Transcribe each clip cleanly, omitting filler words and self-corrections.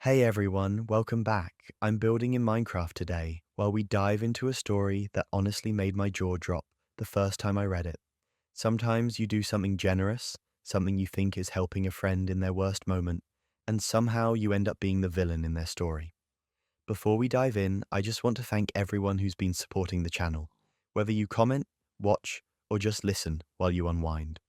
Hey everyone, welcome back. I'm building in Minecraft today while we dive into a story that honestly made my jaw drop the first time I read it. Sometimes you do something generous, something you think is helping a friend in their worst moment, and somehow you end up being the villain in their story. Before we dive in, I just want to thank everyone who's been supporting the channel, whether you comment, watch, or just listen while you unwind.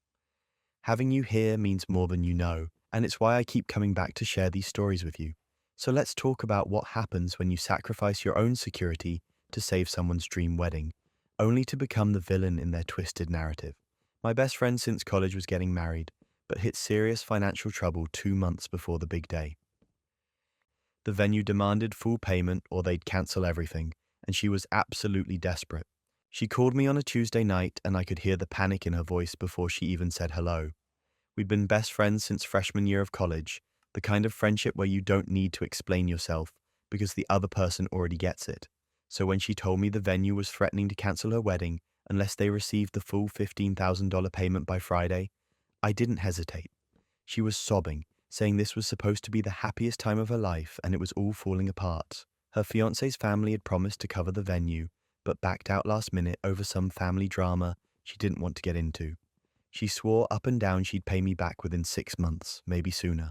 Having you here means more than you know, and it's why I keep coming back to share these stories with you. So let's talk about what happens when you sacrifice your own security to save someone's dream wedding, only to become the villain in their twisted narrative. My best friend since college was getting married, but hit serious financial trouble 2 months before the big day. The venue demanded full payment or they'd cancel everything, and she was absolutely desperate. She called me on a Tuesday night, and I could hear the panic in her voice before she even said hello. We'd been best friends since freshman year of college, the kind of friendship where you don't need to explain yourself because the other person already gets it. So when she told me the venue was threatening to cancel her wedding unless they received the full $15,000 payment by Friday, I didn't hesitate. She was sobbing, saying this was supposed to be the happiest time of her life and it was all falling apart. Her fiancé's family had promised to cover the venue, but backed out last minute over some family drama she didn't want to get into. She swore up and down she'd pay me back within 6 months, maybe sooner.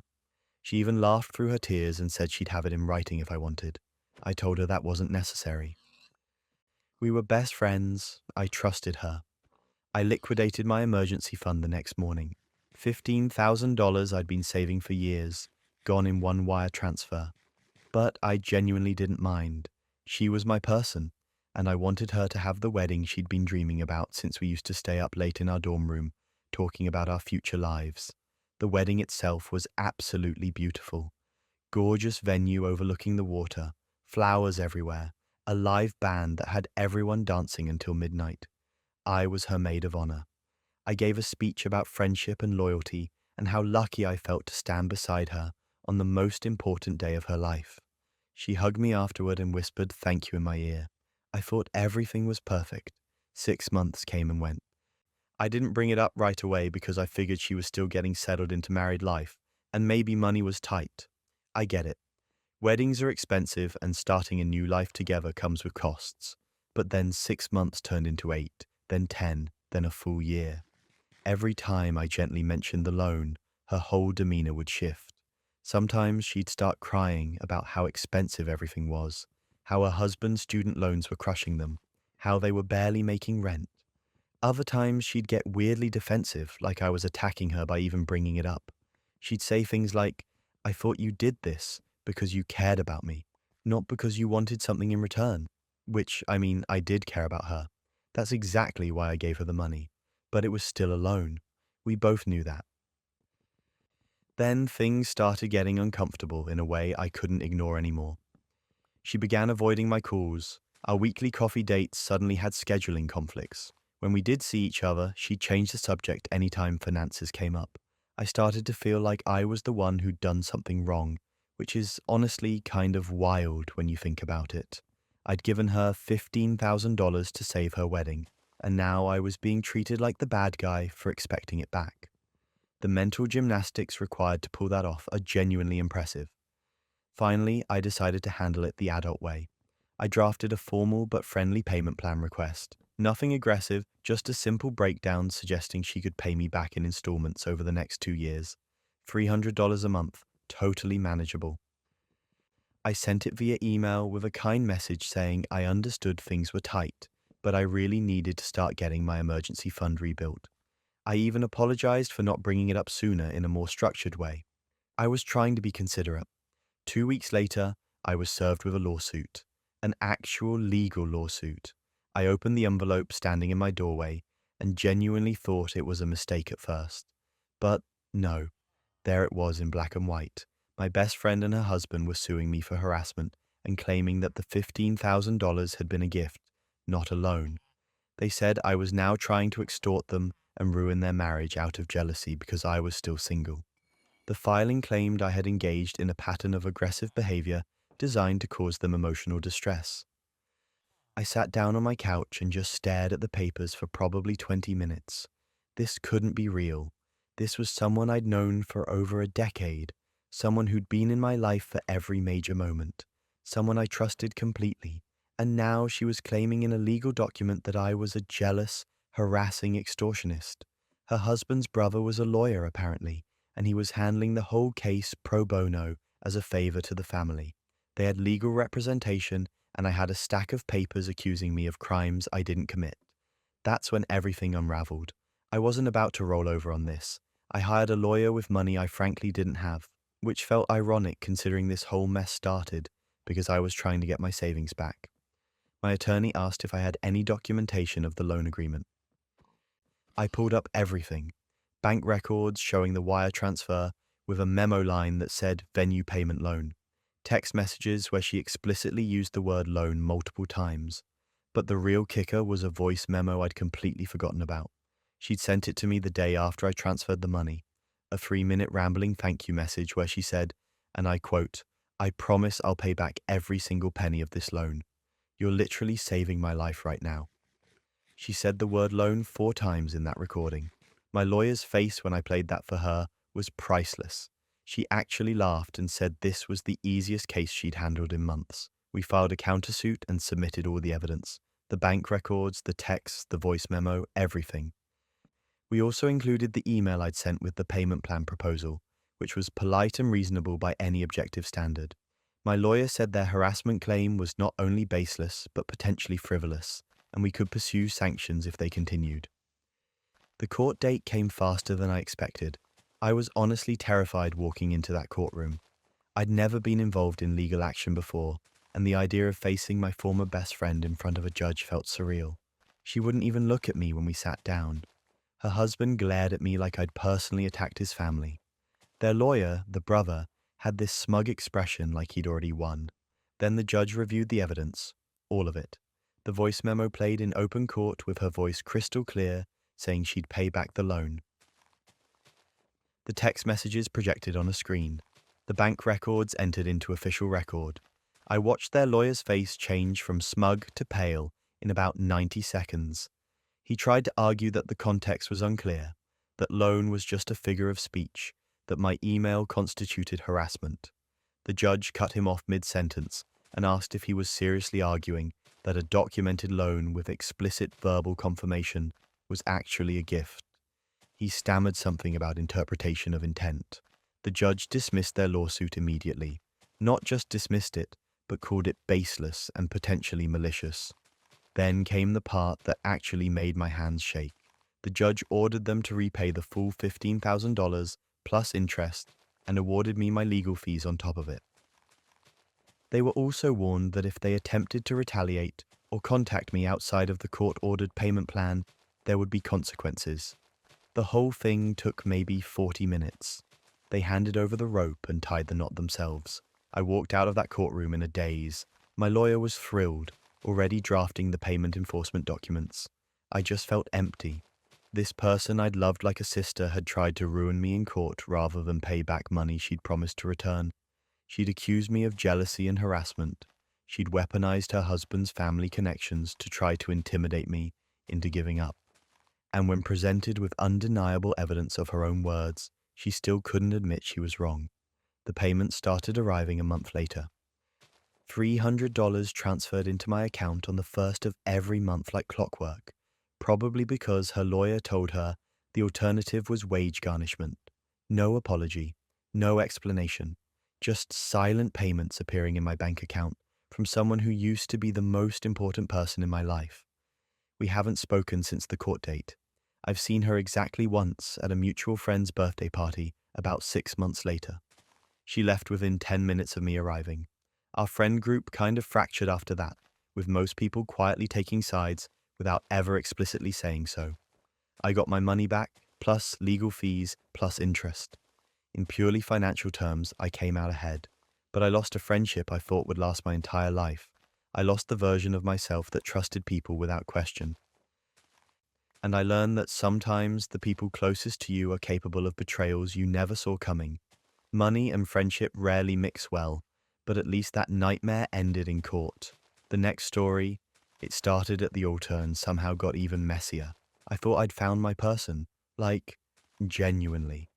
She even laughed through her tears and said she'd have it in writing if I wanted. I told her that wasn't necessary. We were best friends. I trusted her. I liquidated my emergency fund the next morning. $15,000 I'd been saving for years, gone in one wire transfer. But I genuinely didn't mind. She was my person, and I wanted her to have the wedding she'd been dreaming about since we used to stay up late in our dorm room, talking about our future lives. The wedding itself was absolutely beautiful. Gorgeous venue overlooking the water, flowers everywhere, a live band that had everyone dancing until midnight. I was her maid of honor. I gave a speech about friendship and loyalty and how lucky I felt to stand beside her on the most important day of her life. She hugged me afterward and whispered thank you in my ear. I thought everything was perfect. 6 months came and went. I didn't bring it up right away because I figured she was still getting settled into married life, and maybe money was tight. I get it. Weddings are expensive and starting a new life together comes with costs. But then 6 months turned into 8, then 10, then a full year. Every time I gently mentioned the loan, her whole demeanor would shift. Sometimes she'd start crying about how expensive everything was, how her husband's student loans were crushing them, how they were barely making rent. Other times she'd get weirdly defensive, like I was attacking her by even bringing it up. She'd say things like, I thought you did this because you cared about me, not because you wanted something in return. Which, I mean, I did care about her. That's exactly why I gave her the money. But it was still a loan. We both knew that. Then things started getting uncomfortable in a way I couldn't ignore anymore. She began avoiding my calls. Our weekly coffee dates suddenly had scheduling conflicts. When we did see each other, she changed the subject anytime finances came up. I started to feel like I was the one who'd done something wrong, which is honestly kind of wild when you think about it. I'd given her $15,000 to save her wedding, and now I was being treated like the bad guy for expecting it back. The mental gymnastics required to pull that off are genuinely impressive. Finally, I decided to handle it the adult way. I drafted a formal but friendly payment plan request. Nothing aggressive, just a simple breakdown suggesting she could pay me back in installments over the next 2 years. $300 a month, totally manageable. I sent it via email with a kind message saying I understood things were tight, but I really needed to start getting my emergency fund rebuilt. I even apologized for not bringing it up sooner in a more structured way. I was trying to be considerate. 2 weeks later, I was served with a lawsuit. An actual legal lawsuit. I opened the envelope standing in my doorway and genuinely thought it was a mistake at first. But no, there it was in black and white. My best friend and her husband were suing me for harassment and claiming that the $15,000 had been a gift, not a loan. They said I was now trying to extort them and ruin their marriage out of jealousy because I was still single. The filing claimed I had engaged in a pattern of aggressive behavior designed to cause them emotional distress. I sat down on my couch and just stared at the papers for probably 20 minutes. This couldn't be real. This was someone I'd known for over a decade, someone who'd been in my life for every major moment, someone I trusted completely, and now she was claiming in a legal document that I was a jealous, harassing extortionist. Her husband's brother was a lawyer, apparently, and he was handling the whole case pro bono as a favor to the family. They had legal representation, and I had a stack of papers accusing me of crimes I didn't commit. That's when everything unraveled. I wasn't about to roll over on this. I hired a lawyer with money I frankly didn't have, which felt ironic considering this whole mess started because I was trying to get my savings back. My attorney asked if I had any documentation of the loan agreement. I pulled up everything. Bank records showing the wire transfer with a memo line that said venue payment loan. Text messages where she explicitly used the word loan multiple times. But the real kicker was a voice memo I'd completely forgotten about. She'd sent it to me the day after I transferred the money. A 3-minute rambling thank you message where she said, and I quote, "I promise I'll pay back every single penny of this loan. You're literally saving my life right now." She said the word loan 4 times in that recording. My lawyer's face when I played that for her was priceless. She actually laughed and said this was the easiest case she'd handled in months. We filed a countersuit and submitted all the evidence. The bank records, the texts, the voice memo, everything. We also included the email I'd sent with the payment plan proposal, which was polite and reasonable by any objective standard. My lawyer said their harassment claim was not only baseless, but potentially frivolous, and we could pursue sanctions if they continued. The court date came faster than I expected. I was honestly terrified walking into that courtroom. I'd never been involved in legal action before, and the idea of facing my former best friend in front of a judge felt surreal. She wouldn't even look at me when we sat down. Her husband glared at me like I'd personally attacked his family. Their lawyer, the brother, had this smug expression like he'd already won. Then the judge reviewed the evidence, all of it. The voice memo played in open court with her voice crystal clear, saying she'd pay back the loan. The text messages projected on a screen. The bank records entered into official record. I watched their lawyer's face change from smug to pale in about 90 seconds. He tried to argue that the context was unclear, that loan was just a figure of speech, that my email constituted harassment. The judge cut him off mid-sentence and asked if he was seriously arguing that a documented loan with explicit verbal confirmation was actually a gift. He stammered something about interpretation of intent. The judge dismissed their lawsuit immediately. Not just dismissed it, but called it baseless and potentially malicious. Then came the part that actually made my hands shake. The judge ordered them to repay the full $15,000 plus interest and awarded me my legal fees on top of it. They were also warned that if they attempted to retaliate or contact me outside of the court-ordered payment plan, there would be consequences. The whole thing took maybe 40 minutes. They handed over the rope and tied the knot themselves. I walked out of that courtroom in a daze. My lawyer was thrilled, already drafting the payment enforcement documents. I just felt empty. This person I'd loved like a sister had tried to ruin me in court rather than pay back money she'd promised to return. She'd accused me of jealousy and harassment. She'd weaponized her husband's family connections to try to intimidate me into giving up. And when presented with undeniable evidence of her own words, she still couldn't admit she was wrong. The payment started arriving a month later. $300 transferred into my account on the first of every month like clockwork, probably because her lawyer told her the alternative was wage garnishment. No apology, no explanation, just silent payments appearing in my bank account from someone who used to be the most important person in my life. We haven't spoken since the court date. I've seen her exactly once at a mutual friend's birthday party about 6 months later. She left within 10 minutes of me arriving. Our friend group kind of fractured after that, with most people quietly taking sides without ever explicitly saying so. I got my money back, plus legal fees, plus interest. In purely financial terms, I came out ahead. But I lost a friendship I thought would last my entire life. I lost the version of myself that trusted people without question. And I learned that sometimes the people closest to you are capable of betrayals you never saw coming. Money and friendship rarely mix well, but at least that nightmare ended in court. The next story, it started at the altar and somehow got even messier. I thought I'd found my person, like, genuinely.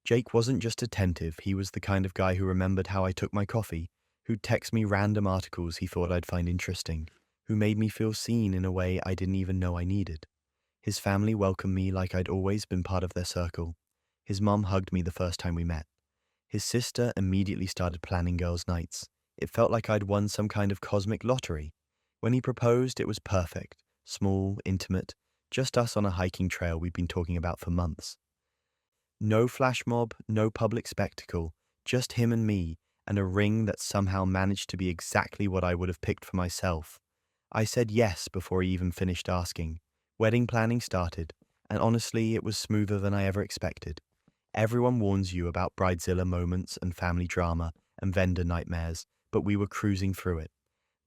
Jake wasn't just attentive, he was the kind of guy who remembered how I took my coffee, who'd text me random articles he thought I'd find interesting, who made me feel seen in a way I didn't even know I needed. His family welcomed me like I'd always been part of their circle. His mum hugged me the first time we met. His sister immediately started planning girls' nights. It felt like I'd won some kind of cosmic lottery. When he proposed, it was perfect. Small, intimate, just us on a hiking trail we'd been talking about for months. No flash mob, no public spectacle, just him and me, and a ring that somehow managed to be exactly what I would have picked for myself. I said yes before he even finished asking. Wedding planning started, and honestly, it was smoother than I ever expected. Everyone warns you about bridezilla moments and family drama and vendor nightmares, but we were cruising through it.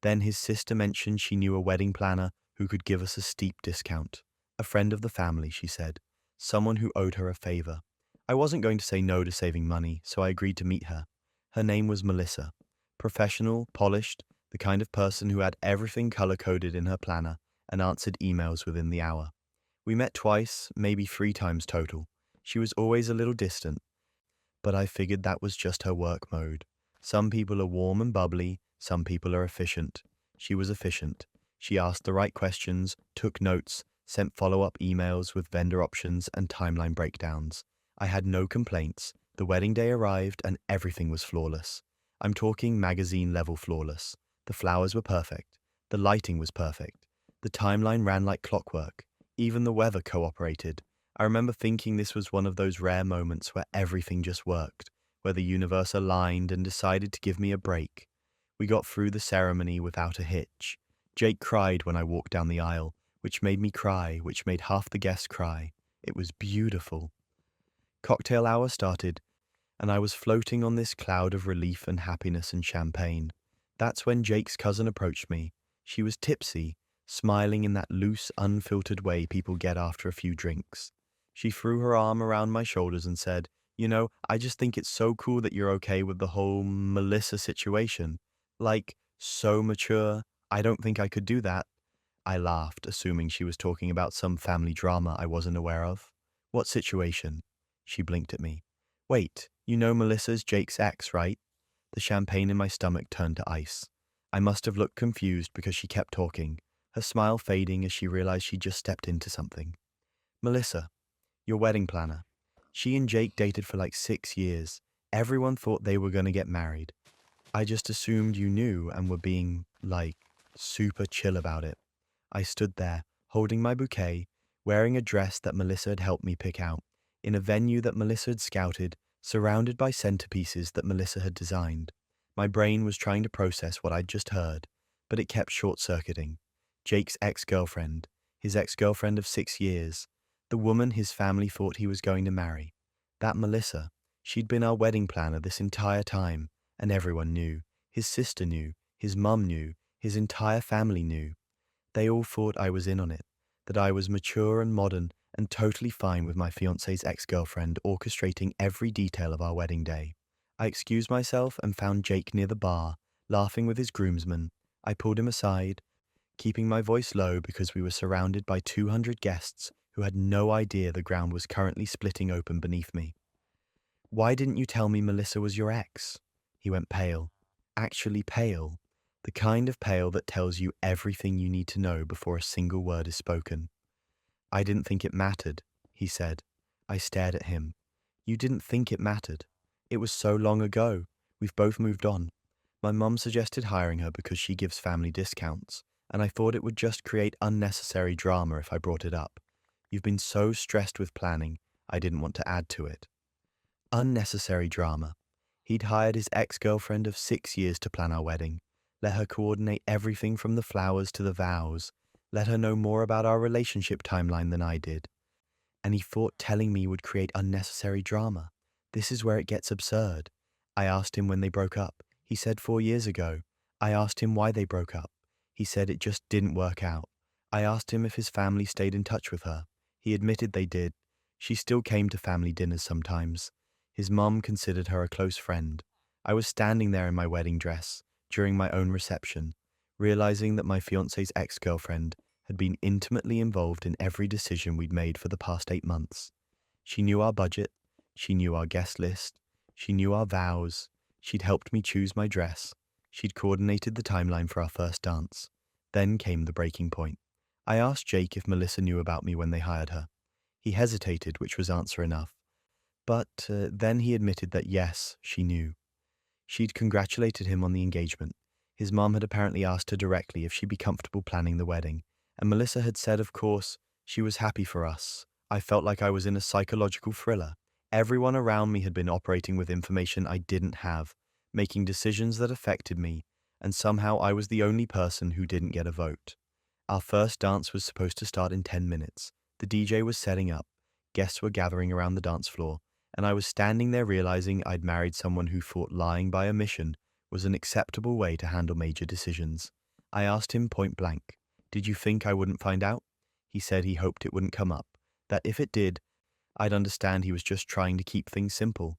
Then his sister mentioned she knew a wedding planner who could give us a steep discount. A friend of the family, she said. Someone who owed her a favor. I wasn't going to say no to saving money, so I agreed to meet her. Her name was Melissa. Professional, polished, the kind of person who had everything color-coded in her planner and answered emails within the hour. We met twice, maybe 3 times total. She was always a little distant, but I figured that was just her work mode. Some people are warm and bubbly, some people are efficient. She was efficient. She asked the right questions, took notes, sent follow-up emails with vendor options and timeline breakdowns. I had no complaints. The wedding day arrived and everything was flawless. I'm talking magazine-level flawless. The flowers were perfect. The lighting was perfect. The timeline ran like clockwork. Even the weather cooperated. I remember thinking this was one of those rare moments where everything just worked, where the universe aligned and decided to give me a break. We got through the ceremony without a hitch. Jake cried when I walked down the aisle, which made me cry, which made half the guests cry. It was beautiful. Cocktail hour started, and I was floating on this cloud of relief and happiness and champagne. That's when Jake's cousin approached me. She was tipsy, smiling in that loose, unfiltered way people get after a few drinks. She threw her arm around my shoulders and said, I just think it's so cool that you're okay with the whole Melissa situation. Like, so mature. I don't think I could do that. I laughed, assuming she was talking about some family drama I wasn't aware of. What situation? She blinked at me. Wait, you know Melissa's Jake's ex, right? The champagne in my stomach turned to ice. I must have looked confused because she kept talking, her smile fading as she realized she'd just stepped into something. Melissa, your wedding planner. She and Jake dated for like 6 years. Everyone thought they were going to get married. I just assumed you knew and were being, super chill about it. I stood there, holding my bouquet, wearing a dress that Melissa had helped me pick out, in a venue that Melissa had scouted, surrounded by centerpieces that Melissa had designed. My brain was trying to process what I'd just heard, but it kept short-circuiting. Jake's ex-girlfriend, his ex-girlfriend of 6 years, the woman his family thought he was going to marry. That Melissa, she'd been our wedding planner this entire time, and everyone knew. His sister knew, his mum knew, his entire family knew. They all thought I was in on it, that I was mature and modern and totally fine with my fiancé's ex-girlfriend orchestrating every detail of our wedding day. I excused myself and found Jake near the bar, laughing with his groomsmen. I pulled him aside, keeping my voice low because we were surrounded by 200 guests who had no idea the ground was currently splitting open beneath me. Why didn't you tell me Melissa was your ex? He went pale. Actually pale. The kind of pale that tells you everything you need to know before a single word is spoken. I didn't think it mattered, he said. I stared at him. You didn't think it mattered. It was so long ago. We've both moved on. My mum suggested hiring her because she gives family discounts, and I thought it would just create unnecessary drama if I brought it up. You've been so stressed with planning, I didn't want to add to it. Unnecessary drama. He'd hired his ex-girlfriend of 6 years to plan our wedding, let her coordinate everything from the flowers to the vows, let her know more about our relationship timeline than I did. And he thought telling me would create unnecessary drama. This is where it gets absurd. I asked him when they broke up. He said 4 years ago. I asked him why they broke up. He said it just didn't work out. I asked him if his family stayed in touch with her. He admitted they did. She still came to family dinners sometimes. His mum considered her a close friend. I was standing there in my wedding dress, during my own reception, realizing that my fiancé's ex-girlfriend had been intimately involved in every decision we'd made for the past 8 months. She knew our budget. She knew our guest list. She knew our vows. She'd helped me choose my dress. She'd coordinated the timeline for our first dance. Then came the breaking point. I asked Jake if Melissa knew about me when they hired her. He hesitated, which was answer enough. But then he admitted that yes, she knew. She'd congratulated him on the engagement. His mom had apparently asked her directly if she'd be comfortable planning the wedding, and Melissa had said, of course, she was happy for us. I felt like I was in a psychological thriller. Everyone around me had been operating with information I didn't have, making decisions that affected me, and somehow I was the only person who didn't get a vote. Our first dance was supposed to start in 10 minutes. The DJ was setting up. Guests were gathering around the dance floor, and I was standing there realizing I'd married someone who thought lying by omission was an acceptable way to handle major decisions. I asked him point blank, "Did you think I wouldn't find out?" He said he hoped it wouldn't come up, that if it did, I'd understand he was just trying to keep things simple,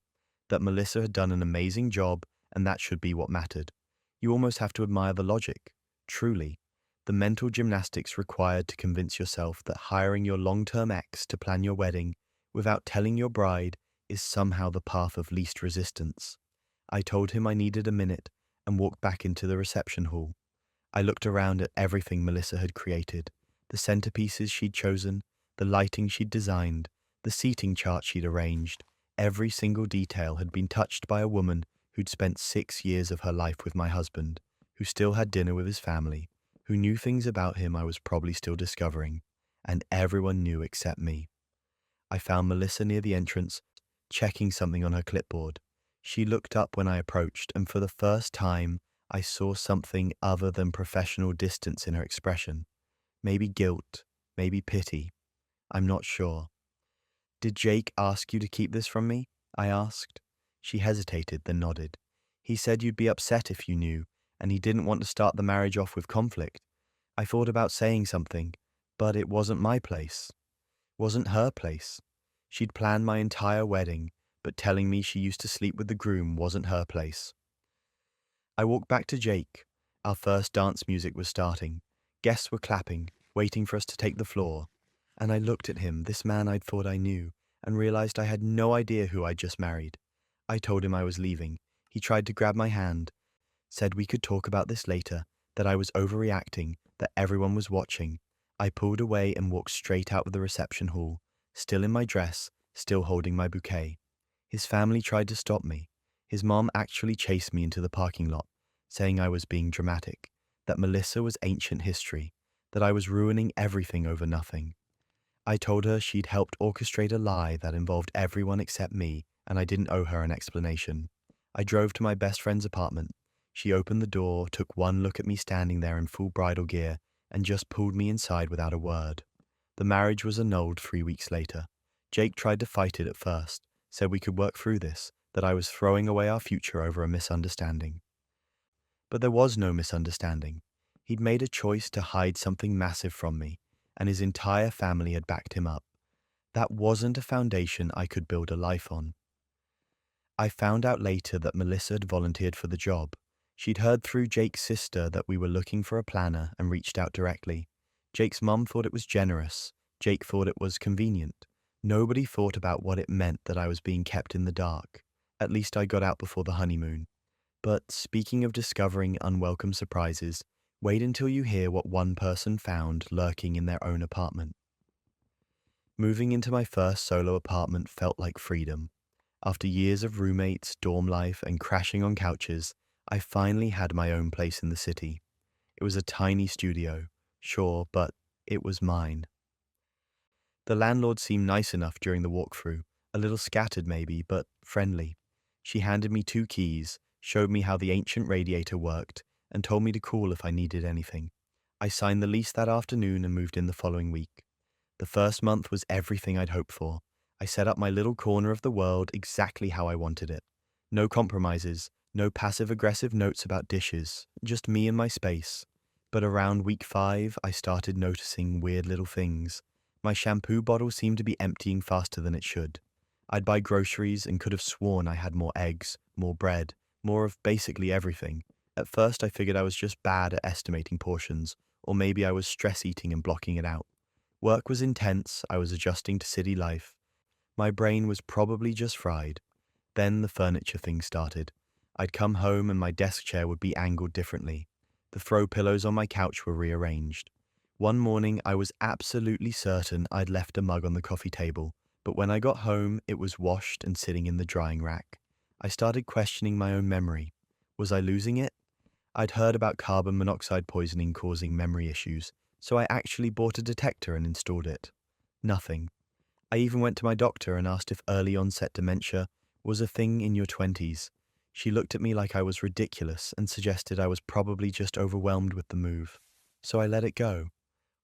that Melissa had done an amazing job and that should be what mattered. You almost have to admire the logic. Truly, the mental gymnastics required to convince yourself that hiring your long-term ex to plan your wedding without telling your bride is somehow the path of least resistance. I told him I needed a minute and walked back into the reception hall. I looked around at everything Melissa had created, the centerpieces she'd chosen, the lighting she'd designed, the seating chart she'd arranged. Every single detail had been touched by a woman who'd spent 6 years of her life with my husband, who still had dinner with his family, who knew things about him I was probably still discovering, and everyone knew except me. I found Melissa near the entrance, checking something on her clipboard. She looked up when I approached, and for the first time, I saw something other than professional distance in her expression. Maybe guilt, maybe pity. I'm not sure. "Did Jake ask you to keep this from me?" I asked. She hesitated, then nodded. "He said you'd be upset if you knew, and he didn't want to start the marriage off with conflict." I thought about saying something, but it wasn't my place. Wasn't her place. She'd planned my entire wedding, but telling me she used to sleep with the groom wasn't her place. I walked back to Jake. Our first dance music was starting. Guests were clapping, waiting for us to take the floor. And I looked at him, this man I'd thought I knew, and realized I had no idea who I'd just married. I told him I was leaving. He tried to grab my hand, said we could talk about this later, that I was overreacting, that everyone was watching. I pulled away and walked straight out of the reception hall, still in my dress, still holding my bouquet. His family tried to stop me. His mom actually chased me into the parking lot, saying I was being dramatic, that Melissa was ancient history, that I was ruining everything over nothing. I told her she'd helped orchestrate a lie that involved everyone except me, and I didn't owe her an explanation. I drove to my best friend's apartment. She opened the door, took one look at me standing there in full bridal gear, and just pulled me inside without a word. The marriage was annulled 3 weeks later. Jake tried to fight it at first, said we could work through this, that I was throwing away our future over a misunderstanding. But there was no misunderstanding. He'd made a choice to hide something massive from me, and his entire family had backed him up. That wasn't a foundation I could build a life on. I found out later that Melissa had volunteered for the job. She'd heard through Jake's sister that we were looking for a planner and reached out directly. Jake's mum thought it was generous. Jake thought it was convenient. Nobody thought about what it meant that I was being kept in the dark. At least I got out before the honeymoon. But speaking of discovering unwelcome surprises, wait until you hear what one person found lurking in their own apartment. Moving into my first solo apartment felt like freedom. After years of roommates, dorm life, and crashing on couches, I finally had my own place in the city. It was a tiny studio, sure, but it was mine. The landlord seemed nice enough during the walkthrough, a little scattered maybe, but friendly. She handed me 2 keys, showed me how the ancient radiator worked, and told me to call if I needed anything. I signed the lease that afternoon and moved in the following week. The first month was everything I'd hoped for. I set up my little corner of the world exactly how I wanted it. No compromises, no passive-aggressive notes about dishes, just me and my space. But around week 5, I started noticing weird little things. My shampoo bottle seemed to be emptying faster than it should. I'd buy groceries and could have sworn I had more eggs, more bread, more of basically everything. At first I figured I was just bad at estimating portions, or maybe I was stress eating and blocking it out. Work was intense, I was adjusting to city life. My brain was probably just fried. Then the furniture thing started. I'd come home and my desk chair would be angled differently. The throw pillows on my couch were rearranged. One morning, I was absolutely certain I'd left a mug on the coffee table, but when I got home, it was washed and sitting in the drying rack. I started questioning my own memory. Was I losing it? I'd heard about carbon monoxide poisoning causing memory issues, so I actually bought a detector and installed it. Nothing. I even went to my doctor and asked if early onset dementia was a thing in your 20s. She looked at me like I was ridiculous and suggested I was probably just overwhelmed with the move. So I let it go.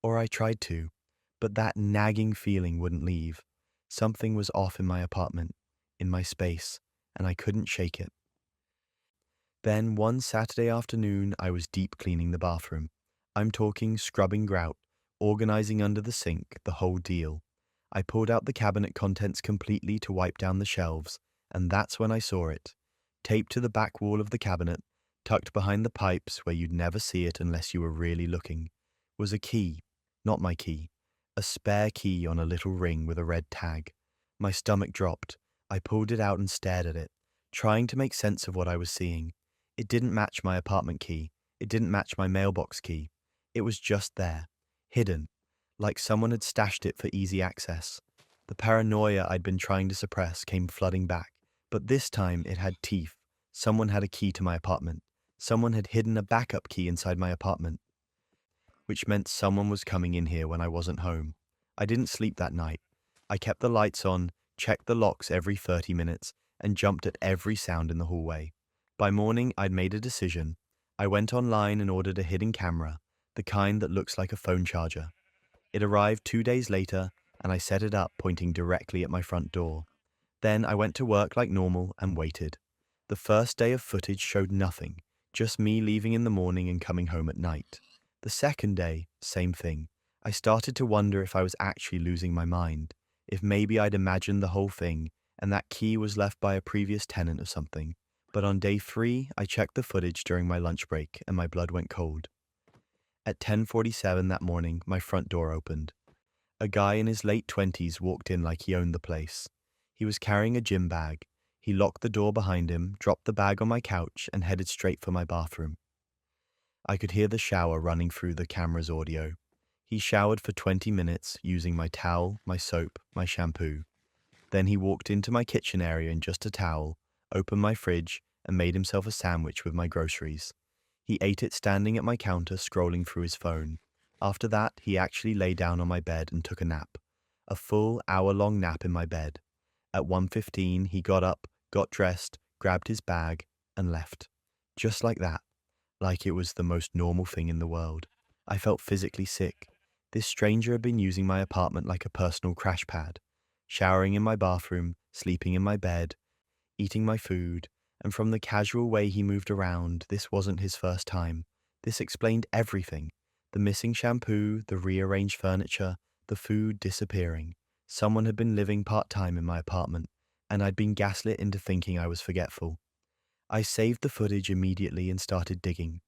Or I tried to. But that nagging feeling wouldn't leave. Something was off in my apartment, in my space, and I couldn't shake it. Then one Saturday afternoon, I was deep cleaning the bathroom. I'm talking scrubbing grout, organizing under the sink, the whole deal. I pulled out the cabinet contents completely to wipe down the shelves, and that's when I saw it. Taped to the back wall of the cabinet, tucked behind the pipes where you'd never see it unless you were really looking, was a key. Not my key. A spare key on a little ring with a red tag. My stomach dropped. I pulled it out and stared at it, trying to make sense of what I was seeing. It didn't match my apartment key. It didn't match my mailbox key. It was just there, hidden, like someone had stashed it for easy access. The paranoia I'd been trying to suppress came flooding back, but this time it had teeth. Someone had a key to my apartment. Someone had hidden a backup key inside my apartment, which meant someone was coming in here when I wasn't home. I didn't sleep that night. I kept the lights on, checked the locks every 30 minutes, and jumped at every sound in the hallway. By morning, I'd made a decision. I went online and ordered a hidden camera, the kind that looks like a phone charger. It arrived 2 days later, and I set it up pointing directly at my front door. Then I went to work like normal and waited. The first day of footage showed nothing, just me leaving in the morning and coming home at night. The second day, same thing. I started to wonder if I was actually losing my mind, if maybe I'd imagined the whole thing, and that key was left by a previous tenant or something. But on day 3, I checked the footage during my lunch break, and my blood went cold. At 10:47 that morning, my front door opened. A guy in his late 20s walked in like he owned the place. He was carrying a gym bag. He locked the door behind him, dropped the bag on my couch, and headed straight for my bathroom. I could hear the shower running through the camera's audio. He showered for 20 minutes using my towel, my soap, my shampoo. Then he walked into my kitchen area in just a towel, opened my fridge, and made himself a sandwich with my groceries. He ate it standing at my counter, scrolling through his phone. After that, he actually lay down on my bed and took a nap. A full hour-long nap in my bed. At 1:15, he got up, got dressed, grabbed his bag, and left. Just like that. Like it was the most normal thing in the world. I felt physically sick. This stranger had been using my apartment like a personal crash pad, showering in my bathroom, sleeping in my bed, eating my food, and from the casual way he moved around, this wasn't his first time. This explained everything. The missing shampoo, the rearranged furniture, the food disappearing. Someone had been living part-time in my apartment, and I'd been gaslit into thinking I was forgetful. I saved the footage immediately and started digging.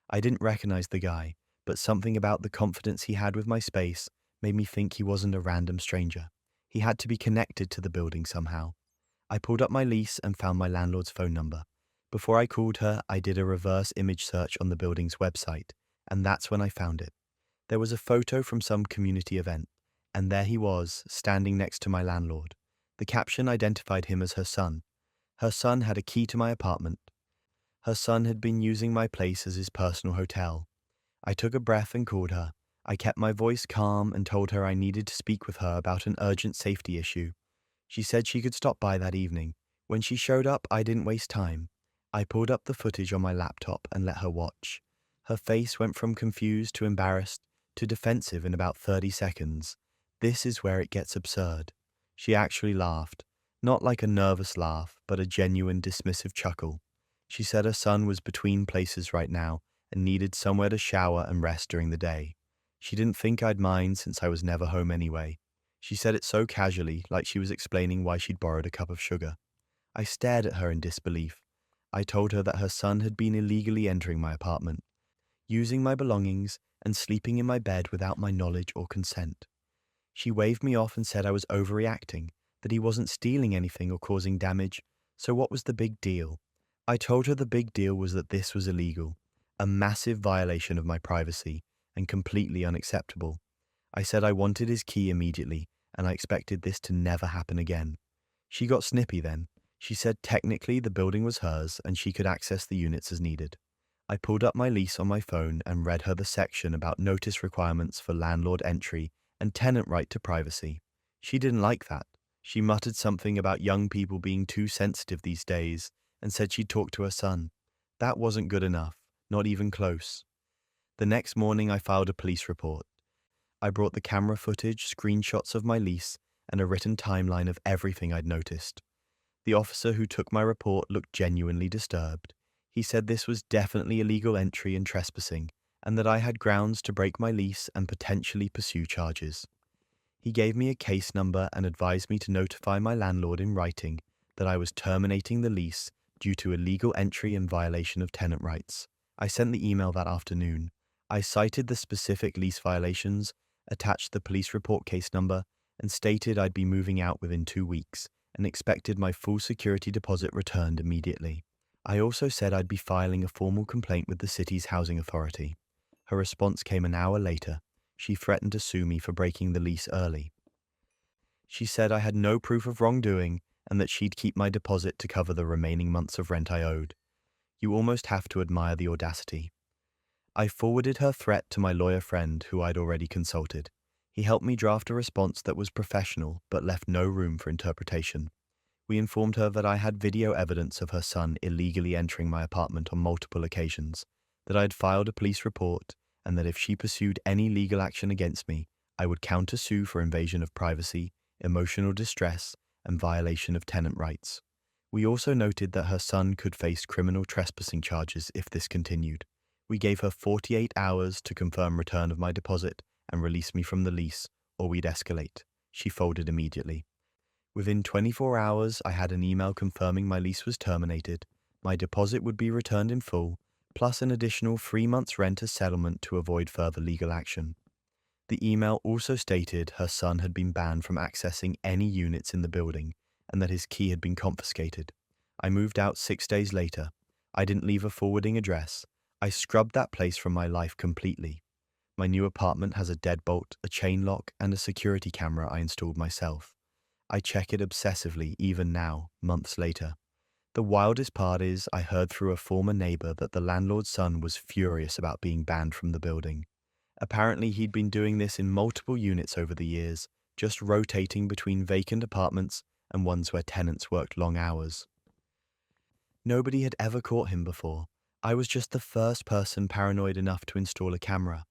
I didn't recognize the guy, but something about the confidence he had with my space made me think he wasn't a random stranger. He had to be connected to the building somehow. I pulled up my lease and found my landlord's phone number. Before I called her, I did a reverse image search on the building's website, and that's when I found it. There was a photo from some community event, and there he was, standing next to my landlord. The caption identified him as her son. Her son had a key to my apartment. Her son had been using my place as his personal hotel. I took a breath and called her. I kept my voice calm and told her I needed to speak with her about an urgent safety issue. She said she could stop by that evening. When she showed up, I didn't waste time. I pulled up the footage on my laptop and let her watch. Her face went from confused to embarrassed to defensive in about 30 seconds. This is where it gets absurd. She actually laughed. Not like a nervous laugh, but a genuine dismissive chuckle. She said her son was between places right now and needed somewhere to shower and rest during the day. She didn't think I'd mind since I was never home anyway. She said it so casually, like she was explaining why she'd borrowed a cup of sugar. I stared at her in disbelief. I told her that her son had been illegally entering my apartment, using my belongings, and sleeping in my bed without my knowledge or consent. She waved me off and said I was overreacting, that he wasn't stealing anything or causing damage, so what was the big deal? I told her the big deal was that this was illegal, a massive violation of my privacy, and completely unacceptable. I said I wanted his key immediately, and I expected this to never happen again. She got snippy then. She said technically the building was hers and she could access the units as needed. I pulled up my lease on my phone and read her the section about notice requirements for landlord entry and tenant right to privacy. She didn't like that. She muttered something about young people being too sensitive these days and said she'd talk to her son. That wasn't good enough, not even close. The next morning I filed a police report. I brought the camera footage, screenshots of my lease, and a written timeline of everything I'd noticed. The officer who took my report looked genuinely disturbed. He said this was definitely illegal entry and trespassing, and that I had grounds to break my lease and potentially pursue charges. He gave me a case number and advised me to notify my landlord in writing that I was terminating the lease due to illegal entry and violation of tenant rights. I sent the email that afternoon. I cited the specific lease violations, attached the police report case number, and stated I'd be moving out within 2 weeks and expected my full security deposit returned immediately. I also said I'd be filing a formal complaint with the city's housing authority. Her response came an hour later. She threatened to sue me for breaking the lease early. She said I had no proof of wrongdoing and that she'd keep my deposit to cover the remaining months of rent I owed. You almost have to admire the audacity. I forwarded her threat to my lawyer friend who I'd already consulted. He helped me draft a response that was professional but left no room for interpretation. We informed her that I had video evidence of her son illegally entering my apartment on multiple occasions, that I had filed a police report, and that if she pursued any legal action against me, I would counter-sue for invasion of privacy, emotional distress, and violation of tenant rights. We also noted that her son could face criminal trespassing charges if this continued. We gave her 48 hours to confirm return of my deposit and release me from the lease, or we'd escalate. She folded immediately. Within 24 hours, I had an email confirming my lease was terminated, my deposit would be returned in full, plus an additional 3 months' rent as settlement to avoid further legal action. The email also stated her son had been banned from accessing any units in the building and that his key had been confiscated. I moved out 6 days later. I didn't leave a forwarding address. I scrubbed that place from my life completely. My new apartment has a deadbolt, a chain lock, and a security camera I installed myself. I check it obsessively even now, months later. The wildest part is I heard through a former neighbor that the landlord's son was furious about being banned from the building. Apparently he'd been doing this in multiple units over the years, just rotating between vacant apartments and ones where tenants worked long hours. Nobody had ever caught him before. I was just the first person paranoid enough to install a camera.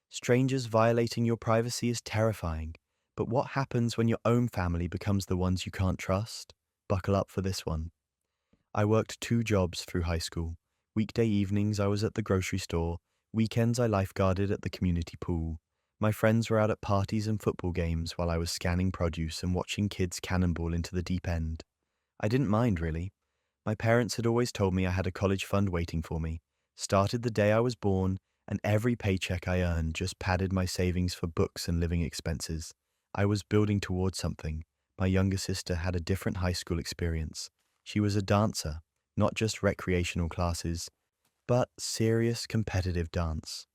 Strangers violating your privacy is terrifying, but what happens when your own family becomes the ones you can't trust? Buckle up for this one. I worked 2 jobs through high school. Weekday evenings I was at the grocery store, weekends I lifeguarded at the community pool. My friends were out at parties and football games while I was scanning produce and watching kids cannonball into the deep end. I didn't mind really. My parents had always told me I had a college fund waiting for me, started the day I was born, and every paycheck I earned just padded my savings for books and living expenses. I was building towards something. My younger sister had a different high school experience. She was a dancer, not just recreational classes, but serious competitive dance.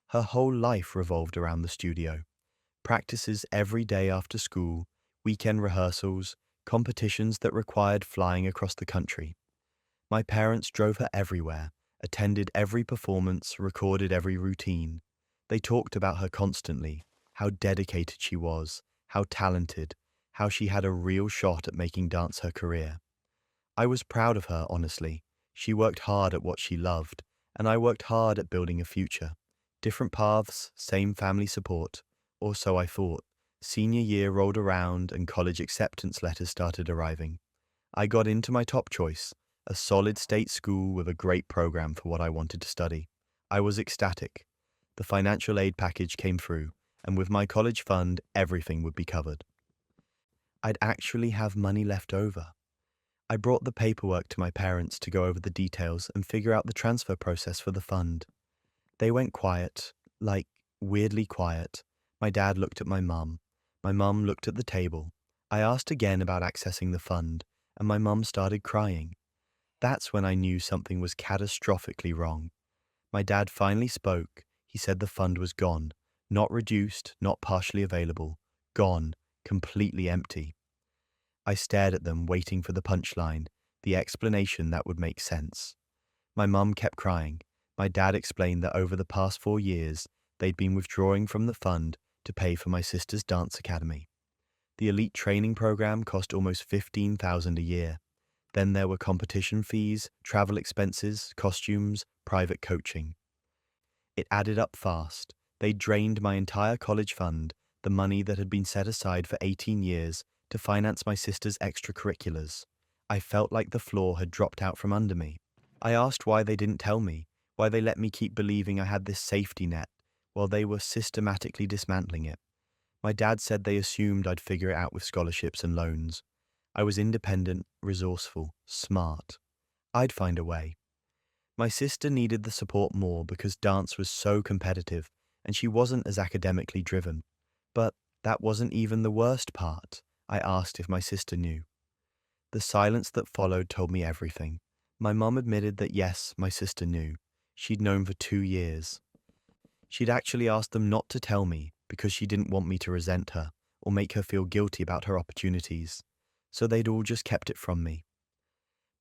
Her whole life revolved around the studio. Practices every day after school, weekend rehearsals, competitions that required flying across the country. My parents drove her everywhere, attended every performance, recorded every routine. They talked about her constantly, how dedicated she was, how talented, how she had a real shot at making dance her career. I was proud of her, honestly. She worked hard at what she loved, and I worked hard at building a future. Different paths, same family support, or so I thought. Senior year rolled around and college acceptance letters started arriving. I got into my top choice, a solid state school with a great program for what I wanted to study. I was ecstatic. The financial aid package came through, and with my college fund, everything would be covered. I'd actually have money left over. I brought the paperwork to my parents to go over the details and figure out the transfer process for the fund. They went quiet, like weirdly quiet. My dad looked at my mum. My mum looked at the table. I asked again about accessing the fund, and my mum started crying. That's when I knew something was catastrophically wrong. My dad finally spoke. He said the fund was gone, not reduced, not partially available, gone, completely empty. I stared at them, waiting for the punchline, the explanation that would make sense. My mum kept crying. My dad explained that over the past 4 years, they'd been withdrawing from the fund to pay for my sister's dance academy. The elite training program cost almost $15,000 a year. Then there were competition fees, travel expenses, costumes, private coaching. It added up fast. They drained my entire college fund, the money that had been set aside for 18 years to finance my sister's extracurriculars. I felt like the floor had dropped out from under me. I asked why they didn't tell me, why they let me keep believing I had this safety net, while they were systematically dismantling it. My dad said they assumed I'd figure it out with scholarships and loans. I was independent, resourceful, smart. I'd find a way. My sister needed the support more because dance was so competitive and she wasn't as academically driven. But that wasn't even the worst part. I asked if my sister knew. The silence that followed told me everything. My mum admitted that yes, my sister knew. She'd known for 2 years. She'd actually asked them not to tell me because she didn't want me to resent her or make her feel guilty about her opportunities. So they'd all just kept it from me.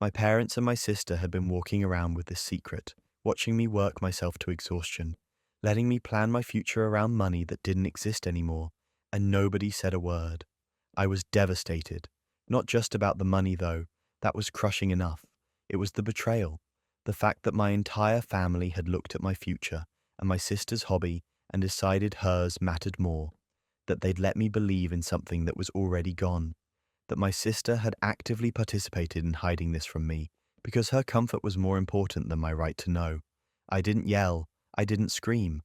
My parents and my sister had been walking around with this secret, watching me work myself to exhaustion, letting me plan my future around money that didn't exist anymore, and nobody said a word. I was devastated. Not just about the money, though. That was crushing enough. It was the betrayal. The fact that my entire family had looked at my future and my sister's hobby and decided hers mattered more. That they'd let me believe in something that was already gone. That my sister had actively participated in hiding this from me because her comfort was more important than my right to know. I didn't yell. I didn't scream.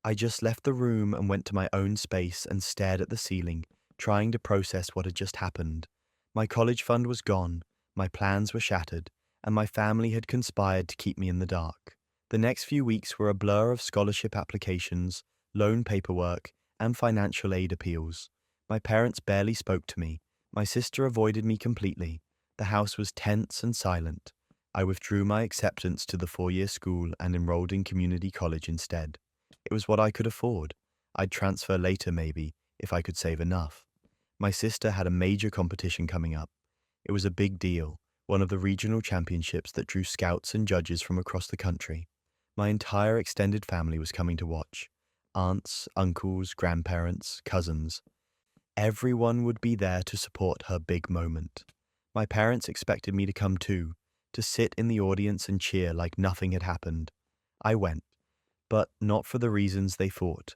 I just left the room and went to my own space and stared at the ceiling, trying to process what had just happened. My college fund was gone, my plans were shattered, and my family had conspired to keep me in the dark. The next few weeks were a blur of scholarship applications, loan paperwork, and financial aid appeals. My parents barely spoke to me. My sister avoided me completely. The house was tense and silent. I withdrew my acceptance to the 4-year school and enrolled in community college instead. It was what I could afford. I'd transfer later maybe, if I could save enough. My sister had a major competition coming up. It was a big deal, one of the regional championships that drew scouts and judges from across the country. My entire extended family was coming to watch. Aunts, uncles, grandparents, cousins. Everyone would be there to support her big moment. My parents expected me to come too, to sit in the audience and cheer like nothing had happened. I went, but not for the reasons they thought.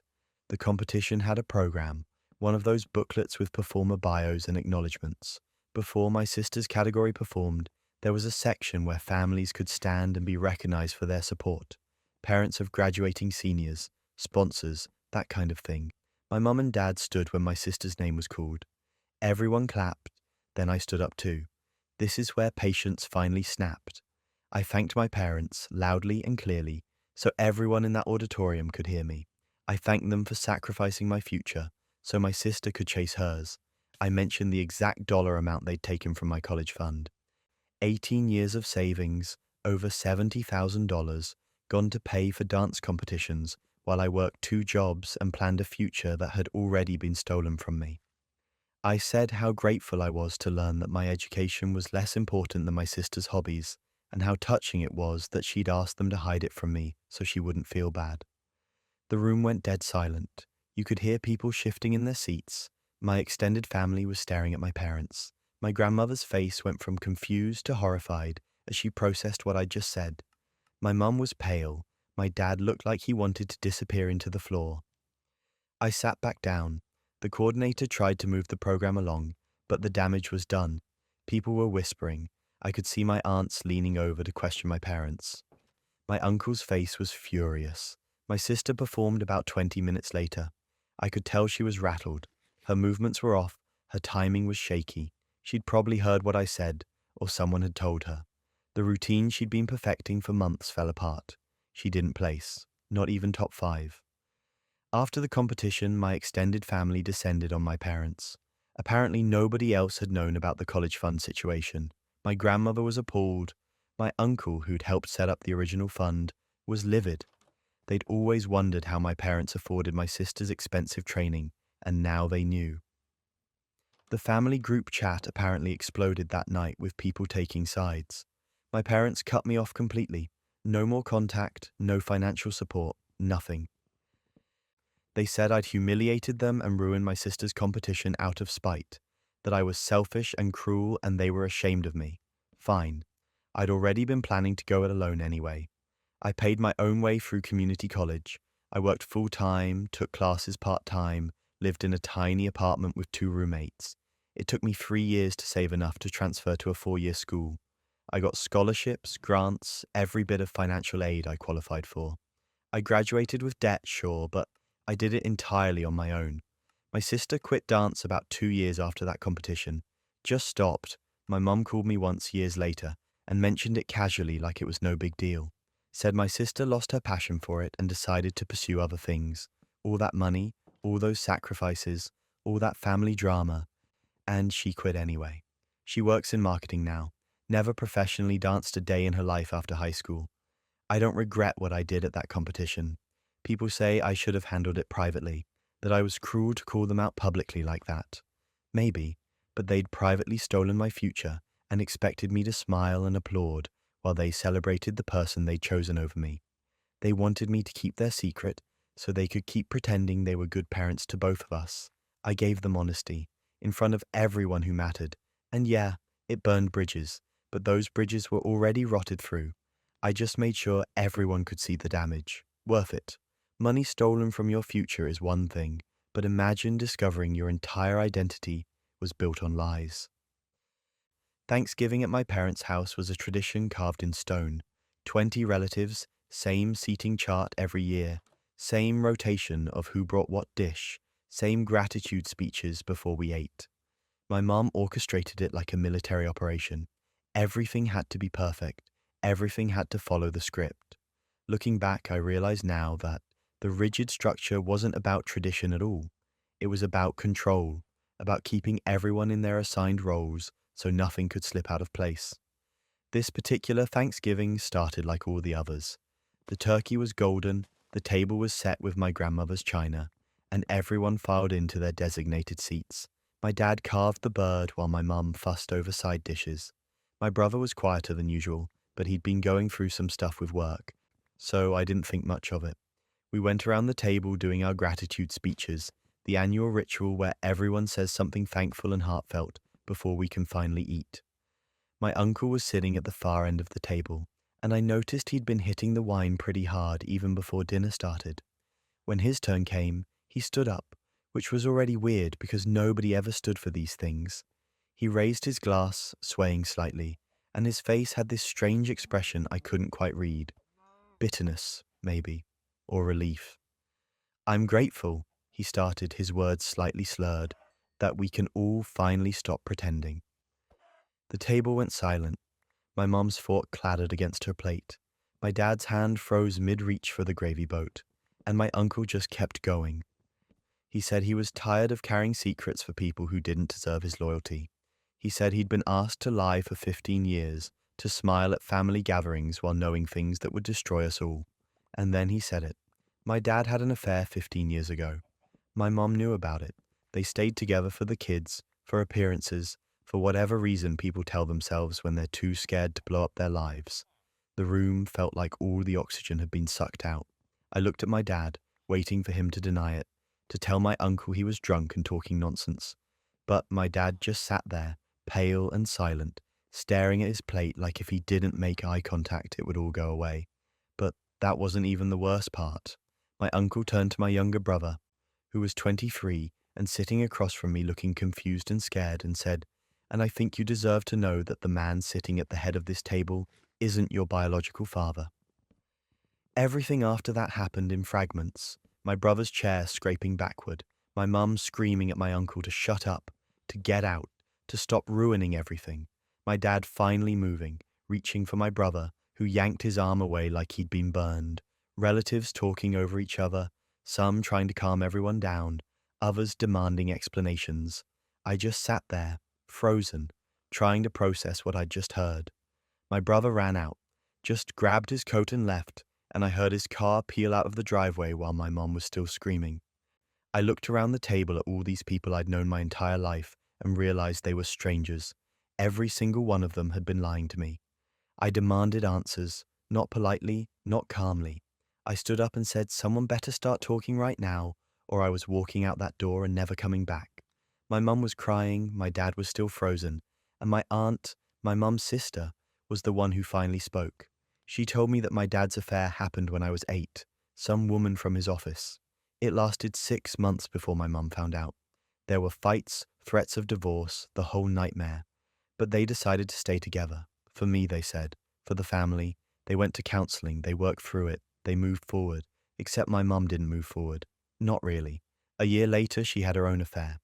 The competition had a program, one of those booklets with performer bios and acknowledgements. Before my sister's category performed, there was a section where families could stand and be recognized for their support. Parents of graduating seniors, sponsors, that kind of thing. My mum and dad stood when my sister's name was called. Everyone clapped, then I stood up too. This is where patience finally snapped. I thanked my parents, loudly and clearly, so everyone in that auditorium could hear me. I thanked them for sacrificing my future, so my sister could chase hers. I mentioned the exact dollar amount they'd taken from my college fund. 18 years of savings, over $70,000, gone to pay for dance competitions, while I worked 2 jobs and planned a future that had already been stolen from me. I said how grateful I was to learn that my education was less important than my sister's hobbies, and how touching it was that she'd asked them to hide it from me so she wouldn't feel bad. The room went dead silent. You could hear people shifting in their seats. My extended family was staring at my parents. My grandmother's face went from confused to horrified as she processed what I'd just said. My mum was pale. My dad looked like he wanted to disappear into the floor. I sat back down. The coordinator tried to move the program along, but the damage was done. People were whispering. I could see my aunts leaning over to question my parents. My uncle's face was furious. My sister performed about 20 minutes later. I could tell she was rattled. Her movements were off. Her timing was shaky. She'd probably heard what I said, or someone had told her. The routine she'd been perfecting for months fell apart. She didn't place, not even top 5. After the competition, my extended family descended on my parents. Apparently, nobody else had known about the college fund situation. My grandmother was appalled. My uncle, who'd helped set up the original fund, was livid. They'd always wondered how my parents afforded my sister's expensive training, and now they knew. The family group chat apparently exploded that night with people taking sides. My parents cut me off completely. No more contact, no financial support, nothing. They said I'd humiliated them and ruined my sister's competition out of spite, that I was selfish and cruel and they were ashamed of me. Fine. I'd already been planning to go it alone anyway. I paid my own way through community college. I worked full-time, took classes part-time, lived in a tiny apartment with 2 roommates. It took me 3 years to save enough to transfer to a 4-year school. I got scholarships, grants, every bit of financial aid I qualified for. I graduated with debt, sure, but I did it entirely on my own. My sister quit dance about 2 years after that competition. Just stopped. My mum called me once years later and mentioned it casually like it was no big deal. Said my sister lost her passion for it and decided to pursue other things. All that money, all those sacrifices, all that family drama, and she quit anyway. She works in marketing now. Never professionally danced a day in her life after high school. I don't regret what I did at that competition. People say I should have handled it privately, that I was cruel to call them out publicly like that. Maybe, but they'd privately stolen my future and expected me to smile and applaud while they celebrated the person they'd chosen over me. They wanted me to keep their secret so they could keep pretending they were good parents to both of us. I gave them honesty, in front of everyone who mattered, and yeah, it burned bridges, but those bridges were already rotted through. I just made sure everyone could see the damage. Worth it. Money stolen from your future is one thing, but imagine discovering your entire identity was built on lies. Thanksgiving at my parents' house was a tradition carved in stone. 20 relatives, same seating chart every year, same rotation of who brought what dish, same gratitude speeches before we ate. My mom orchestrated it like a military operation. Everything had to be perfect. Everything had to follow the script. Looking back, I realize now that the rigid structure wasn't about tradition at all. It was about control, about keeping everyone in their assigned roles so nothing could slip out of place. This particular Thanksgiving started like all the others. The turkey was golden, the table was set with my grandmother's china, and everyone filed into their designated seats. My dad carved the bird while my mum fussed over side dishes. My brother was quieter than usual, but he'd been going through some stuff with work, so I didn't think much of it. We went around the table doing our gratitude speeches, the annual ritual where everyone says something thankful and heartfelt before we can finally eat. My uncle was sitting at the far end of the table, and I noticed he'd been hitting the wine pretty hard even before dinner started. When his turn came, he stood up, which was already weird because nobody ever stood for these things. He raised his glass, swaying slightly, and his face had this strange expression I couldn't quite read. Bitterness, maybe, or relief. "I'm grateful," he started, his words slightly slurred, "that we can all finally stop pretending." The table went silent. My mom's fork clattered against her plate. My dad's hand froze mid-reach for the gravy boat, and my uncle just kept going. He said he was tired of carrying secrets for people who didn't deserve his loyalty. He said he'd been asked to lie for 15 years, to smile at family gatherings while knowing things that would destroy us all. And then he said it. My dad had an affair 15 years ago. My mom knew about it. They stayed together for the kids, for appearances, for whatever reason people tell themselves when they're too scared to blow up their lives. The room felt like all the oxygen had been sucked out. I looked at my dad, waiting for him to deny it, to tell my uncle he was drunk and talking nonsense. But my dad just sat there, pale and silent, staring at his plate like if he didn't make eye contact it would all go away. But that wasn't even the worst part. My uncle turned to my younger brother, who was 23 and sitting across from me looking confused and scared, and said, "And I think you deserve to know that the man sitting at the head of this table isn't your biological father." Everything after that happened in fragments. My brother's chair scraping backward, my mum screaming at my uncle to shut up, to get out, to stop ruining everything. My dad finally moving, reaching for my brother, who yanked his arm away like he'd been burned. Relatives talking over each other, some trying to calm everyone down, others demanding explanations. I just sat there, frozen, trying to process what I'd just heard. My brother ran out, just grabbed his coat and left, and I heard his car peel out of the driveway while my mom was still screaming. I looked around the table at all these people I'd known my entire life and realized they were strangers. Every single one of them had been lying to me. I demanded answers, not politely, not calmly. I stood up and said, "Someone better start talking right now, or I was walking out that door and never coming back." My mum was crying, my dad was still frozen, and my aunt, my mum's sister, was the one who finally spoke. She told me that my dad's affair happened when I was 8, some woman from his office. It lasted 6 months before my mum found out. There were fights, threats of divorce, the whole nightmare. But they decided to stay together. For me, they said. For the family. They went to counseling, they worked through it, they moved forward. Except my mum didn't move forward. Not really. A year later, she had her own affair.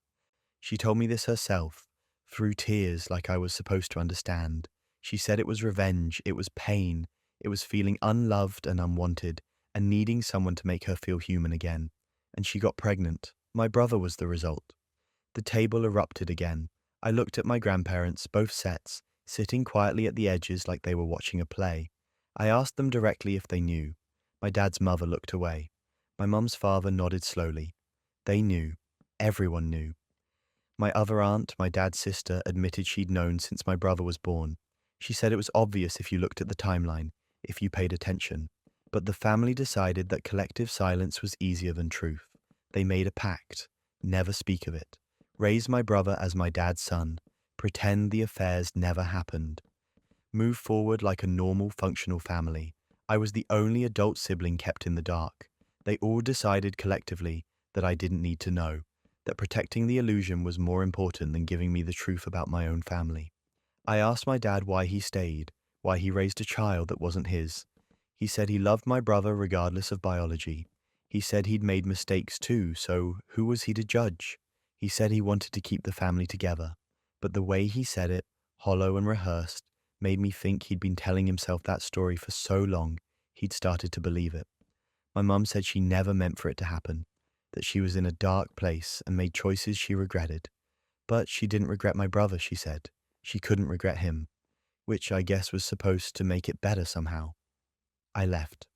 She told me this herself, through tears like I was supposed to understand. She said it was revenge, it was pain, it was feeling unloved and unwanted, and needing someone to make her feel human again. And she got pregnant. My brother was the result. The table erupted again. I looked at my grandparents, both sets, sitting quietly at the edges like they were watching a play. I asked them directly if they knew. My dad's mother looked away. My mum's father nodded slowly. They knew. Everyone knew. My other aunt, my dad's sister, admitted she'd known since my brother was born. She said it was obvious if you looked at the timeline, if you paid attention. But the family decided that collective silence was easier than truth. They made a pact. Never speak of it. Raise my brother as my dad's son. Pretend the affairs never happened. Move forward like a normal, functional family. I was the only adult sibling kept in the dark. They all decided collectively that I didn't need to know, that protecting the illusion was more important than giving me the truth about my own family. I asked my dad why he stayed, why he raised a child that wasn't his. He said he loved my brother regardless of biology. He said he'd made mistakes too, so who was he to judge? He said he wanted to keep the family together, but the way he said it, hollow and rehearsed, made me think he'd been telling himself that story for so long, he'd started to believe it. My mum said she never meant for it to happen, that she was in a dark place and made choices she regretted. But she didn't regret my brother, she said. She couldn't regret him, which I guess was supposed to make it better somehow. I left.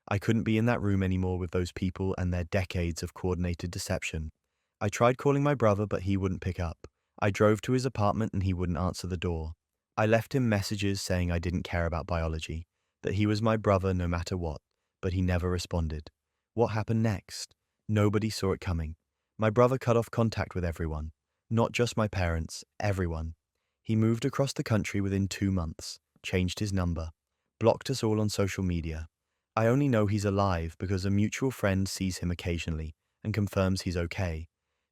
I couldn't be in that room anymore with those people and their decades of coordinated deception. I tried calling my brother, but he wouldn't pick up. I drove to his apartment and he wouldn't answer the door. I left him messages saying I didn't care about biology, that he was my brother no matter what, but he never responded. What happened next? Nobody saw it coming. My brother cut off contact with everyone, not just my parents, everyone. He moved across the country within 2 months, changed his number, blocked us all on social media. I only know he's alive because a mutual friend sees him occasionally and confirms he's okay,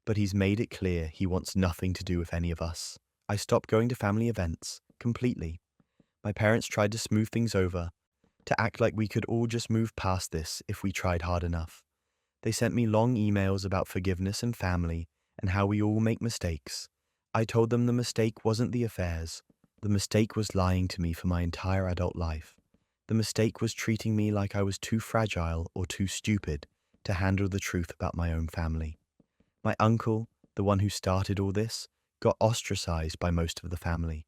but he's made it clear he wants nothing to do with any of us. I stopped going to family events, completely. My parents tried to smooth things over, to act like we could all just move past this if we tried hard enough. They sent me long emails about forgiveness and family and how we all make mistakes. I told them the mistake wasn't the affairs. The mistake was lying to me for my entire adult life. The mistake was treating me like I was too fragile or too stupid to handle the truth about my own family. My uncle, the one who started all this, got ostracized by most of the family.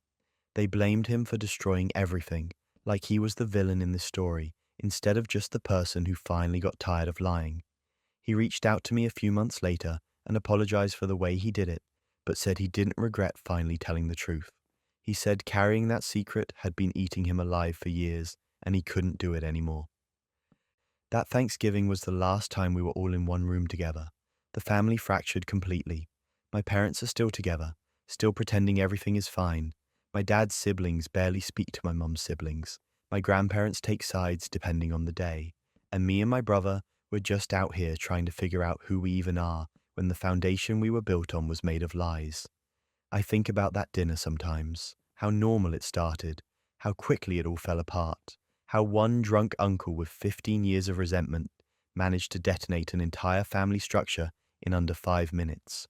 They blamed him for destroying everything, like he was the villain in this story, instead of just the person who finally got tired of lying. He reached out to me a few months later and apologized for the way he did it, but said he didn't regret finally telling the truth. He said carrying that secret had been eating him alive for years, and he couldn't do it anymore. That Thanksgiving was the last time we were all in one room together. The family fractured completely. My parents are still together, still pretending everything is fine. My dad's siblings barely speak to my mum's siblings. My grandparents take sides depending on the day. And me and my brother were just out here trying to figure out who we even are when the foundation we were built on was made of lies. I think about that dinner sometimes, how normal it started, how quickly it all fell apart, how one drunk uncle with 15 years of resentment managed to detonate an entire family structure in under 5 minutes.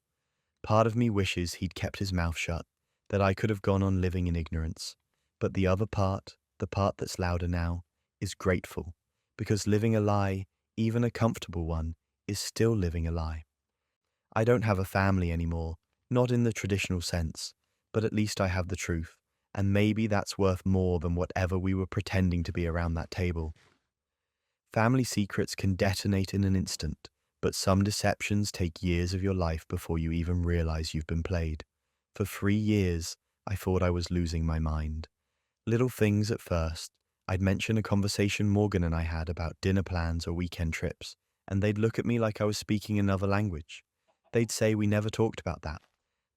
Part of me wishes he'd kept his mouth shut, that I could have gone on living in ignorance. But the other part, the part that's louder now, is grateful, because living a lie, even a comfortable one, is still living a lie. I don't have a family anymore, Not in the traditional sense, but at least I have the truth, and maybe that's worth more than whatever we were pretending to be around that table. Family secrets can detonate in an instant, but some deceptions take years of your life before you even realize you've been played. For 3 years, I thought I was losing my mind. Little things at first. I'd mention a conversation Morgan and I had about dinner plans or weekend trips, and they'd look at me like I was speaking another language. They'd say we never talked about that,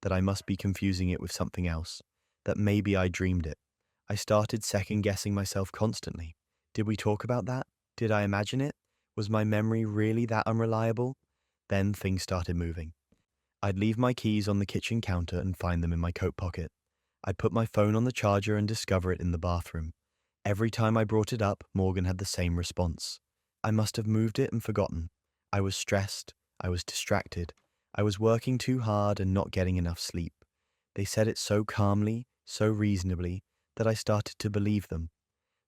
that I must be confusing it with something else, that maybe I dreamed it. I started second guessing myself constantly. Did we talk about that? Did I imagine it? Was my memory really that unreliable? Then things started moving. I'd leave my keys on the kitchen counter and find them in my coat pocket. I'd put my phone on the charger and discover it in the bathroom. Every time I brought it up, Morgan had the same response. I must have moved it and forgotten. I was stressed. I was distracted. I was working too hard and not getting enough sleep. They said it so calmly, so reasonably, that I started to believe them.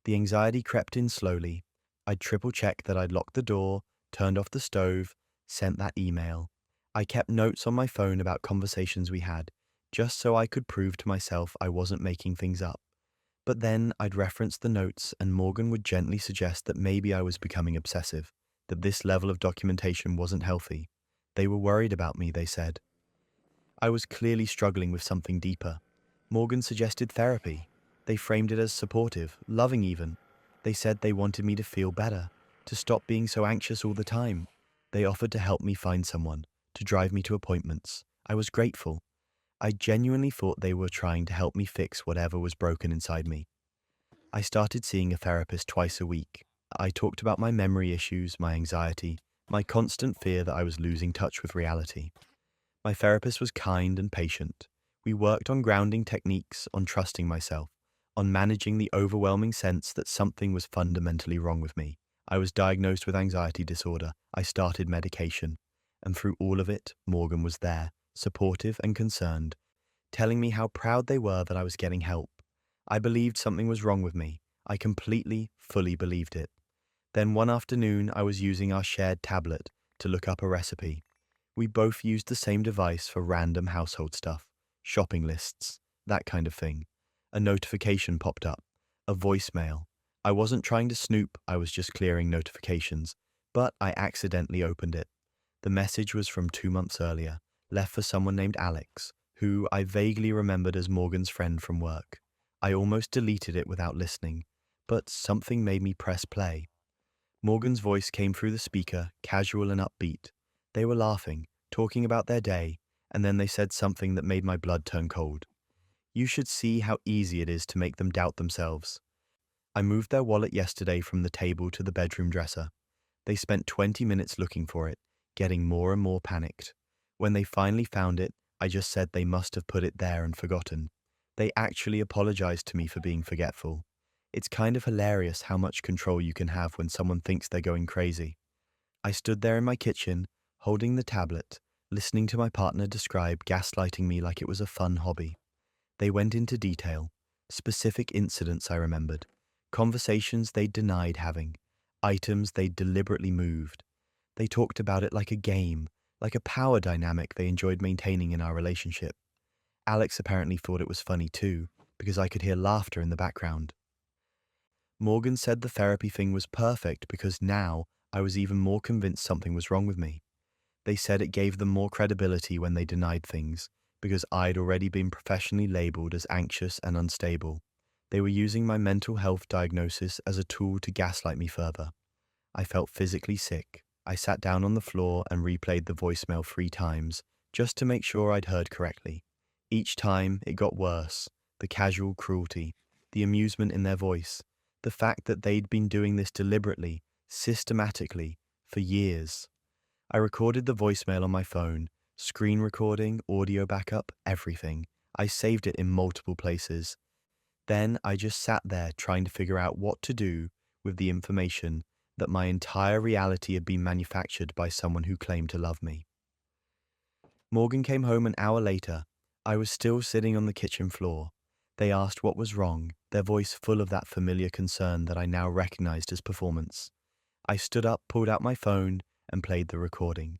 The anxiety crept in slowly. I'd triple check that I'd locked the door, turned off the stove, sent that email. I kept notes on my phone about conversations we had, just so I could prove to myself I wasn't making things up. But then I'd reference the notes and Morgan would gently suggest that maybe I was becoming obsessive, that this level of documentation wasn't healthy. They were worried about me, they said. I was clearly struggling with something deeper. Morgan suggested therapy. They framed it as supportive, loving even. They said they wanted me to feel better, to stop being so anxious all the time. They offered to help me find someone, to drive me to appointments. I was grateful. I genuinely thought they were trying to help me fix whatever was broken inside me. I started seeing a therapist twice a week. I talked about my memory issues, my anxiety, my constant fear that I was losing touch with reality. My therapist was kind and patient. We worked on grounding techniques, on trusting myself, on managing the overwhelming sense that something was fundamentally wrong with me. I was diagnosed with anxiety disorder. I started medication. And through all of it, Morgan was there, supportive and concerned, telling me how proud they were that I was getting help. I believed something was wrong with me. I completely, fully believed it. Then one afternoon, I was using our shared tablet to look up a recipe. We both used the same device for random household stuff, shopping lists, that kind of thing. A notification popped up, a voicemail. I wasn't trying to snoop, I was just clearing notifications, but I accidentally opened it. The message was from 2 months earlier, left for someone named Alex, who I vaguely remembered as Morgan's friend from work. I almost deleted it without listening, but something made me press play. Morgan's voice came through the speaker, casual and upbeat. They were laughing, talking about their day, and then they said something that made my blood turn cold. You should see how easy it is to make them doubt themselves. I moved their wallet yesterday from the table to the bedroom dresser. They spent 20 minutes looking for it, getting more and more panicked. When they finally found it, I just said they must have put it there and forgotten. They actually apologized to me for being forgetful. It's kind of hilarious how much control you can have when someone thinks they're going crazy. I stood there in my kitchen, holding the tablet, listening to my partner describe gaslighting me like it was a fun hobby. They went into detail, specific incidents I remembered, conversations they denied having, items they deliberately moved. They talked about it like a game, like a power dynamic they enjoyed maintaining in our relationship. Alex apparently thought it was funny too, because I could hear laughter in the background. Morgan said the therapy thing was perfect because now I was even more convinced something was wrong with me. They said it gave them more credibility when they denied things, because I'd already been professionally labeled as anxious and unstable. They were using my mental health diagnosis as a tool to gaslight me further. I felt physically sick. I sat down on the floor and replayed the voicemail 3 times, just to make sure I'd heard correctly. Each time, it got worse. The casual cruelty, the amusement in their voice, the fact that they'd been doing this deliberately, systematically, for years. I recorded the voicemail on my phone, screen recording, audio backup, everything. I saved it in multiple places. Then I just sat there trying to figure out what to do with the information that my entire reality had been manufactured by someone who claimed to love me. Morgan came home an hour later. I was still sitting on the kitchen floor. They asked what was wrong, their voice full of that familiar concern that I now recognized as performance. I stood up, pulled out my phone, and played the recording.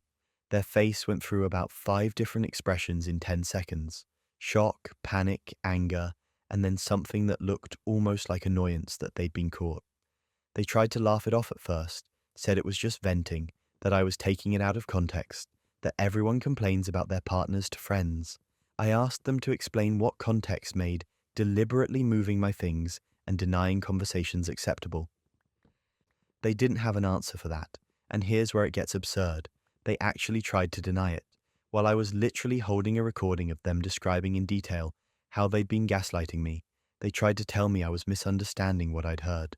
Their face went through about 5 different expressions in 10 seconds: shock, panic, anger, and then something that looked almost like annoyance that they'd been caught. They tried to laugh it off at first, said it was just venting, that I was taking it out of context, that everyone complains about their partners to friends. I asked them to explain what context made deliberately moving my things and denying conversations acceptable. They didn't have an answer for that, and here's where it gets absurd. They actually tried to deny it, while I was literally holding a recording of them describing in detail how they'd been gaslighting me. They tried to tell me I was misunderstanding what I'd heard.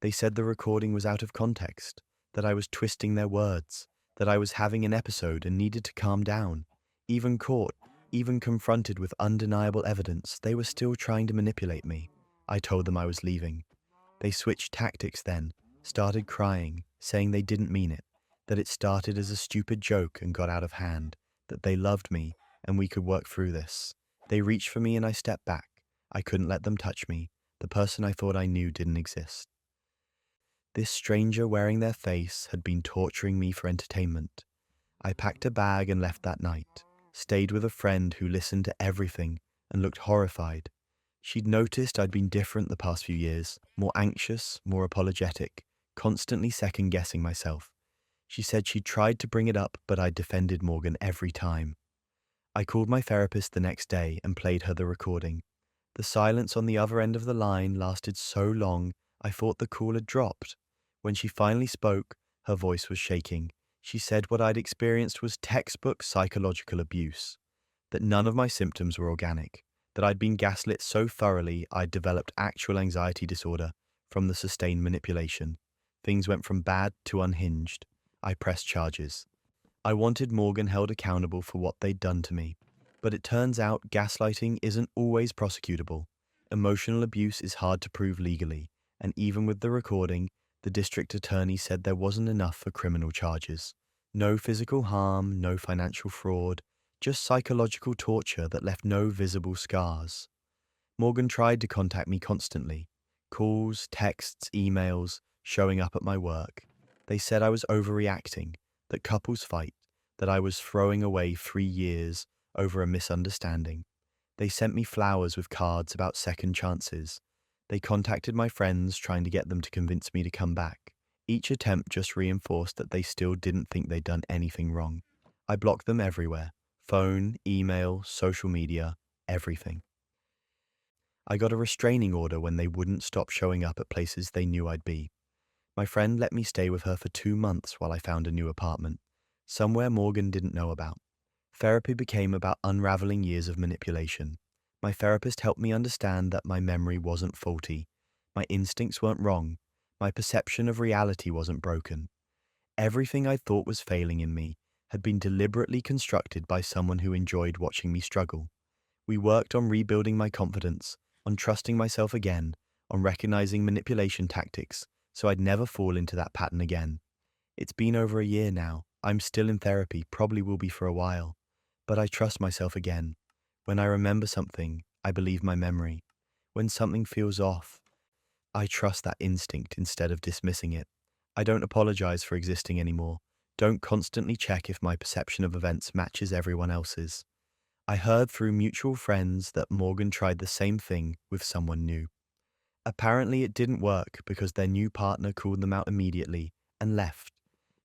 They said the recording was out of context, that I was twisting their words, that I was having an episode and needed to calm down. Even caught, even confronted with undeniable evidence, they were still trying to manipulate me. I told them I was leaving. They switched tactics then, started crying, saying they didn't mean it, that it started as a stupid joke and got out of hand, that they loved me and we could work through this. They reached for me and I stepped back. I couldn't let them touch me. The person I thought I knew didn't exist. This stranger wearing their face had been torturing me for entertainment. I packed a bag and left that night, stayed with a friend who listened to everything and looked horrified. She'd noticed I'd been different the past few years, more anxious, more apologetic, constantly second-guessing myself. She said she'd tried to bring it up, but I'd defended Morgan every time. I called my therapist the next day and played her the recording. The silence on the other end of the line lasted so long, I thought the call had dropped. When she finally spoke, her voice was shaking. She said what I'd experienced was textbook psychological abuse, that none of my symptoms were organic, that I'd been gaslit so thoroughly I'd developed actual anxiety disorder from the sustained manipulation. Things went from bad to unhinged. I pressed charges. I wanted Morgan held accountable for what they'd done to me. But it turns out gaslighting isn't always prosecutable. Emotional abuse is hard to prove legally, and even with the recording, the district attorney said there wasn't enough for criminal charges. No physical harm, no financial fraud, just psychological torture that left no visible scars. Morgan tried to contact me constantly. Calls, texts, emails, showing up at my work. They said I was overreacting, that couples fight, that I was throwing away 3 years over a misunderstanding. They sent me flowers with cards about second chances. They contacted my friends trying to get them to convince me to come back. Each attempt just reinforced that they still didn't think they'd done anything wrong. I blocked them everywhere. Phone, email, social media, everything. I got a restraining order when they wouldn't stop showing up at places they knew I'd be. My friend let me stay with her for 2 months while I found a new apartment, somewhere Morgan didn't know about. Therapy became about unraveling years of manipulation. My therapist helped me understand that my memory wasn't faulty, my instincts weren't wrong, my perception of reality wasn't broken. Everything I thought was failing in me had been deliberately constructed by someone who enjoyed watching me struggle. We worked on rebuilding my confidence, on trusting myself again, on recognizing manipulation tactics so I'd never fall into that pattern again. It's been over a year now. I'm still in therapy, probably will be for a while. But I trust myself again. When I remember something, I believe my memory. When something feels off, I trust that instinct instead of dismissing it. I don't apologize for existing anymore. Don't constantly check if my perception of events matches everyone else's. I heard through mutual friends that Morgan tried the same thing with someone new. Apparently it didn't work because their new partner called them out immediately and left.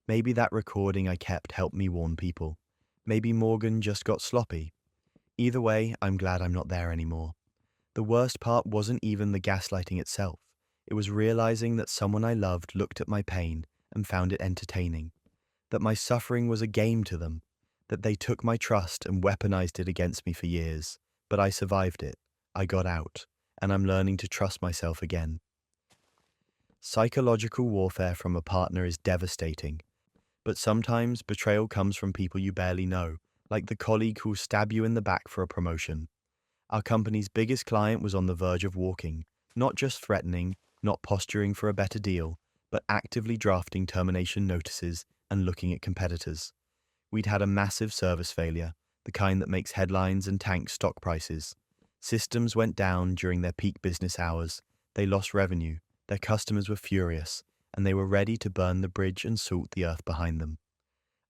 Maybe that recording I kept helped me warn people. Maybe Morgan just got sloppy. Either way, I'm glad I'm not there anymore. The worst part wasn't even the gaslighting itself. It was realizing that someone I loved looked at my pain and found it entertaining. That my suffering was a game to them. That they took my trust and weaponized it against me for years. But I survived it. I got out. And I'm learning to trust myself again. Psychological warfare from a partner is devastating. But sometimes betrayal comes from people you barely know, like the colleague who'll stab you in the back for a promotion. Our company's biggest client was on the verge of walking, not just threatening, not posturing for a better deal, but actively drafting termination notices and looking at competitors. We'd had a massive service failure, the kind that makes headlines and tanks stock prices. Systems went down during their peak business hours, they lost revenue, their customers were furious, and they were ready to burn the bridge and salt the earth behind them.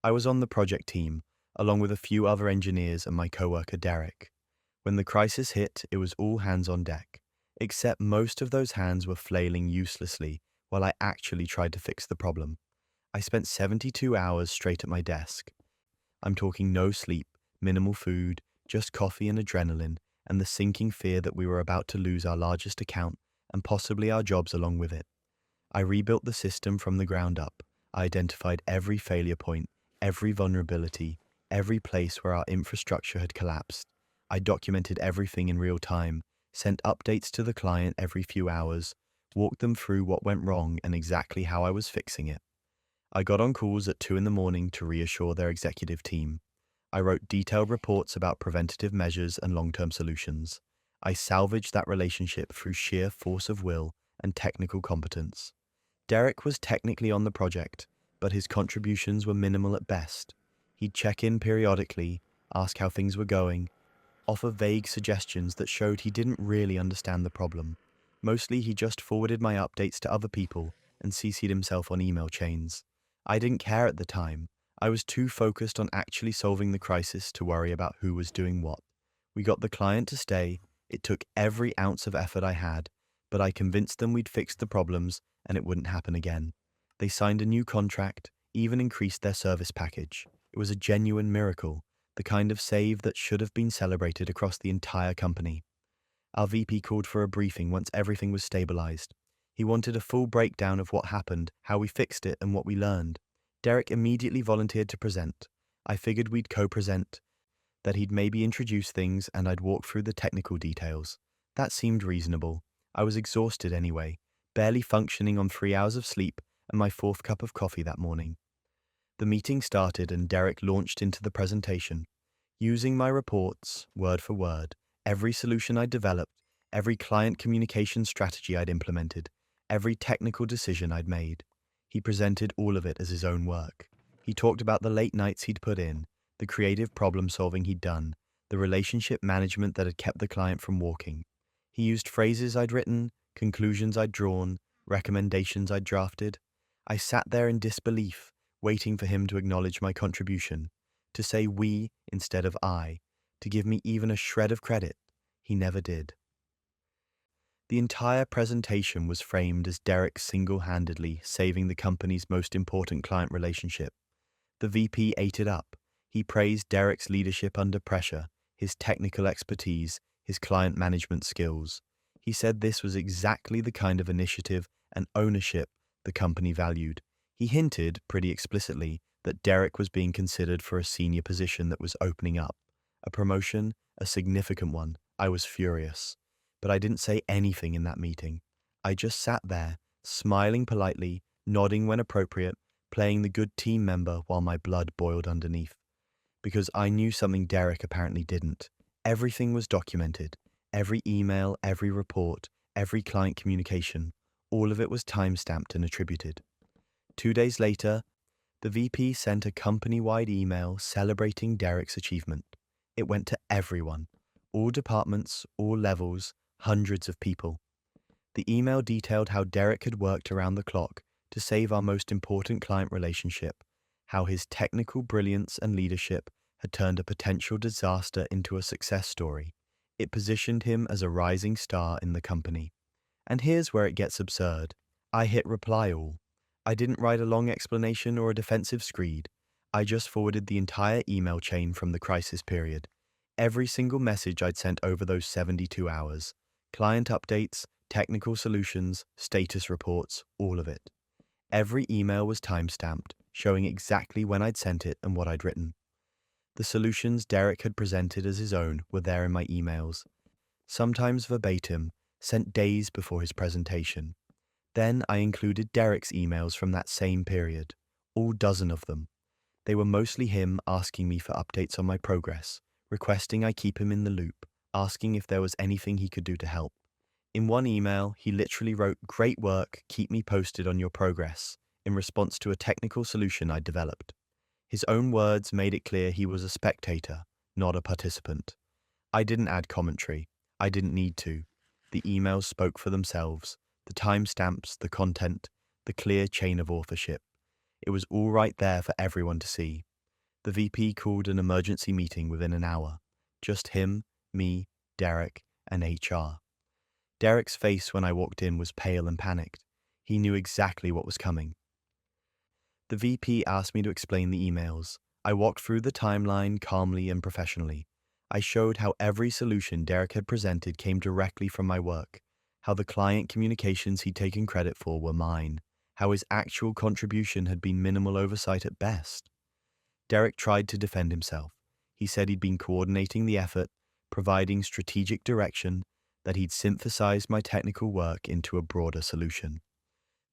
I was on the project team, along with a few other engineers and my coworker Derek. When the crisis hit, it was all hands on deck, except most of those hands were flailing uselessly while I actually tried to fix the problem. I spent 72 hours straight at my desk. I'm talking no sleep, minimal food, just coffee and adrenaline, and the sinking fear that we were about to lose our largest account and possibly our jobs along with it. I rebuilt the system from the ground up. I identified every failure point, every vulnerability, every place where our infrastructure had collapsed. I documented everything in real time, sent updates to the client every few hours, walked them through what went wrong and exactly how I was fixing it. I got on calls at 2 in the morning to reassure their executive team. I wrote detailed reports about preventative measures and long-term solutions. I salvaged that relationship through sheer force of will and technical competence. Derek was technically on the project, but his contributions were minimal at best. He'd check in periodically, ask how things were going, offer vague suggestions that showed he didn't really understand the problem. Mostly, he just forwarded my updates to other people and CC'd himself on email chains. I didn't care at the time. I was too focused on actually solving the crisis to worry about who was doing what. We got the client to stay. It took every ounce of effort I had, but I convinced them we'd fixed the problems and it wouldn't happen again. They signed a new contract, even increased their service package. It was a genuine miracle, the kind of save that should have been celebrated across the entire company. Our VP called for a briefing once everything was stabilized. He wanted a full breakdown of what happened, how we fixed it, and what we learned. Derek immediately volunteered to present. I figured we'd co-present, that he'd maybe introduce things and I'd walk through the technical details. That seemed reasonable. I was exhausted anyway, barely functioning on 3 hours of sleep and my fourth cup of coffee that morning. The meeting started and Derek launched into the presentation. Using my reports, word for word, every solution I'd developed, every client communication strategy I'd implemented, every technical decision I'd made. He presented all of it as his own work. He talked about the late nights he'd put in, the creative problem solving he'd done, the relationship management that had kept the client from walking. He used phrases I'd written, conclusions I'd drawn, recommendations I'd drafted. I sat there in disbelief, waiting for him to acknowledge my contribution, to say we instead of I, to give me even a shred of credit. He never did. The entire presentation was framed as Derek single-handedly saving the company's most important client relationship. The VP ate it up. He praised Derek's leadership under pressure, his technical expertise, his client management skills. He said this was exactly the kind of initiative and ownership the company valued. He hinted, pretty explicitly, that Derek was being considered for a senior position that was opening up. A promotion, a significant one. I was furious. But I didn't say anything in that meeting. I just sat there, smiling politely, nodding when appropriate, playing the good team member while my blood boiled underneath. Because I knew something Derek apparently didn't. Everything was documented. Every email, every report, every client communication. All of it was time-stamped and attributed. 2 days later, the VP sent a company-wide email celebrating Derek's achievement. It went to everyone. All departments, all levels, hundreds of people. The email detailed how Derek had worked around the clock to save our most important client relationship, how his technical brilliance and leadership had turned a potential disaster into a success story. It positioned him as a rising star in the company. And here's where it gets absurd. I hit reply all. I didn't write a long explanation or a defensive screed. I just forwarded the entire email chain from the crisis period. Every single message I'd sent over those 72 hours. Client updates, technical solutions, status reports, all of it. Every email was time-stamped, showing exactly when I'd sent it and what I'd written. The solutions Derek had presented as his own were there in my emails, sometimes verbatim, sent days before his presentation. Then I included Derek's emails from that same period, all dozen of them. They were mostly him asking me for updates on my progress, requesting I keep him in the loop, asking if there was anything he could do to help. In one email, he literally wrote, "Great work, keep me posted on your progress," in response to a technical solution I'd developed. His own words made it clear he was a spectator, not a participant. I didn't add commentary. I didn't need to. The emails spoke for themselves. The timestamps, the content, the clear chain of authorship. It was all right there for everyone to see. The VP called an emergency meeting within an hour. Just him, me, Derek, and HR. Derek's face when I walked in was pale and panicked. He knew exactly what was coming. The VP asked me to explain the emails. I walked through the timeline calmly and professionally. I showed how every solution Derek had presented came directly from my work, how the client communications he'd taken credit for were mine, how his actual contribution had been minimal oversight at best. Derek tried to defend himself. He said he'd been coordinating the effort, providing strategic direction, that he'd synthesized my technical work into a broader solution.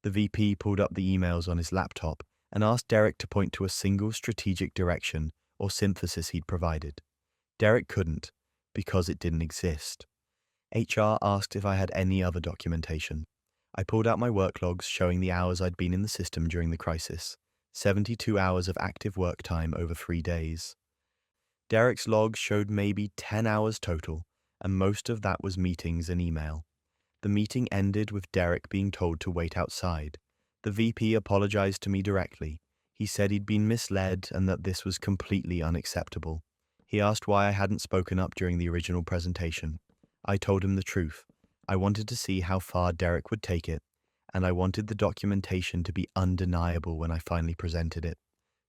The VP pulled up the emails on his laptop and asked Derek to point to a single strategic direction or synthesis he'd provided. Derek couldn't, because it didn't exist. HR asked if I had any other documentation. I pulled out my work logs showing the hours I'd been in the system during the crisis, 72 hours of active work time over 3 days. Derek's logs showed maybe 10 hours total, and most of that was meetings and email. The meeting ended with Derek being told to wait outside. The VP apologized to me directly. He said he'd been misled and that this was completely unacceptable. He asked why I hadn't spoken up during the original presentation. I told him the truth. I wanted to see how far Derek would take it, and I wanted the documentation to be undeniable when I finally presented it.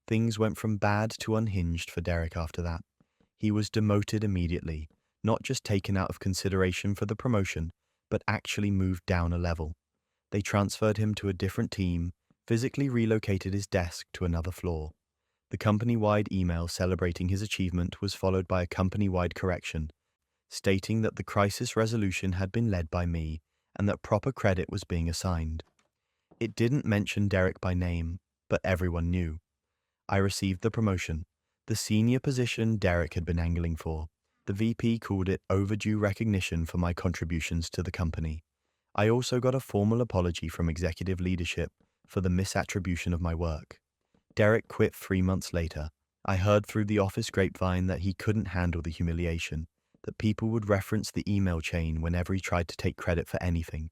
Things went from bad to unhinged for Derek after that. He was demoted immediately, not just taken out of consideration for the promotion, but actually moved down a level. They transferred him to a different team, physically relocated his desk to another floor. The company-wide email celebrating his achievement was followed by a company-wide correction, stating that the crisis resolution had been led by me and that proper credit was being assigned. It didn't mention Derek by name, but everyone knew. I received the promotion, the senior position Derek had been angling for. The VP called it overdue recognition for my contributions to the company. I also got a formal apology from executive leadership for the misattribution of my work. Derek quit 3 months later. I heard through the office grapevine that he couldn't handle the humiliation, that people would reference the email chain whenever he tried to take credit for anything.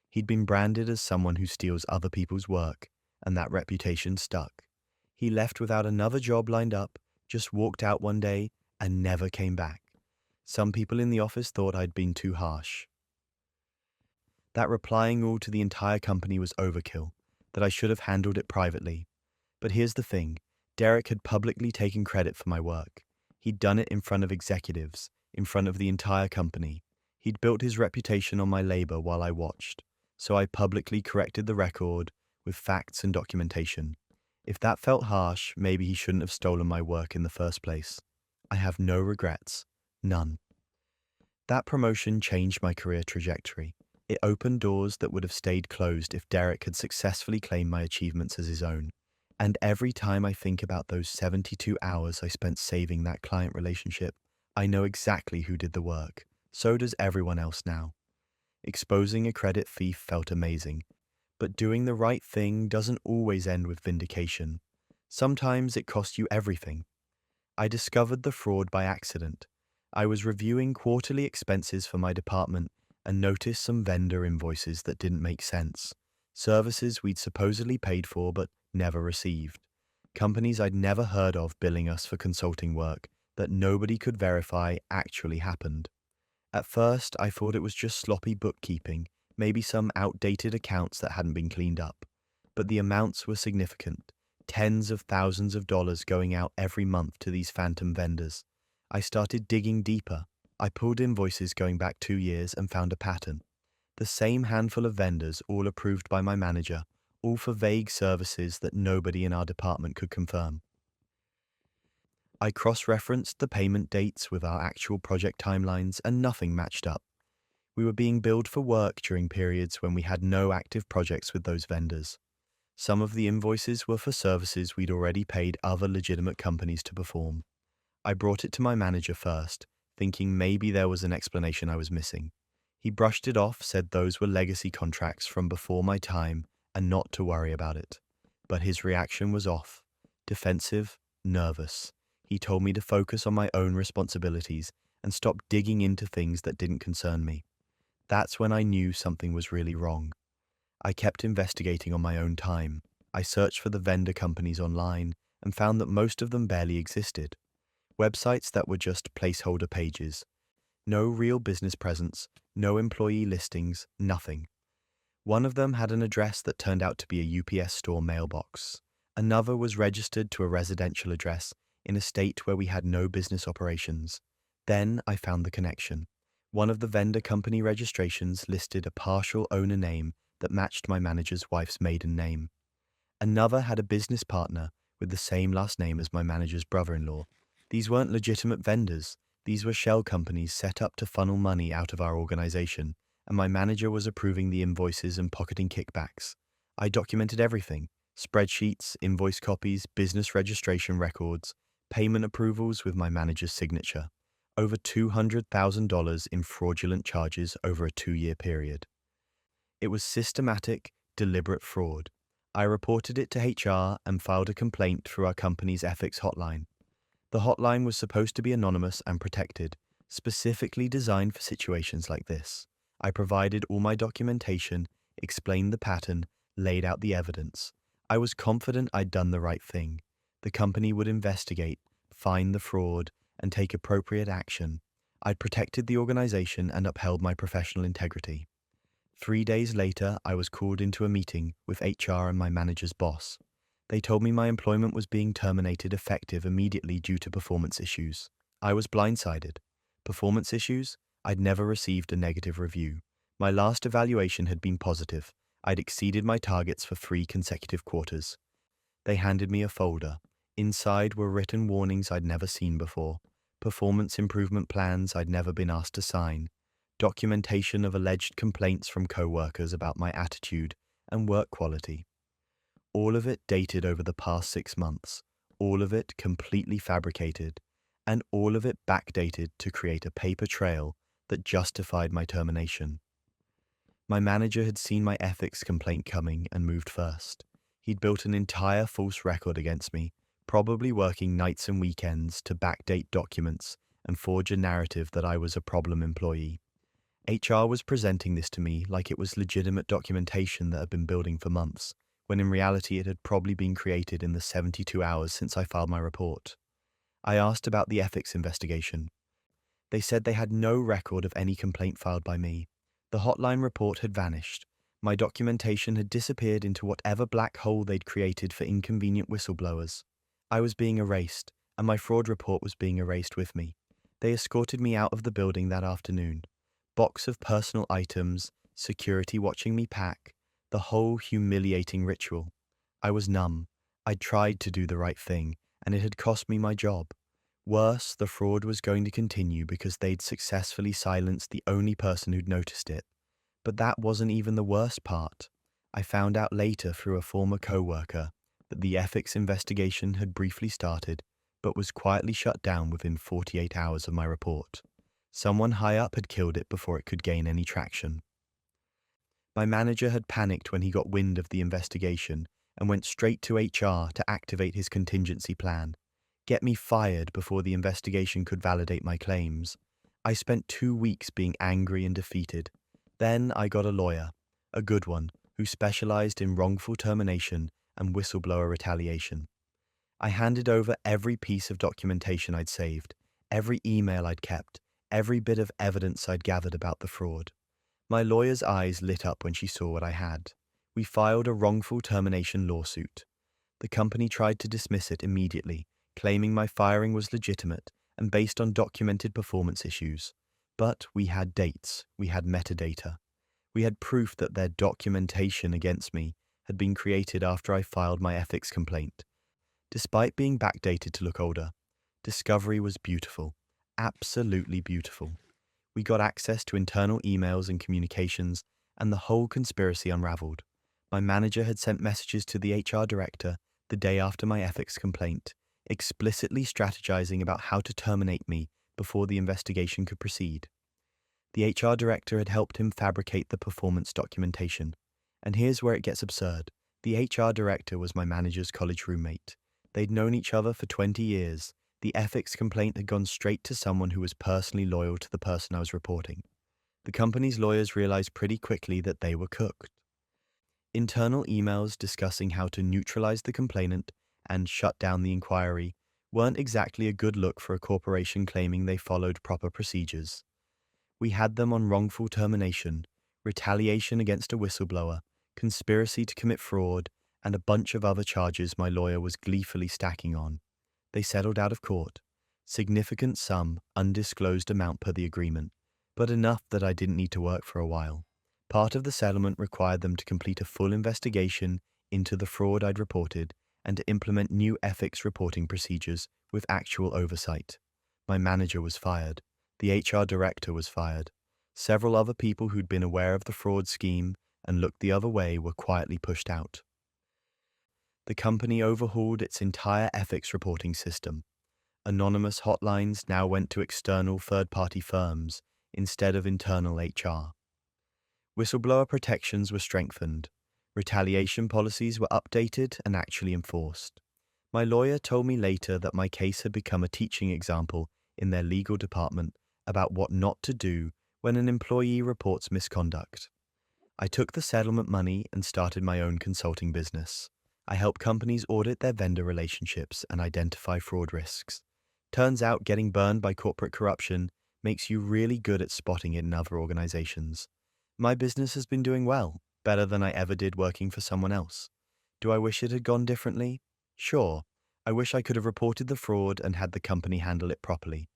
He'd been branded as someone who steals other people's work, and that reputation stuck. He left without another job lined up, just walked out one day, and never came back. Some people in the office thought I'd been too harsh. That replying all to the entire company was overkill, that I should have handled it privately. But here's the thing, Derek had publicly taken credit for my work. He'd done it in front of executives, in front of the entire company. He'd built his reputation on my labor while I watched, so I publicly corrected the record with facts and documentation. If that felt harsh, maybe he shouldn't have stolen my work in the first place. I have no regrets. None. That promotion changed my career trajectory. It opened doors that would have stayed closed if Derek had successfully claimed my achievements as his own. And every time I think about those 72 hours I spent saving that client relationship, I know exactly who did the work. So does everyone else now. Exposing a credit thief felt amazing. But doing the right thing doesn't always end with vindication. Sometimes it costs you everything. I discovered the fraud by accident. I was reviewing quarterly expenses for my department and noticed some vendor invoices that didn't make sense. Services we'd supposedly paid for but never received. Companies I'd never heard of billing us for consulting work that nobody could verify actually happened. At first, I thought it was just sloppy bookkeeping, maybe some outdated accounts that hadn't been cleaned up. But the amounts were significant. Tens of thousands of dollars going out every month to these phantom vendors. I started digging deeper. I pulled invoices going back 2 years and found a pattern. The same handful of vendors, all approved by my manager, all for vague services that nobody in our department could confirm. I cross-referenced the payment dates with our actual project timelines and nothing matched up. We were being billed for work during periods when we had no active projects with those vendors. Some of the invoices were for services we'd already paid other legitimate companies to perform. I brought it to my manager first, thinking maybe there was an explanation I was missing. He brushed it off, said those were legacy contracts from before my time and not to worry about it. But his reaction was off. Defensive, nervous. He told me to focus on my own responsibilities and stop digging into things that didn't concern me. That's when I knew something was really wrong. I kept investigating on my own time. I searched for the vendor companies online, and found that most of them barely existed. Websites that were just placeholder pages. No real business presence, no employee listings, nothing. One of them had an address that turned out to be a UPS store mailbox. Another was registered to a residential address in a state where we had no business operations. Then I found the connection. One of the vendor company registrations listed a partial owner name that matched my manager's wife's maiden name. Another had a business partner with the same last name as my manager's brother-in-law. These weren't legitimate vendors. These were shell companies set up to funnel money out of our organization, and my manager was approving the invoices and pocketing kickbacks. I documented everything: spreadsheets, invoice copies, business registration records, payment approvals with my manager's signature. Over $200,000 in fraudulent charges over a 2-year period. It was systematic, deliberate fraud. I reported it to HR and filed a complaint through our company's ethics hotline. The hotline was supposed to be anonymous and protected, specifically designed for situations like this. I provided all my documentation, explained the pattern, laid out the evidence. I was confident I'd done the right thing. The company would investigate, find the fraud, and take appropriate action. I'd protected the organization and upheld my professional integrity. 3 days later, I was called into a meeting with HR and my manager's boss. They told me my employment was being terminated effective immediately due to performance issues. I was blindsided. Performance issues? I'd never received a negative review. My last evaluation had been positive. I'd exceeded my targets for 3 consecutive quarters. They handed me a folder. Inside were written warnings I'd never seen before, performance improvement plans I'd never been asked to sign, documentation of alleged complaints from co-workers about my attitude and work quality. All of it dated over the past 6 months, all of it completely fabricated, and all of it backdated to create a paper trail that justified my termination. My manager had seen my ethics complaint coming and moved first. He'd built an entire false record against me, probably working nights and weekends to backdate documents and forge a narrative that I was a problem employee. HR was presenting this to me like it was legitimate documentation that had been building for months, when in reality it had probably been created in the 72 hours since I filed my report. I asked about the ethics investigation. They said they had no record of any complaint filed by me. The hotline report had vanished. My documentation had disappeared into whatever black hole they'd created for inconvenient whistleblowers. I was being erased, and my fraud report was being erased with me. They escorted me out of the building that afternoon. Box of personal items, security watching me pack, the whole humiliating ritual. I was numb. I'd tried to do the right thing, and it had cost me my job. Worse, the fraud was going to continue because they'd successfully silenced the only person who'd noticed it. But that wasn't even the worst part. I found out later through a former co-worker that the ethics investigation had briefly started, but was quietly shut down within 48 hours of my report. Someone high up had killed it before it could gain any traction. My manager had panicked when he got wind of the investigation and went straight to HR to activate his contingency plan. Get me fired before the investigation could validate my claims. I spent 2 weeks being angry and defeated. Then I got a lawyer, a good one, who specialized in wrongful termination and whistleblower retaliation. I handed over every piece of documentation I'd saved, every email I'd kept, every bit of evidence I'd gathered about the fraud. My lawyer's eyes lit up when she saw what I had. We filed a wrongful termination lawsuit. The company tried to dismiss it immediately, claiming my firing was legitimate and based on documented performance issues. But we had dates, we had metadata. We had proof that their documentation against me had been created after I filed my ethics complaint. Despite being backdated to look older, discovery was beautiful, absolutely beautiful. We got access to internal emails and communications, and the whole conspiracy unraveled. My manager had sent messages to the HR director the day after my ethics complaint, explicitly strategizing about how to terminate me before the investigation could proceed. The HR director had helped him fabricate the performance documentation. And here's where it gets absurd. The HR director was my manager's college roommate. They'd known each other for 20 years. The ethics complaint had gone straight to someone who was personally loyal to the person I was reporting. The company's lawyers realized pretty quickly that they were cooked. Internal emails discussing how to neutralize the complainant and shut down the inquiry weren't exactly a good look for a corporation claiming they followed proper procedures. We had them on wrongful termination, retaliation against a whistleblower, conspiracy to commit fraud, and a bunch of other charges my lawyer was gleefully stacking on. They settled out of court. Significant sum, undisclosed amount per the agreement, but enough that I didn't need to work for a while. Part of the settlement required them to complete a full investigation into the fraud I'd reported and to implement new ethics reporting procedures with actual oversight. My manager was fired. The HR director was fired. Several other people who'd been aware of the fraud scheme and looked the other way were quietly pushed out. The company overhauled its entire ethics reporting system. Anonymous hotlines now went to external third-party firms instead of internal HR. Whistleblower protections were strengthened. Retaliation policies were updated and actually enforced. My lawyer told me later that my case had become a teaching example in their legal department about what not to do when an employee reports misconduct. I took the settlement money and started my own consulting business. I help companies audit their vendor relationships and identify fraud risks. Turns out getting burned by corporate corruption makes you really good at spotting it in other organizations. My business has been doing well, better than I ever did working for someone else. Do I wish it had gone differently? Sure. I wish I could have reported the fraud and had the company handle it properly,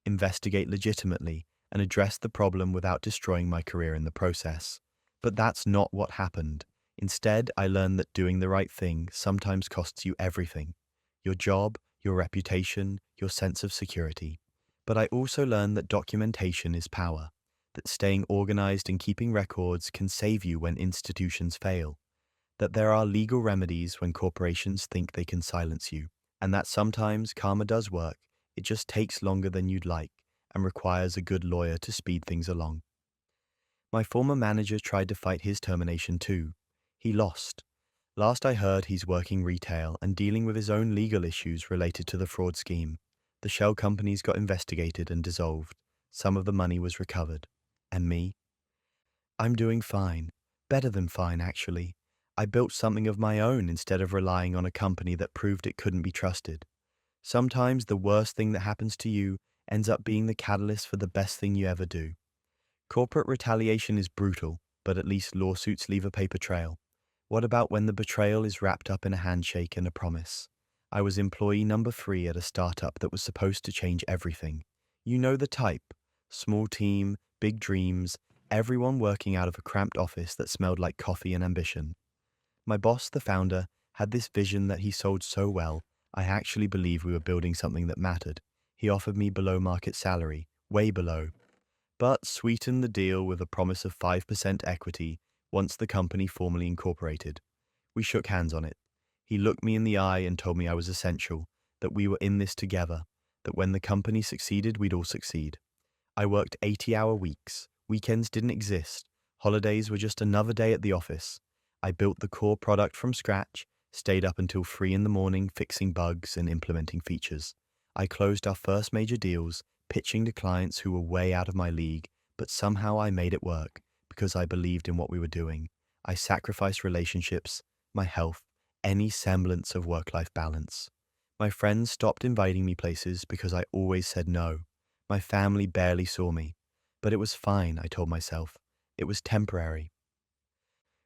investigate legitimately, and address the problem without destroying my career in the process. But that's not what happened. Instead, I learned that doing the right thing sometimes costs you everything: your job, your reputation, your sense of security. But I also learned that documentation is power, that staying organized and keeping records can save you when institutions fail, that there are legal remedies when corporations think they can silence you, and that sometimes karma does work. It just takes longer than you'd like and requires a good lawyer to speed things along. My former manager tried to fight his termination too. He lost. Last I heard, he's working retail and dealing with his own legal issues related to the fraud scheme. The shell companies got investigated and dissolved. Some of the money was recovered. And me? I'm doing fine. Better than fine, actually. I built something of my own instead of relying on a company that proved it couldn't be trusted. Sometimes the worst thing that happens to you ends up being the catalyst for the best thing you ever do. Corporate retaliation is brutal, but at least lawsuits leave a paper trail. What about when the betrayal is wrapped up in a handshake and a promise? I was employee number 3 at a startup that was supposed to change everything. You know the type. Small team, big dreams, everyone working out of a cramped office that smelled like coffee and ambition. My boss, the founder, had this vision that he sold so well, I actually believe we were building something that mattered. He offered me below market salary, way below, but sweetened the deal with a promise of 5% equity once the company formally incorporated. We shook hands on it. He looked me in the eye and told me I was essential, that we were in this together, that when the company succeeded, we'd all succeed. I worked 80-hour weeks. Weekends didn't exist. Holidays were just another day at the office. I built the core product from scratch, stayed up until 3 in the morning fixing bugs and implementing features. I closed our first major deals, pitching to clients who were way out of my league, but somehow I made it work because I believed in what we were doing. I sacrificed relationships, my health, any semblance of work-life balance. My friends stopped inviting me places because I always said no. My family barely saw me. But it was fine, I told myself. It was temporary.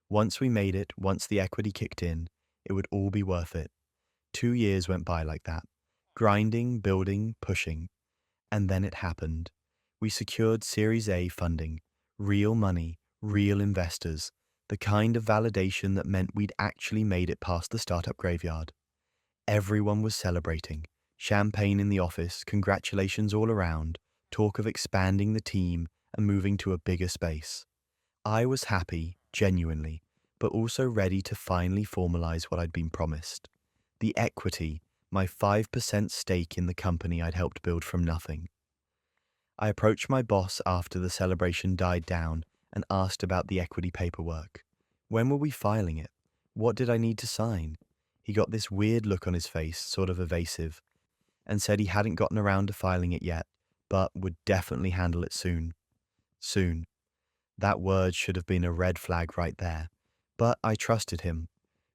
Once we made it, once the equity kicked in, it would all be worth it. 2 years went by like that. Grinding, building, pushing. And then it happened. We secured Series A funding. Real money, real investors. The kind of validation that meant we'd actually made it past the startup graveyard. Everyone was celebrating. Champagne in the office, congratulations all around, talk of expanding the team and moving to a bigger space. I was happy, genuinely, but also ready to finally formalize what I'd been promised. The equity, my 5% stake in the company I'd helped build from nothing. I approached my boss after the celebration died down and asked about the equity paperwork. When were we filing it? What did I need to sign? He got this weird look on his face, sort of evasive, and said he hadn't gotten around to filing it yet, but would definitely handle it soon. Soon. That word should have been a red flag right there. But I trusted him.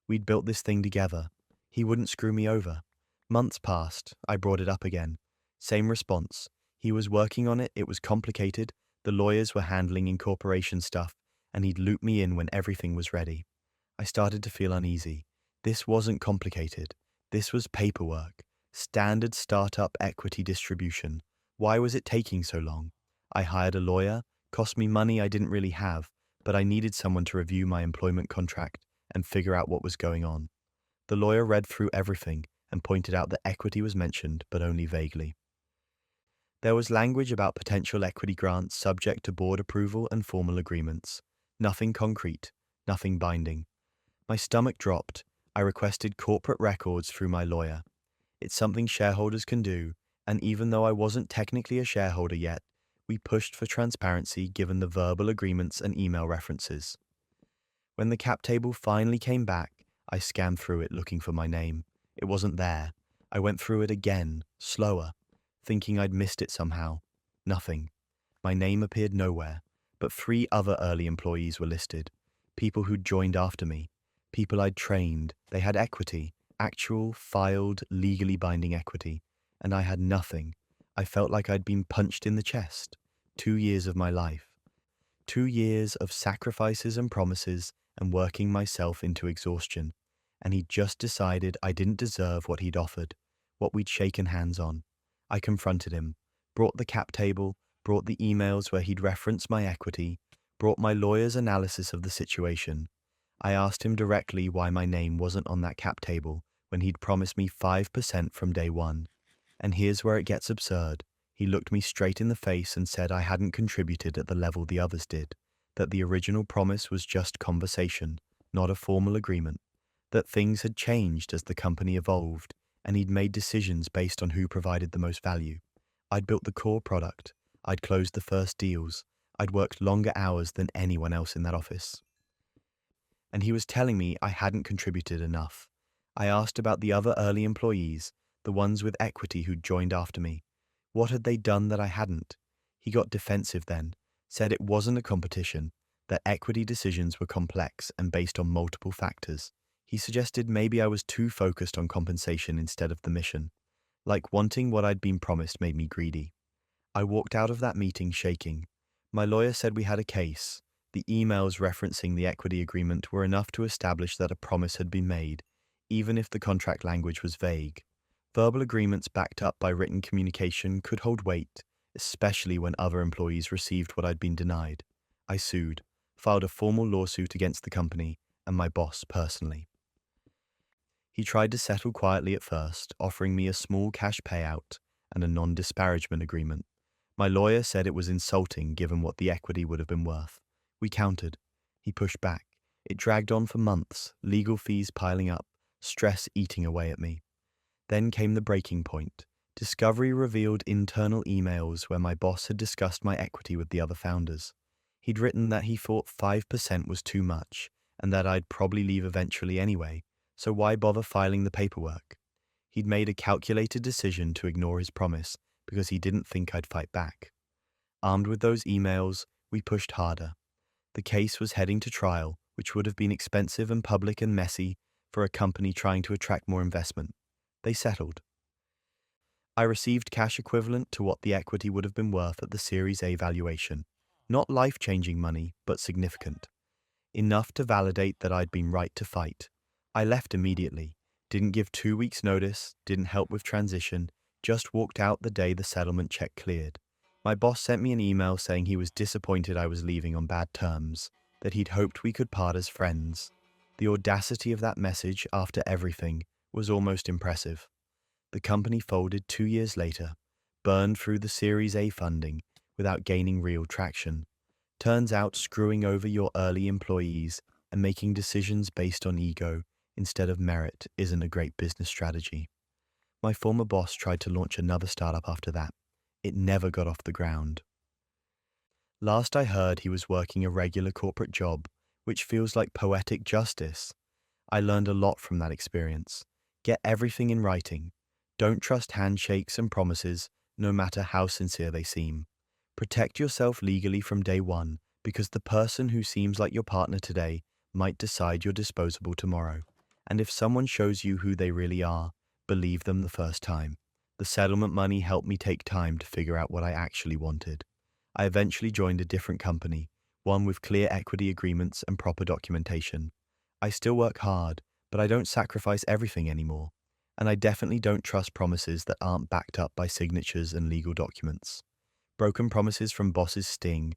We'd built this thing together. He wouldn't screw me over. Months passed. I brought it up again. Same response. He was working on it, it was complicated, the lawyers were handling incorporation stuff, and he'd loop me in when everything was ready. I started to feel uneasy. This wasn't complicated. This was paperwork. Standard startup equity distribution. Why was it taking so long? I hired a lawyer, cost me money I didn't really have, but I needed someone to review my employment contract and figure out what was going on. The lawyer read through everything and pointed out that equity was mentioned, but only vaguely. There was language about potential equity grants subject to board approval and formal agreements. Nothing concrete, nothing binding. My stomach dropped. I requested corporate records through my lawyer. It's something shareholders can do, and even though I wasn't technically a shareholder yet, we pushed for transparency given the verbal agreements and email references. When the cap table finally came back, I scanned through it looking for my name. It wasn't there. I went through it again, slower, thinking I'd missed it somehow. Nothing. My name appeared nowhere, but 3 other early employees were listed. People who'd joined after me. People I'd trained. They had equity. Actual, filed, legally binding equity. And I had nothing. I felt like I'd been punched in the chest. 2 years of my life. 2 years of sacrifices and promises and working myself into exhaustion. And he'd just decided I didn't deserve what he'd offered, what we'd shaken hands on. I confronted him, brought the cap table, brought the emails where he'd referenced my equity, brought my lawyer's analysis of the situation. I asked him directly why my name wasn't on that cap table when he'd promised me 5% from day one. And here's where it gets absurd. He looked me straight in the face and said I hadn't contributed at the level the others did, that the original promise was just conversation, not a formal agreement, that things had changed as the company evolved, and he'd made decisions based on who provided the most value. I'd built the core product, I'd closed the first deals, I'd worked longer hours than anyone else in that office. And he was telling me I hadn't contributed enough. I asked about the other early employees, the ones with equity who'd joined after me. What had they done that I hadn't? He got defensive then, said it wasn't a competition, that equity decisions were complex and based on multiple factors. He suggested maybe I was too focused on compensation instead of the mission. Like wanting what I'd been promised made me greedy. I walked out of that meeting shaking. My lawyer said we had a case. The emails referencing the equity agreement were enough to establish that a promise had been made, even if the contract language was vague. Verbal agreements backed up by written communication could hold weight, especially when other employees received what I'd been denied. I sued, filed a formal lawsuit against the company and my boss personally. He tried to settle quietly at first, offering me a small cash payout and a non-disparagement agreement. My lawyer said it was insulting given what the equity would have been worth. We countered. He pushed back. It dragged on for months, legal fees piling up, stress eating away at me. Then came the breaking point. Discovery revealed internal emails where my boss had discussed my equity with the other founders. He'd written that he thought 5% was too much and that I'd probably leave eventually anyway, so why bother filing the paperwork? He'd made a calculated decision to ignore his promise because he didn't think I'd fight back. Armed with those emails, we pushed harder. The case was heading to trial, which would have been expensive and public and messy for a company trying to attract more investment. They settled. I received cash equivalent to what the equity would have been worth at the Series A valuation. Not life-changing money, but significant. Enough to validate that I'd been right to fight. I left immediately, didn't give 2 weeks' notice, didn't help with transition, just walked out the day the settlement check cleared. My boss sent me an email saying he was disappointed I was leaving on bad terms, that he'd hoped we could part as friends. The audacity of that message after everything was almost impressive. The company folded 2 years later, burned through the Series A funding without gaining real traction. Turns out screwing over your early employees and making decisions based on ego instead of merit isn't a great business strategy. My former boss tried to launch another startup after that. It never got off the ground. Last I heard, he was working a regular corporate job, which feels like poetic justice. I learned a lot from that experience. Get everything in writing. Don't trust handshakes and promises, no matter how sincere they seem. Protect yourself legally from day one, because the person who seems like your partner today might decide you're disposable tomorrow. And if someone shows you who they really are, believe them the first time. The settlement money helped me take time to figure out what I actually wanted. I eventually joined a different company, one with clear equity agreements and proper documentation. I still work hard, but I don't sacrifice everything anymore. And I definitely don't trust promises that aren't backed up by signatures and legal documents. Broken promises from bosses sting,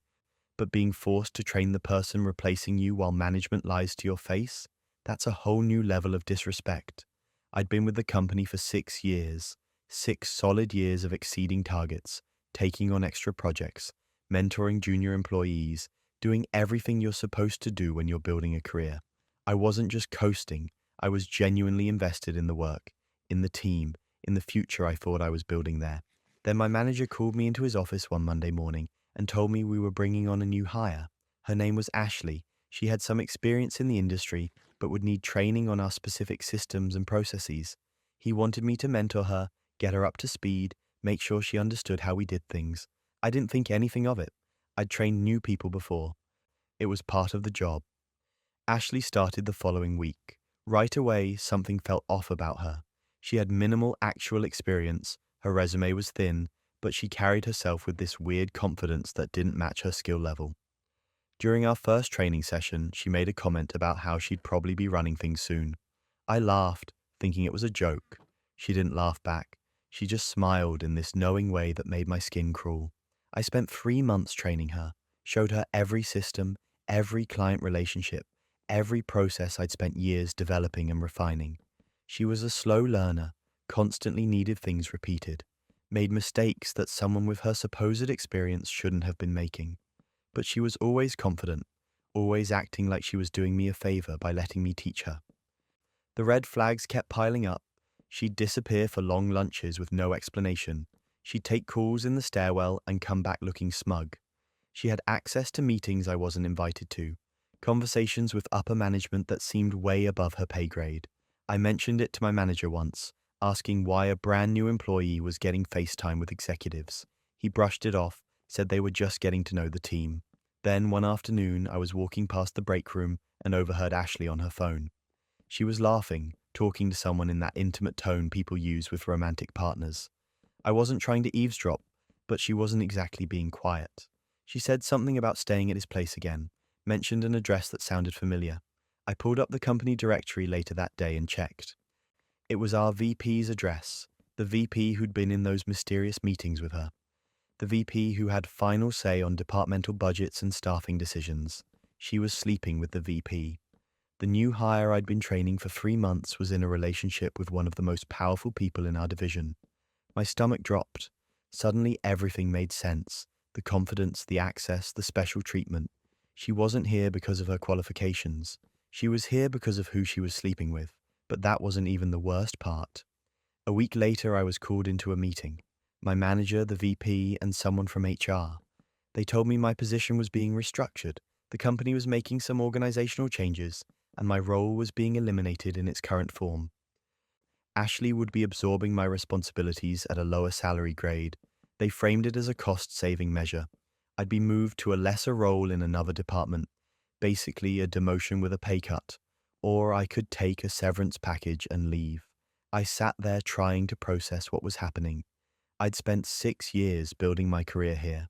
but being forced to train the person replacing you while management lies to your face, that's a whole new level of disrespect. I'd been with the company for 6 years, 6 solid years of exceeding targets, taking on extra projects, mentoring junior employees, doing everything you're supposed to do when you're building a career. I wasn't just coasting, I was genuinely invested in the work, in the team, in the future I thought I was building there. Then my manager called me into his office one Monday morning and told me we were bringing on a new hire. Her name was Ashley. She had some experience in the industry, but would need training on our specific systems and processes. He wanted me to mentor her, get her up to speed, make sure she understood how we did things. I didn't think anything of it. I'd trained new people before. It was part of the job. Ashley started the following week. Right away, something felt off about her. She had minimal actual experience, her resume was thin, but she carried herself with this weird confidence that didn't match her skill level. During our first training session, she made a comment about how she'd probably be running things soon. I laughed, thinking it was a joke. She didn't laugh back. She just smiled in this knowing way that made my skin crawl. I spent 3 months training her, showed her every system, every client relationship, every process I'd spent years developing and refining. She was a slow learner, constantly needed things repeated, made mistakes that someone with her supposed experience shouldn't have been making. But she was always confident, always acting like she was doing me a favor by letting me teach her. The red flags kept piling up. She'd disappear for long lunches with no explanation. She'd take calls in the stairwell and come back looking smug. She had access to meetings I wasn't invited to, conversations with upper management that seemed way above her pay grade. I mentioned it to my manager once, asking why a brand new employee was getting FaceTime with executives. He brushed it off, said they were just getting to know the team. Then one afternoon, I was walking past the break room and overheard Ashley on her phone. She was laughing, talking to someone in that intimate tone people use with romantic partners. I wasn't trying to eavesdrop, but she wasn't exactly being quiet. She said something about staying at his place again, mentioned an address that sounded familiar. I pulled up the company directory later that day and checked. It was our VP's address, the VP who'd been in those mysterious meetings with her. The VP who had final say on departmental budgets and staffing decisions. She was sleeping with the VP. The new hire I'd been training for 3 months was in a relationship with one of the most powerful people in our division. My stomach dropped. Suddenly everything made sense. The confidence, the access, the special treatment. She wasn't here because of her qualifications. She was here because of who she was sleeping with. But that wasn't even the worst part. A week later, I was called into a meeting. My manager, the VP, and someone from HR. They told me my position was being restructured. The company was making some organizational changes, and my role was being eliminated in its current form. Ashley would be absorbing my responsibilities at a lower salary grade. They framed it as a cost-saving measure. I'd be moved to a lesser role in another department, basically a demotion with a pay cut, or I could take a severance package and leave. I sat there trying to process what was happening. I'd spent 6 years building my career here.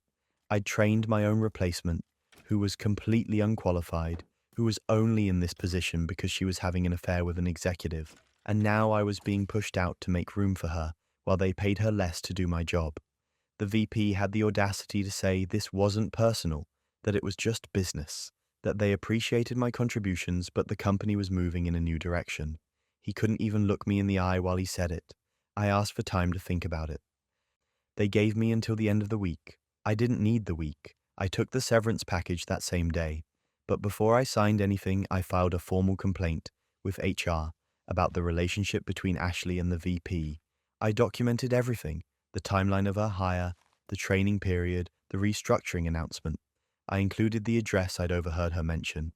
I'd trained my own replacement, who was completely unqualified, who was only in this position because she was having an affair with an executive, and now I was being pushed out to make room for her, while they paid her less to do my job. The VP had the audacity to say this wasn't personal, that it was just business, that they appreciated my contributions but the company was moving in a new direction. He couldn't even look me in the eye while he said it. I asked for time to think about it. They gave me until the end of the week. I didn't need the week. I took the severance package that same day. But before I signed anything, I filed a formal complaint with HR about the relationship between Ashley and the VP. I documented everything, the timeline of her hire, the training period, the restructuring announcement. I included the address I'd overheard her mention,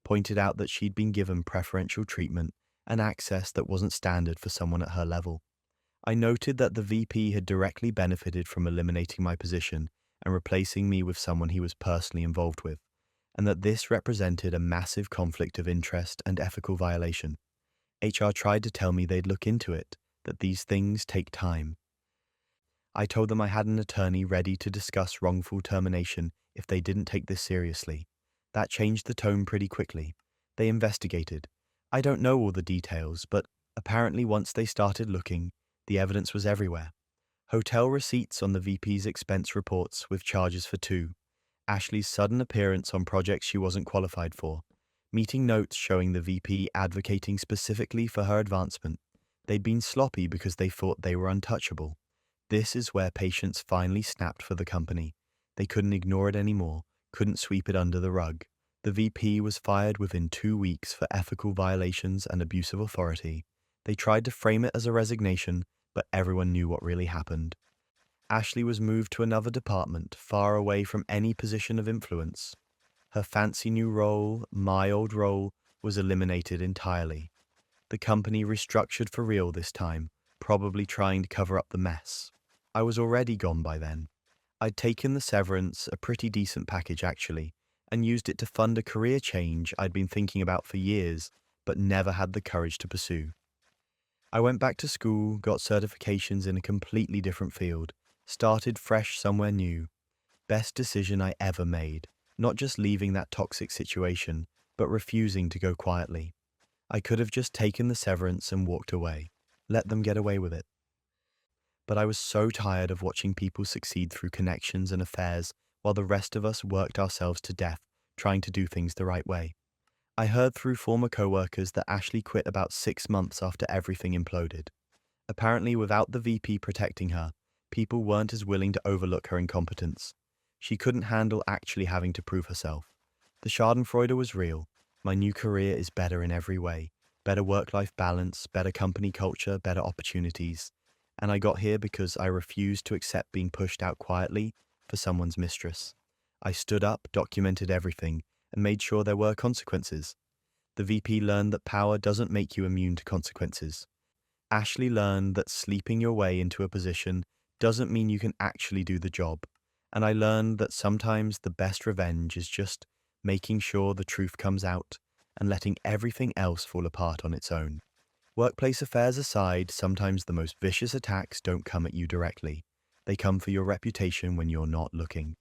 pointed out that she'd been given preferential treatment and access that wasn't standard for someone at her level. I noted that the VP had directly benefited from eliminating my position and replacing me with someone he was personally involved with, and that this represented a massive conflict of interest and ethical violation. HR tried to tell me they'd look into it, that these things take time. I told them I had an attorney ready to discuss wrongful termination if they didn't take this seriously. That changed the tone pretty quickly. They investigated. I don't know all the details, but apparently once they started looking, the evidence was everywhere. Hotel receipts on the VP's expense reports with charges for two. Ashley's sudden appearance on projects she wasn't qualified for. Meeting notes showing the VP advocating specifically for her advancement. They'd been sloppy because they thought they were untouchable. This is where patience finally snapped for the company. They couldn't ignore it anymore, couldn't sweep it under the rug. The VP was fired within 2 weeks for ethical violations and abuse of authority. They tried to frame it as a resignation, but everyone knew what really happened. Ashley was moved to another department, far away from any position of influence. Her fancy new role, my old role, was eliminated entirely. The company restructured for real this time, probably trying to cover up the mess. I was already gone by then. I'd taken the severance, a pretty decent package actually, and used it to fund a career change I'd been thinking about for years, but never had the courage to pursue. I went back to school, got certifications in a completely different field, started fresh somewhere new. Best decision I ever made, not just leaving that toxic situation, but refusing to go quietly. I could have just taken the severance and walked away, let them get away with it. But I was so tired of watching people succeed through connections and affairs while the rest of us worked ourselves to death trying to do things the right way. I heard through former coworkers that Ashley quit about 6 months after everything imploded. Apparently, without the VP protecting her, people weren't as willing to overlook her incompetence. She couldn't handle actually having to prove herself. The Schadenfreude was real. My new career is better in every way. Better work-life balance, better company culture, better opportunities. And I got here because I refused to accept being pushed out quietly for someone's mistress. I stood up, documented everything, and made sure there were consequences. The VP learned that power doesn't make you immune to consequences. Ashley learned that sleeping your way into a position doesn't mean you can actually do the job. And I learned that sometimes the best revenge is just making sure the truth comes out and letting everything else fall apart on its own. Workplace affairs aside, sometimes the most vicious attacks don't come at you directly. They come for your reputation when you're not looking.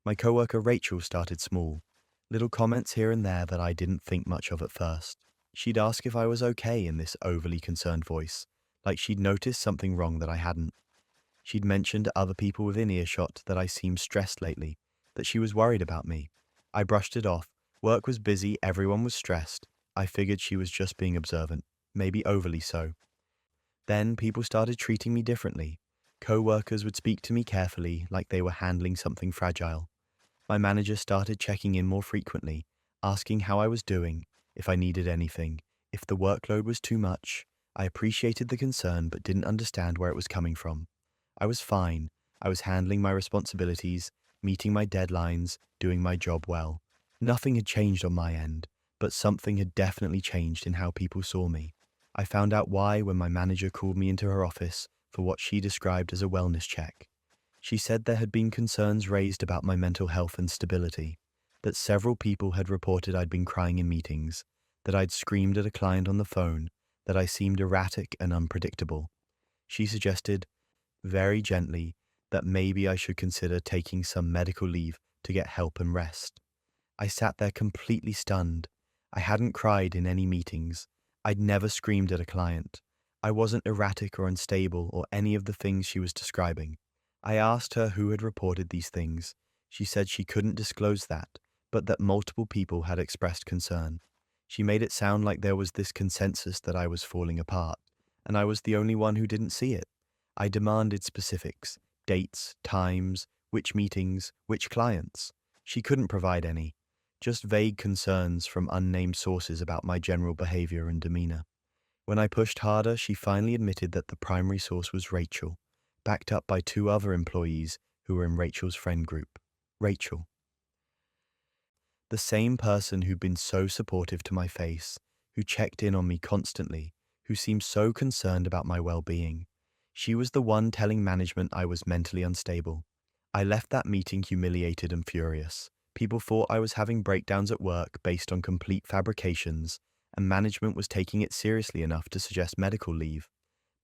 My coworker Rachel started small. Little comments here and there that I didn't think much of at first. She'd ask if I was okay in this overly concerned voice, like she'd noticed something wrong that I hadn't. She'd mentioned to other people within earshot that I seemed stressed lately, that she was worried about me. I brushed it off. Work was busy, everyone was stressed. I figured she was just being observant, maybe overly so. Then people started treating me differently. Co-workers would speak to me carefully, like they were handling something fragile. My manager started checking in more frequently, asking how I was doing, if I needed anything, if the workload was too much. I appreciated the concern but didn't understand where it was coming from. I was fine. I was handling my responsibilities, meeting my deadlines, doing my job well. Nothing had changed on my end, but something had definitely changed in how people saw me. I found out why when my manager called me into her office for what she described as a wellness check. She said there had been concerns raised about my mental health and stability, that several people had reported I'd been crying in meetings, that I'd screamed at a client on the phone, that I seemed erratic and unpredictable. She suggested, very gently, that maybe I should consider taking some medical leave to get help and rest. I sat there completely stunned. I hadn't cried in any meetings. I'd never screamed at a client. I wasn't erratic or unstable or any of the things she was describing. I asked her who had reported these things. She said she couldn't disclose that, but that multiple people had expressed concern. She made it sound like there was this consensus that I was falling apart, and I was the only one who didn't see it. I demanded specifics, dates, times, which meetings, which clients. She couldn't provide any, just vague concerns from unnamed sources about my general behavior and demeanor. When I pushed harder, she finally admitted that the primary source was Rachel, backed up by 2 other employees who were in Rachel's friend group. Rachel. The same person who'd been so supportive to my face, who checked in on me constantly, who seemed so concerned about my well-being. She was the one telling management I was mentally unstable. I left that meeting humiliated and furious. People thought I was having breakdowns at work based on complete fabrications, and management was taking it seriously enough to suggest medical leave.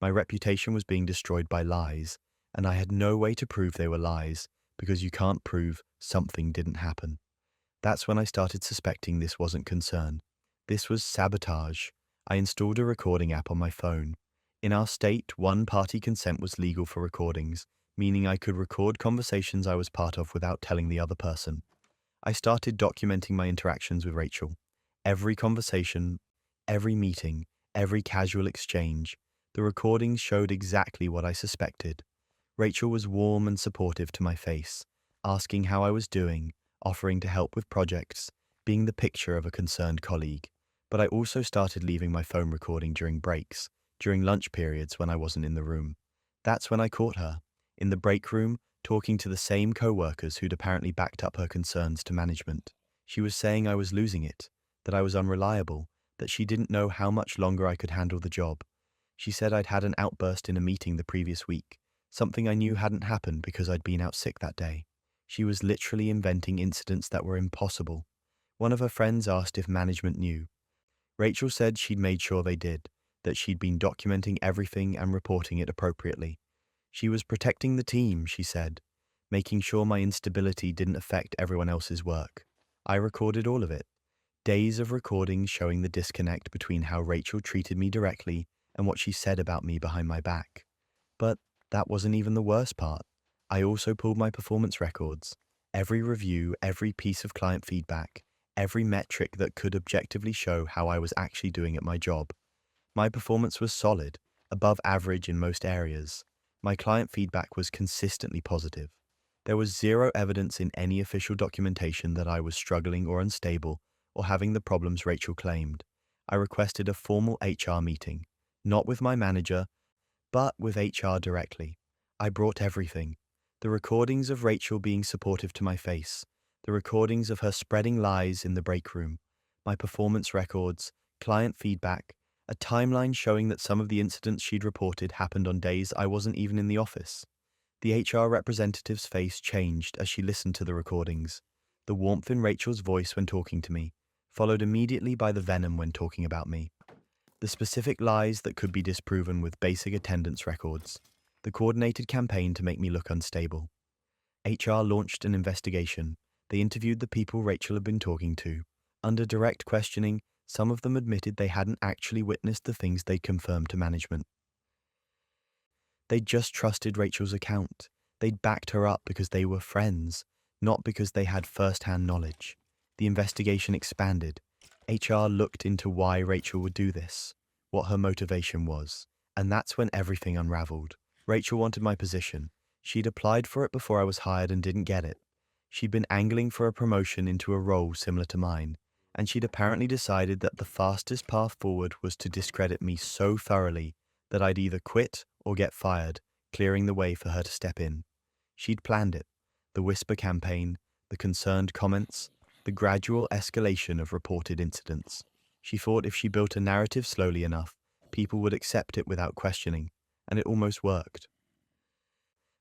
My reputation was being destroyed by lies, and I had no way to prove they were lies because you can't prove something didn't happen. That's when I started suspecting this wasn't concern. This was sabotage. I installed a recording app on my phone. In our state, one-party consent was legal for recordings, meaning I could record conversations I was part of without telling the other person. I started documenting my interactions with Rachel. Every conversation, every meeting, every casual exchange. The recordings showed exactly what I suspected. Rachel was warm and supportive to my face, asking how I was doing, offering to help with projects, being the picture of a concerned colleague. But I also started leaving my phone recording during breaks, during lunch periods when I wasn't in the room. That's when I caught her, in the break room, talking to the same co-workers who'd apparently backed up her concerns to management. She was saying I was losing it, that I was unreliable, that she didn't know how much longer I could handle the job. She said I'd had an outburst in a meeting the previous week, something I knew hadn't happened because I'd been out sick that day. She was literally inventing incidents that were impossible. One of her friends asked if management knew. Rachel said she'd made sure they did, that she'd been documenting everything and reporting it appropriately. She was protecting the team, she said, making sure my instability didn't affect everyone else's work. I recorded all of it. Days of recordings showing the disconnect between how Rachel treated me directly and what she said about me behind my back. But that wasn't even the worst part. I also pulled my performance records. Every review, every piece of client feedback, every metric that could objectively show how I was actually doing at my job. My performance was solid, above average in most areas. My client feedback was consistently positive. There was zero evidence in any official documentation that I was struggling or unstable or having the problems Rachel claimed. I requested a formal HR meeting, not with my manager, but with HR directly. I brought everything. The recordings of Rachel being supportive to my face, the recordings of her spreading lies in the break room, my performance records, client feedback, a timeline showing that some of the incidents she'd reported happened on days I wasn't even in the office. The HR representative's face changed as she listened to the recordings. The warmth in Rachel's voice when talking to me, followed immediately by the venom when talking about me. The specific lies that could be disproven with basic attendance records. The coordinated campaign to make me look unstable. HR launched an investigation. They interviewed the people Rachel had been talking to. Under direct questioning, some of them admitted they hadn't actually witnessed the things they'd confirmed to management. They'd just trusted Rachel's account. They'd backed her up because they were friends, not because they had first-hand knowledge. The investigation expanded. HR looked into why Rachel would do this, what her motivation was, and that's when everything unraveled. Rachel wanted my position. She'd applied for it before I was hired and didn't get it. She'd been angling for a promotion into a role similar to mine, and she'd apparently decided that the fastest path forward was to discredit me so thoroughly that I'd either quit or get fired, clearing the way for her to step in. She'd planned it. The whisper campaign, the concerned comments, the gradual escalation of reported incidents. She thought if she built a narrative slowly enough, people would accept it without questioning, and it almost worked.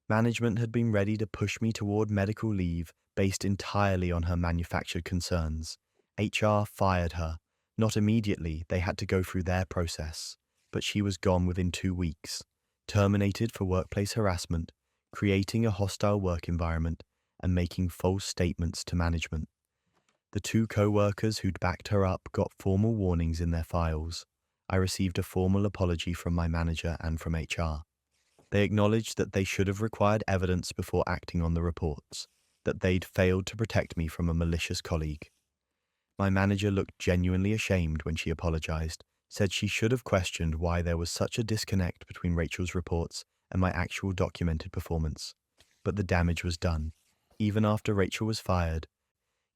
Management had been ready to push me toward medical leave based entirely on her manufactured concerns. HR fired her. Not immediately, they had to go through their process, but she was gone within 2 weeks, terminated for workplace harassment, creating a hostile work environment, and making false statements to management. The 2 co-workers who'd backed her up got formal warnings in their files. I received a formal apology from my manager and from HR. They acknowledged that they should have required evidence before acting on the reports, that they'd failed to protect me from a malicious colleague. My manager looked genuinely ashamed when she apologized, said she should have questioned why there was such a disconnect between Rachel's reports and my actual documented performance. But the damage was done. Even after Rachel was fired,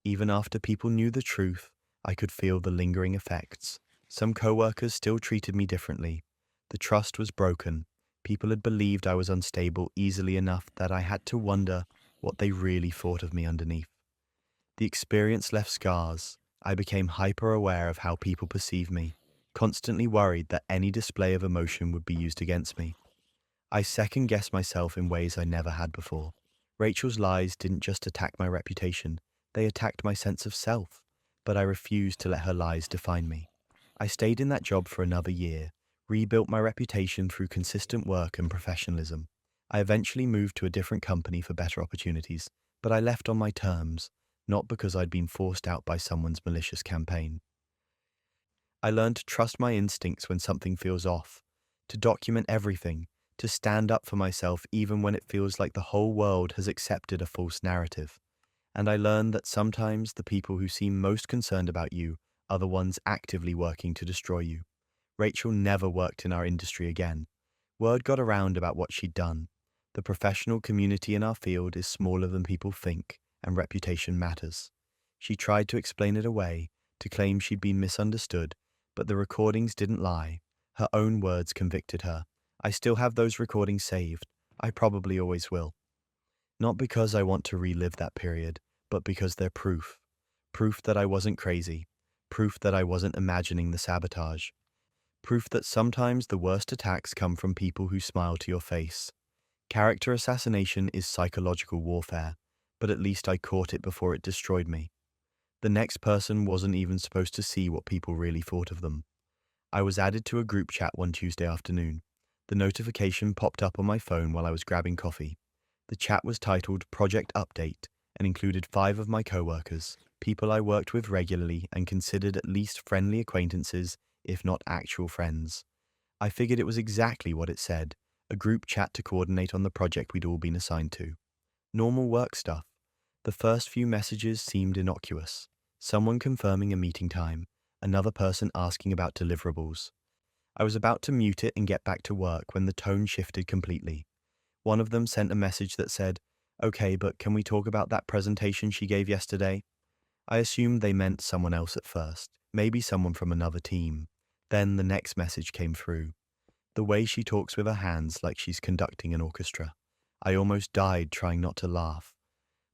even after people knew the truth, I could feel the lingering effects. Some co-workers still treated me differently. The trust was broken. People had believed I was unstable easily enough that I had to wonder what they really thought of me underneath. The experience left scars. I became hyper-aware of how people perceive me, constantly worried that any display of emotion would be used against me. I second-guessed myself in ways I never had before. Rachel's lies didn't just attack my reputation, they attacked my sense of self, but I refused to let her lies define me. I stayed in that job for another year, rebuilt my reputation through consistent work and professionalism. I eventually moved to a different company for better opportunities, but I left on my terms, not because I'd been forced out by someone's malicious campaign. I learned to trust my instincts when something feels off, to document everything, to stand up for myself even when it feels like the whole world has accepted a false narrative. And I learned that sometimes the people who seem most concerned about you are the ones actively working to destroy you. Rachel never worked in our industry again. Word got around about what she'd done. The professional community in our field is smaller than people think, and reputation matters. She tried to explain it away, to claim she'd been misunderstood, but the recordings didn't lie. Her own words convicted her. I still have those recordings saved. I probably always will. Not because I want to relive that period, but because they're proof. Proof that I wasn't crazy. Proof that I wasn't imagining the sabotage. Proof that sometimes the worst attacks come from people who smile to your face. Character assassination is psychological warfare, but at least I caught it before it destroyed me. The next person wasn't even supposed to see what people really thought of them. I was added to a group chat one Tuesday afternoon. The notification popped up on my phone while I was grabbing coffee. The chat was titled Project Update and included 5 of my coworkers, people I worked with regularly and considered at least friendly acquaintances, if not actual friends. I figured it was exactly what it said, a group chat to coordinate on the project we'd all been assigned to. Normal work stuff. The first few messages seemed innocuous. Someone confirming a meeting time, another person asking about deliverables. I was about to mute it and get back to work when the tone shifted completely. One of them sent a message that said, "Okay, but can we talk about that presentation she gave yesterday?" I assumed they meant someone else at first, maybe someone from another team. Then the next message came through. The way she talks with her hands like she's conducting an orchestra. I almost died trying not to laugh.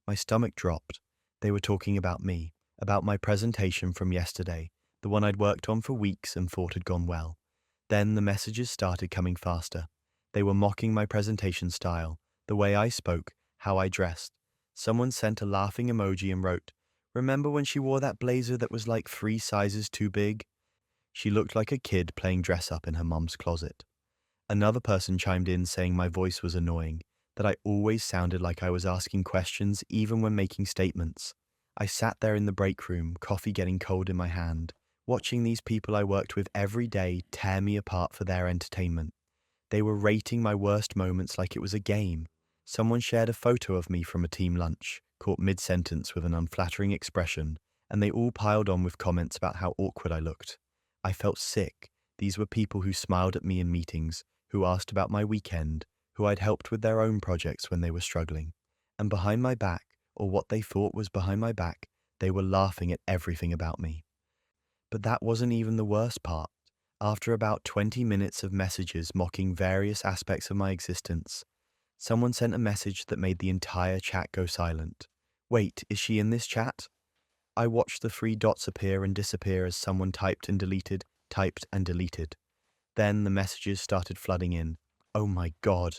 My stomach dropped. They were talking about me, about my presentation from yesterday, the one I'd worked on for weeks and thought had gone well. Then the messages started coming faster. They were mocking my presentation style, the way I spoke, how I dressed. Someone sent a laughing emoji and wrote, "Remember when she wore that blazer that was like 3 sizes too big?" She looked like a kid playing dress up in her mum's closet. Another person chimed in saying my voice was annoying, that I always sounded like I was asking questions even when making statements. I sat there in the break room, coffee getting cold in my hand, watching these people I worked with every day tear me apart for their entertainment. They were rating my worst moments like it was a game. Someone shared a photo of me from a team lunch, caught mid-sentence with an unflattering expression, and they all piled on with comments about how awkward I looked. I felt sick. These were people who smiled at me in meetings, who asked about my weekend, who I'd helped with their own projects when they were struggling. And behind my back, or what they thought was behind my back, they were laughing at everything about me. But that wasn't even the worst part. After about 20 minutes of messages mocking various aspects of my existence, someone sent a message that made the entire chat go silent. Wait, is she in this chat? I watched the 3 dots appear and disappear as someone typed and deleted, typed and deleted. Then the messages started flooding in. Oh my God.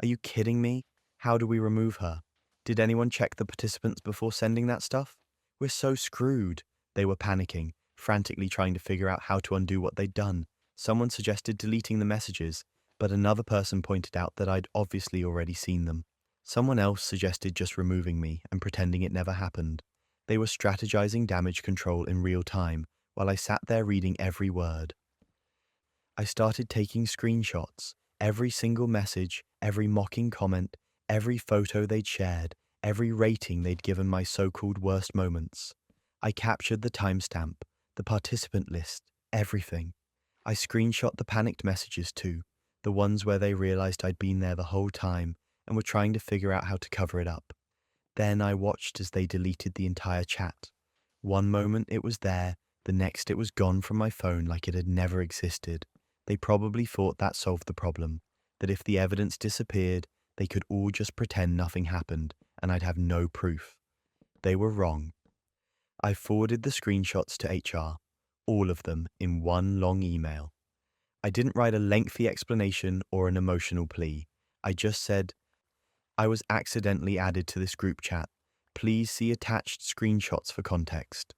Are you kidding me? How do we remove her? Did anyone check the participants before sending that stuff? We're so screwed. They were panicking, frantically trying to figure out how to undo what they'd done. Someone suggested deleting the messages, but another person pointed out that I'd obviously already seen them. Someone else suggested just removing me and pretending it never happened. They were strategizing damage control in real time while I sat there reading every word. I started taking screenshots, every single message, every mocking comment, every photo they'd shared, every rating they'd given my so-called worst moments. I captured the timestamp, the participant list, everything. I screenshot the panicked messages too, the ones where they realized I'd been there the whole time and were trying to figure out how to cover it up. Then I watched as they deleted the entire chat. One moment it was there, the next it was gone from my phone like it had never existed. They probably thought that solved the problem, that if the evidence disappeared, they could all just pretend nothing happened and I'd have no proof. They were wrong. I forwarded the screenshots to HR, all of them in one long email. I didn't write a lengthy explanation or an emotional plea. I just said, I was accidentally added to this group chat. Please see attached screenshots for context.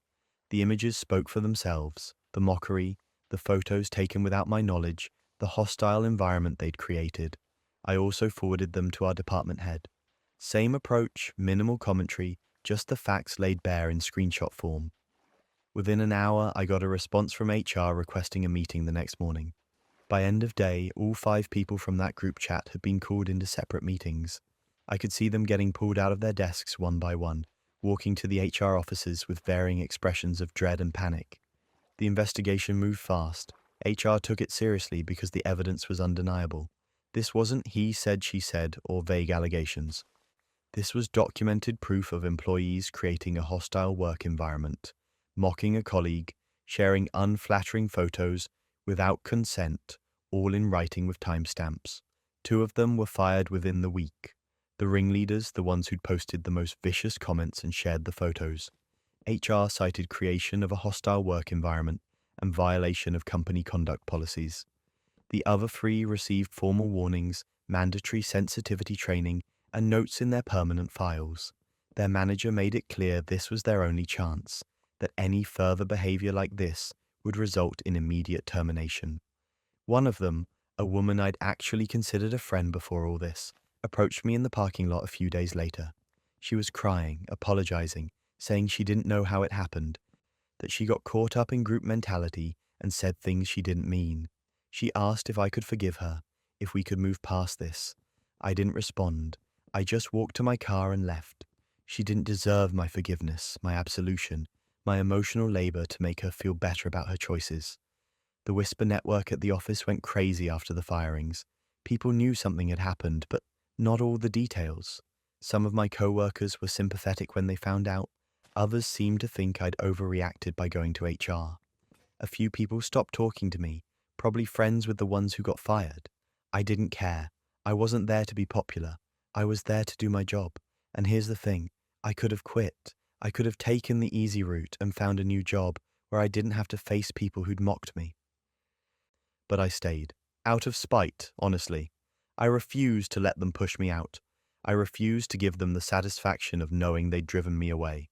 The images spoke for themselves. The mockery, the photos taken without my knowledge, the hostile environment they'd created. I also forwarded them to our department head. Same approach, minimal commentary, just the facts laid bare in screenshot form. Within an hour, I got a response from HR requesting a meeting the next morning. By end of day, all 5 people from that group chat had been called into separate meetings. I could see them getting pulled out of their desks one by one, walking to the HR offices with varying expressions of dread and panic. The investigation moved fast. HR took it seriously because the evidence was undeniable. This wasn't he said, she said, or vague allegations. This was documented proof of employees creating a hostile work environment, mocking a colleague, sharing unflattering photos without consent, all in writing with timestamps. 2 of them were fired within the week. The ringleaders, the ones who'd posted the most vicious comments and shared the photos. HR cited creation of a hostile work environment and violation of company conduct policies. The other 3 received formal warnings, mandatory sensitivity training, and notes in their permanent files. Their manager made it clear this was their only chance, that any further behavior like this would result in immediate termination. One of them, a woman I'd actually considered a friend before all this, approached me in the parking lot a few days later. She was crying, apologizing, saying she didn't know how it happened, that she got caught up in group mentality and said things she didn't mean. She asked if I could forgive her, if we could move past this. I didn't respond. I just walked to my car and left. She didn't deserve my forgiveness, my absolution, my emotional labor to make her feel better about her choices. The whisper network at the office went crazy after the firings. People knew something had happened, but not all the details. Some of my co-workers were sympathetic when they found out. Others seemed to think I'd overreacted by going to HR. A few people stopped talking to me, probably friends with the ones who got fired. I didn't care. I wasn't there to be popular. I was there to do my job. And here's the thing, I could have quit. I could have taken the easy route and found a new job where I didn't have to face people who'd mocked me. But I stayed. Out of spite, honestly. I refused to let them push me out. I refused to give them the satisfaction of knowing they'd driven me away.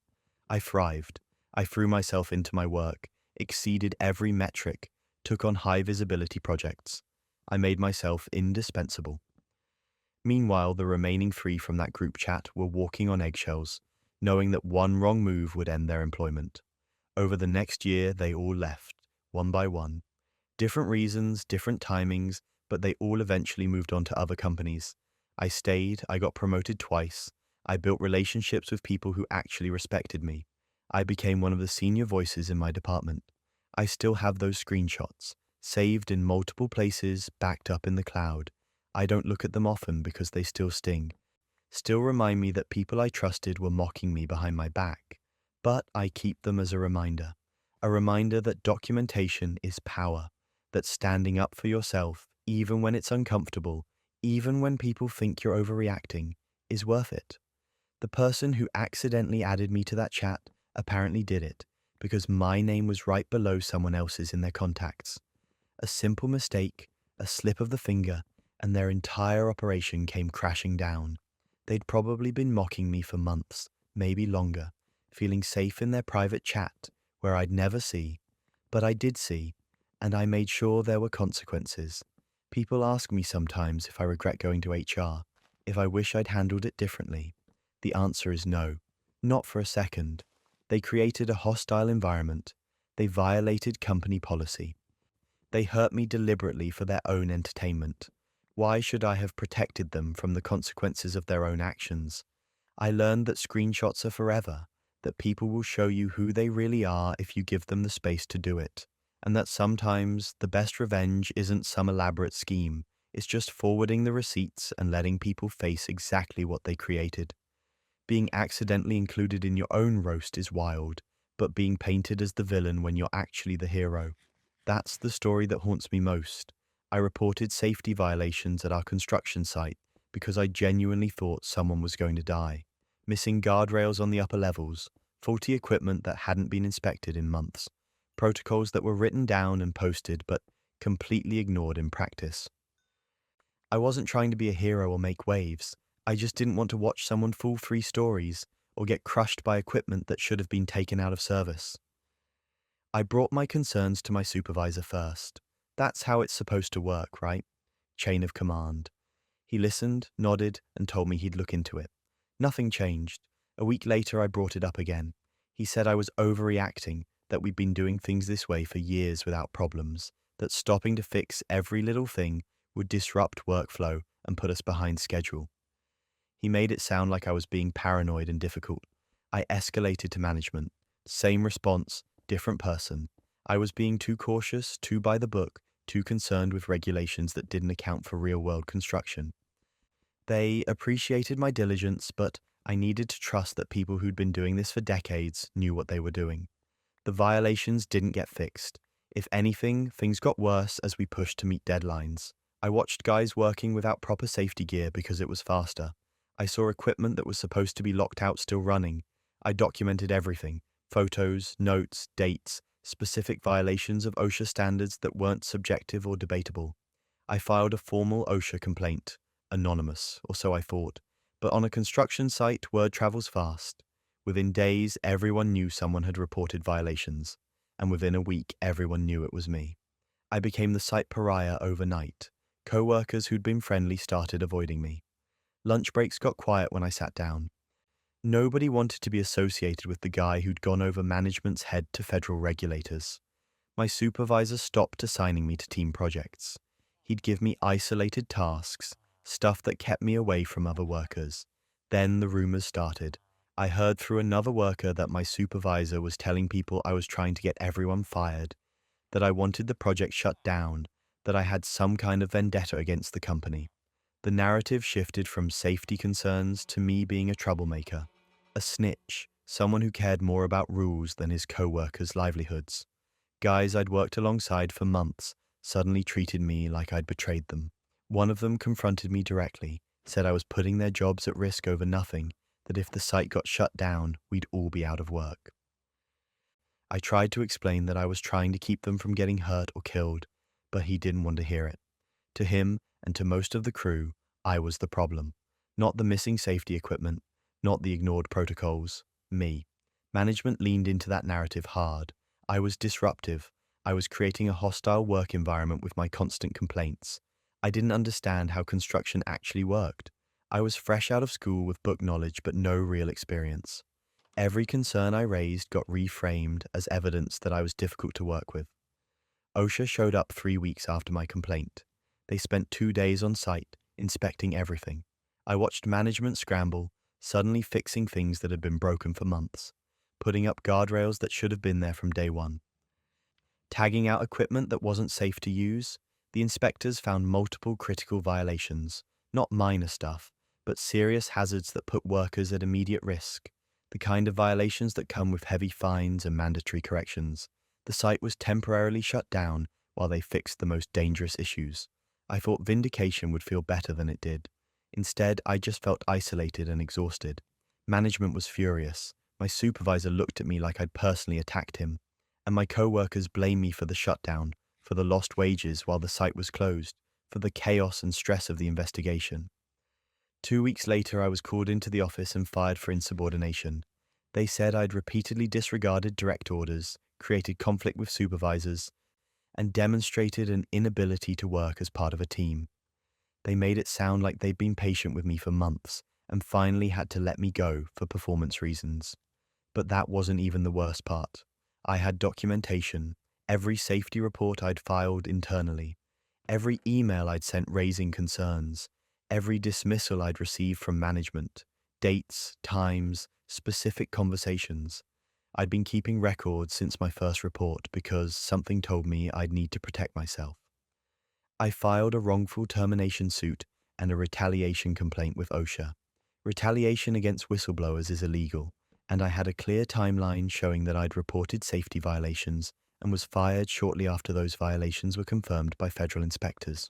I thrived. I threw myself into my work, exceeded every metric, took on high visibility projects. I made myself indispensable. Meanwhile, the remaining 3 from that group chat were walking on eggshells, knowing that one wrong move would end their employment. Over the next year, they all left, one by one. Different reasons, different timings, but they all eventually moved on to other companies. I stayed, I got promoted twice. I built relationships with people who actually respected me. I became one of the senior voices in my department. I still have those screenshots, saved in multiple places, backed up in the cloud. I don't look at them often because they still sting. Still remind me that people I trusted were mocking me behind my back. But I keep them as a reminder that documentation is power, that standing up for yourself, even when it's uncomfortable, even when people think you're overreacting, is worth it. The person who accidentally added me to that chat apparently did it because my name was right below someone else's in their contacts. A simple mistake, a slip of the finger, and their entire operation came crashing down. They'd probably been mocking me for months, maybe longer, feeling safe in their private chat where I'd never see. But I did see, and I made sure there were consequences. People ask me sometimes if I regret going to HR, if I wish I'd handled it differently. The answer is no, not for a second. They created a hostile environment. They violated company policy. They hurt me deliberately for their own entertainment. Why should I have protected them from the consequences of their own actions? I learned that screenshots are forever, that people will show you who they really are if you give them the space to do it, and that sometimes the best revenge isn't some elaborate scheme, it's just forwarding the receipts and letting people face exactly what they created. Being accidentally included in your own roast is wild, but being painted as the villain when you're actually the hero, that's the story that haunts me most. I reported safety violations at our construction site because I genuinely thought someone was going to die. Missing guardrails on the upper levels, faulty equipment that hadn't been inspected in months, protocols that were written down and posted but completely ignored in practice. I wasn't trying to be a hero or make waves. I just didn't want to watch someone fool 3 stories or get crushed by equipment that should have been taken out of service. I brought my concerns to my supervisor first. That's how it's supposed to work, right? Chain of command. He listened, nodded, and told me he'd look into it. Nothing changed. A week later, I brought it up again. He said I was overreacting, that we'd been doing things this way for years without problems, that stopping to fix every little thing would disrupt workflow and put us behind schedule. He made it sound like I was being paranoid and difficult. I escalated to management. Same response, different person. I was being too cautious, too by the book, too concerned with regulations that didn't account for real-world construction. They appreciated my diligence, but I needed to trust that people who'd been doing this for decades knew what they were doing. The violations didn't get fixed. If anything, things got worse as we pushed to meet deadlines. I watched guys working without proper safety gear because it was faster. I saw equipment that was supposed to be locked out still running. I documented everything: photos, notes, dates, specific violations of OSHA standards that weren't subjective or debatable. I filed a formal OSHA complaint. Anonymous, or so I thought. But on a construction site, word travels fast. Within days, everyone knew someone had reported violations, and within a week, everyone knew it was me. I became the site pariah overnight. Co-workers who'd been friendly started avoiding me. Lunch breaks got quiet when I sat down. Nobody wanted to be associated with the guy who'd gone over management's head to federal regulators. My supervisor stopped assigning me to team projects. He'd give me isolated tasks, stuff that kept me away from other workers. Then the rumors started. I heard through another worker that my supervisor was telling people I was trying to get everyone fired, that I wanted the project shut down, that I had some kind of vendetta against the company. The narrative shifted from safety concerns to me being a troublemaker, a snitch, someone who cared more about rules than his co-workers' livelihoods. Guys I'd worked alongside for months suddenly treated me like I'd betrayed them. One of them confronted me directly, said I was putting their jobs at risk over nothing, that if the site got shut down, we'd all be out of work. I tried to explain that I was trying to keep them from getting hurt or killed, but he didn't want to hear it. To him, and to most of the crew, I was the problem. Not the missing safety equipment, not the ignored protocols, me. Management leaned into that narrative hard. I was disruptive. I was creating a hostile work environment with my constant complaints. I didn't understand how construction actually worked. I was fresh out of school with book knowledge but no real experience. Every concern I raised got reframed as evidence that I was difficult to work with. OSHA showed up 3 weeks after my complaint. They spent 2 days on site, inspecting everything. I watched management scramble, suddenly fixing things that had been broken for months, putting up guardrails that should have been there from day one, tagging out equipment that wasn't safe to use. The inspectors found multiple critical violations, not minor stuff, but serious hazards that put workers at immediate risk, the kind of violations that come with heavy fines and mandatory corrections. The site was temporarily shut down while they fixed the most dangerous issues. I thought vindication would feel better than it did. Instead, I just felt isolated and exhausted. Management was furious. My supervisor looked at me like I'd personally attacked him, and my co-workers blamed me for the shutdown, for the lost wages while the site was closed, for the chaos and stress of the investigation. 2 weeks later, I was called into the office and fired for insubordination. They said I'd repeatedly disregarded direct orders, created conflict with supervisors, and demonstrated an inability to work as part of a team. They made it sound like they'd been patient with me for months and finally had to let me go for performance reasons. But that wasn't even the worst part. I had documentation, every safety report I'd filed internally, every email I'd sent raising concerns, every dismissal I'd received from management, dates, times, specific conversations. I'd been keeping records since my first report because something told me I'd need to protect myself. I filed a wrongful termination suit and a retaliation complaint with OSHA. Retaliation against whistleblowers is illegal, and I had a clear timeline showing that I'd reported safety violations and was fired shortly after those violations were confirmed by federal inspectors.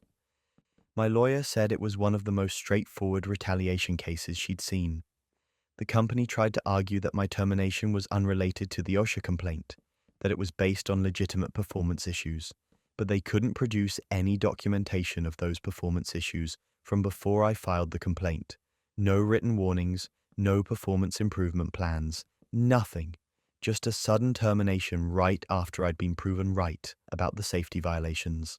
My lawyer said it was one of the most straightforward retaliation cases she'd seen. The company tried to argue that my termination was unrelated to the OSHA complaint, that it was based on legitimate performance issues, but they couldn't produce any documentation of those performance issues from before I filed the complaint. No written warnings, no performance improvement plans, nothing. Just a sudden termination right after I'd been proven right about the safety violations.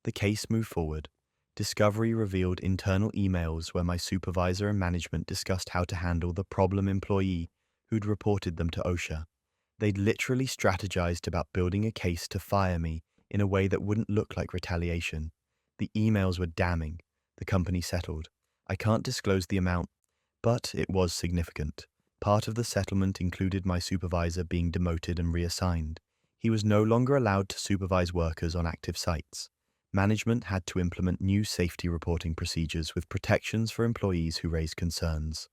The case moved forward. Discovery revealed internal emails where my supervisor and management discussed how to handle the problem employee who'd reported them to OSHA. They'd literally strategized about building a case to fire me in a way that wouldn't look like retaliation. The emails were damning. The company settled. I can't disclose the amount, but it was significant. Part of the settlement included my supervisor being demoted and reassigned. He was no longer allowed to supervise workers on active sites. Management had to implement new safety reporting procedures with protections for employees who raised concerns.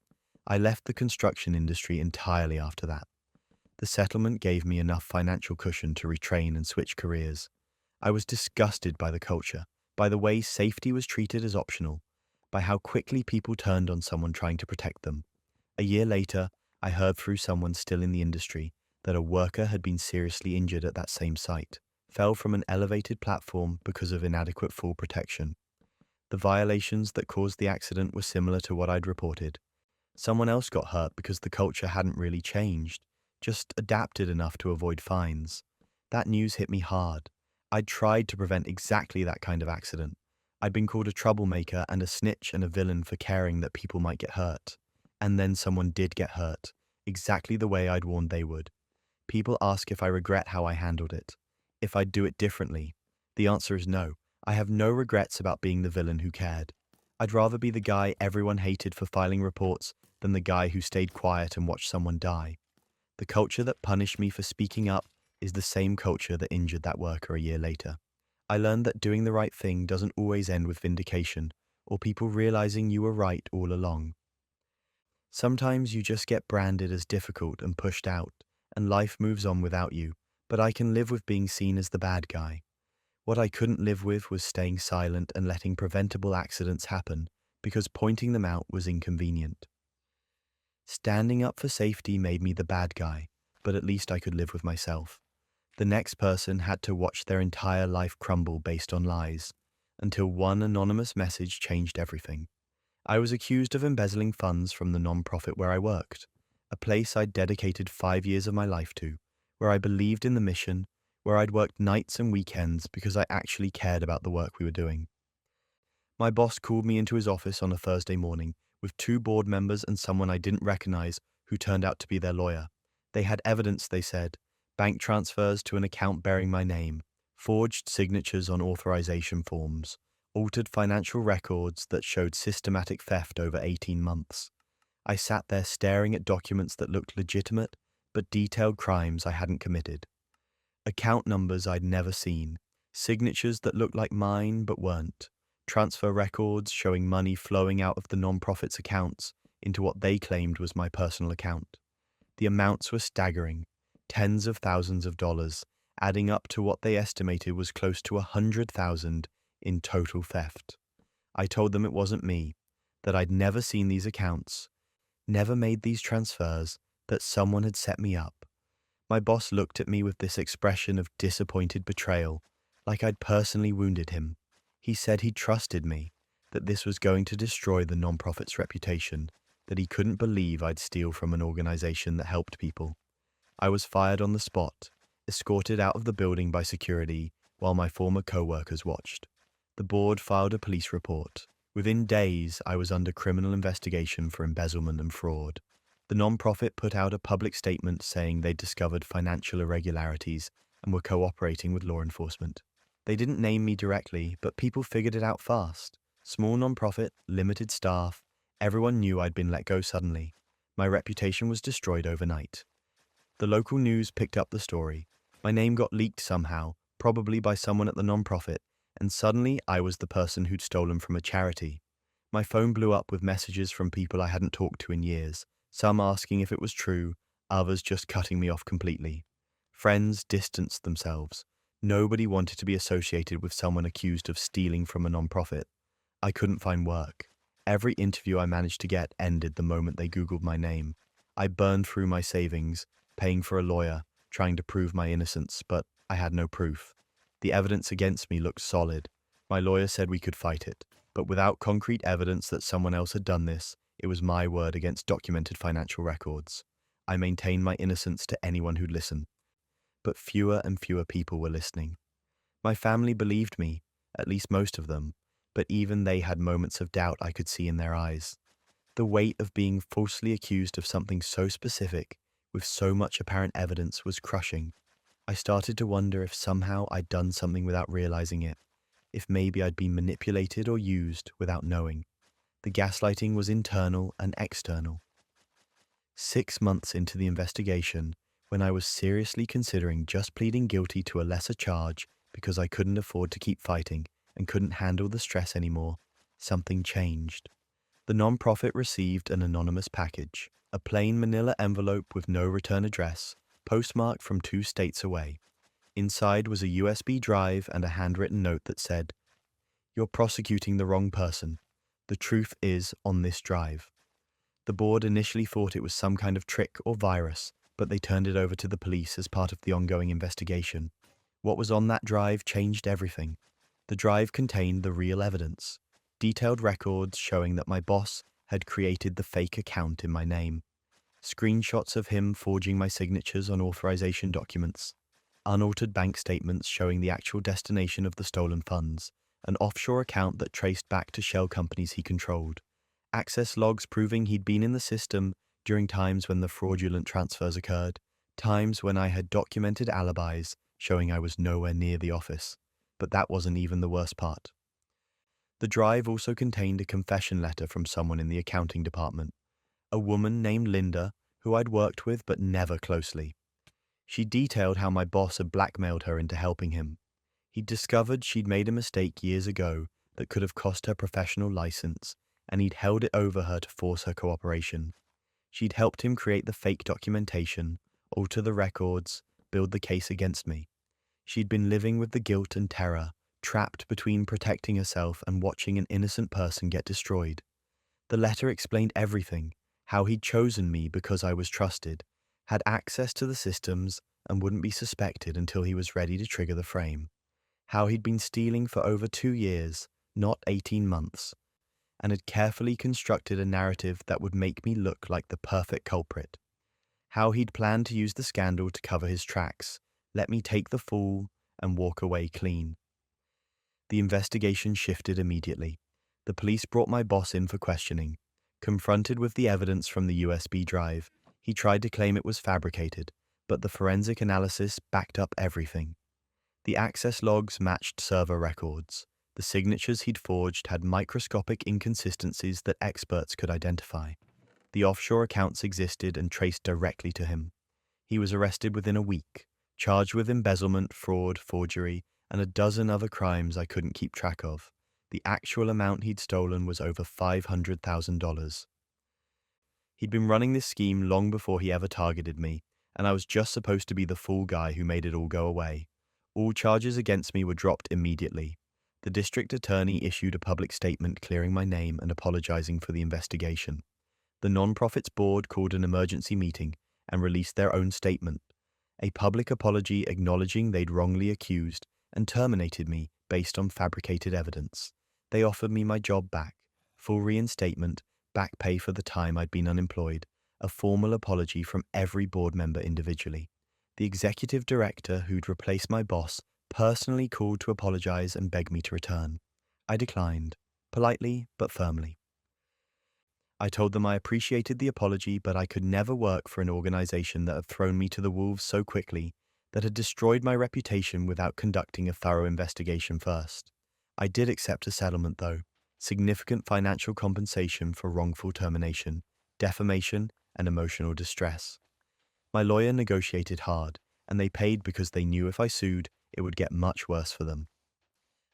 I left the construction industry entirely after that. The settlement gave me enough financial cushion to retrain and switch careers. I was disgusted by the culture, by the way safety was treated as optional, by how quickly people turned on someone trying to protect them. A year later, I heard through someone still in the industry that a worker had been seriously injured at that same site, fell from an elevated platform because of inadequate fall protection. The violations that caused the accident were similar to what I'd reported. Someone else got hurt because the culture hadn't really changed, just adapted enough to avoid fines. That news hit me hard. I'd tried to prevent exactly that kind of accident. I'd been called a troublemaker and a snitch and a villain for caring that people might get hurt. And then someone did get hurt, exactly the way I'd warned they would. People ask if I regret how I handled it, if I'd do it differently. The answer is no. I have no regrets about being the villain who cared. I'd rather be the guy everyone hated for filing reports than the guy who stayed quiet and watched someone die. The culture that punished me for speaking up is the same culture that injured that worker a year later. I learned that doing the right thing doesn't always end with vindication or people realizing you were right all along. Sometimes you just get branded as difficult and pushed out, and life moves on without you, but I can live with being seen as the bad guy. What I couldn't live with was staying silent and letting preventable accidents happen, because pointing them out was inconvenient. Standing up for safety made me the bad guy, but at least I could live with myself. The next person had to watch their entire life crumble based on lies, until one anonymous message changed everything. I was accused of embezzling funds from the non-profit where I worked, a place I'd dedicated 5 years of my life to, where I believed in the mission, where I'd worked nights and weekends because I actually cared about the work we were doing. My boss called me into his office on a Thursday morning with 2 board members and someone I didn't recognize who turned out to be their lawyer. They had evidence, they said, bank transfers to an account bearing my name, forged signatures on authorization forms, altered financial records that showed systematic theft over 18 months. I sat there staring at documents that looked legitimate, but detailed crimes I hadn't committed. Account numbers I'd never seen, signatures that looked like mine but weren't, transfer records showing money flowing out of the non-profit's accounts into what they claimed was my personal account. The amounts were staggering, tens of thousands of dollars, adding up to what they estimated was close to 100,000 in total theft. I told them it wasn't me, that I'd never seen these accounts, never made these transfers, that someone had set me up. My boss looked at me with this expression of disappointed betrayal, like I'd personally wounded him. He said he trusted me, that this was going to destroy the nonprofit's reputation, that he couldn't believe I'd steal from an organization that helped people. I was fired on the spot, escorted out of the building by security while my former co-workers watched. The board filed a police report. Within days, I was under criminal investigation for embezzlement and fraud. The nonprofit put out a public statement saying they'd discovered financial irregularities and were cooperating with law enforcement. They didn't name me directly, but people figured it out fast. Small nonprofit, limited staff, everyone knew I'd been let go suddenly. My reputation was destroyed overnight. The local news picked up the story. My name got leaked somehow, probably by someone at the nonprofit, and suddenly I was the person who'd stolen from a charity. My phone blew up with messages from people I hadn't talked to in years, some asking if it was true, others just cutting me off completely. Friends distanced themselves. Nobody wanted to be associated with someone accused of stealing from a nonprofit. I couldn't find work. Every interview I managed to get ended the moment they Googled my name. I burned through my savings, paying for a lawyer, trying to prove my innocence, but I had no proof. The evidence against me looked solid. My lawyer said we could fight it, but without concrete evidence that someone else had done this, it was my word against documented financial records. I maintained my innocence to anyone who'd listen. But fewer and fewer people were listening. My family believed me, at least most of them, but even they had moments of doubt I could see in their eyes. The weight of being falsely accused of something so specific, with so much apparent evidence, was crushing. I started to wonder if somehow I'd done something without realizing it, if maybe I'd been manipulated or used without knowing. The gaslighting was internal and external. 6 months into the investigation, when I was seriously considering just pleading guilty to a lesser charge because I couldn't afford to keep fighting and couldn't handle the stress anymore, something changed. The nonprofit received an anonymous package, a plain manila envelope with no return address, postmarked from 2 states away. Inside was a USB drive and a handwritten note that said, "You're prosecuting the wrong person. The truth is on this drive." The board initially thought it was some kind of trick or virus, but they turned it over to the police as part of the ongoing investigation. What was on that drive changed everything. The drive contained the real evidence, detailed records showing that my boss had created the fake account in my name, screenshots of him forging my signatures on authorization documents, unaltered bank statements showing the actual destination of the stolen funds, an offshore account that traced back to shell companies he controlled, access logs proving he'd been in the system during times when the fraudulent transfers occurred, times when I had documented alibis showing I was nowhere near the office. But that wasn't even the worst part. The drive also contained a confession letter from someone in the accounting department, a woman named Linda, who I'd worked with but never closely. She detailed how my boss had blackmailed her into helping him. He'd discovered she'd made a mistake years ago that could have cost her professional license, and he'd held it over her to force her cooperation. She'd helped him create the fake documentation, alter the records, build the case against me. She'd been living with the guilt and terror, trapped between protecting herself and watching an innocent person get destroyed. The letter explained everything, how he'd chosen me because I was trusted, had access to the systems, and wouldn't be suspected until he was ready to trigger the frame. How he'd been stealing for over 2 years, not 18 months, and had carefully constructed a narrative that would make me look like the perfect culprit. How he'd planned to use the scandal to cover his tracks, let me take the fall, and walk away clean. The investigation shifted immediately. The police brought my boss in for questioning. Confronted with the evidence from the USB drive, he tried to claim it was fabricated, but the forensic analysis backed up everything. The access logs matched server records. The signatures he'd forged had microscopic inconsistencies that experts could identify. The offshore accounts existed and traced directly to him. He was arrested within a week, charged with embezzlement, fraud, forgery, and a dozen other crimes I couldn't keep track of. The actual amount he'd stolen was over $500,000. He'd been running this scheme long before he ever targeted me, and I was just supposed to be the fool guy who made it all go away. All charges against me were dropped immediately. The district attorney issued a public statement clearing my name and apologizing for the investigation. The nonprofit's board called an emergency meeting and released their own statement, a public apology acknowledging they'd wrongly accused and terminated me based on fabricated evidence. They offered me my job back, full reinstatement, back pay for the time I'd been unemployed, a formal apology from every board member individually. The executive director who'd replaced my boss personally called to apologize and beg me to return. I declined, politely but firmly. I told them I appreciated the apology, but I could never work for an organization that had thrown me to the wolves so quickly, that had destroyed my reputation without conducting a thorough investigation first. I did accept a settlement, though, significant financial compensation for wrongful termination, defamation, and emotional distress. My lawyer negotiated hard, and they paid because they knew if I sued, it would get much worse for them.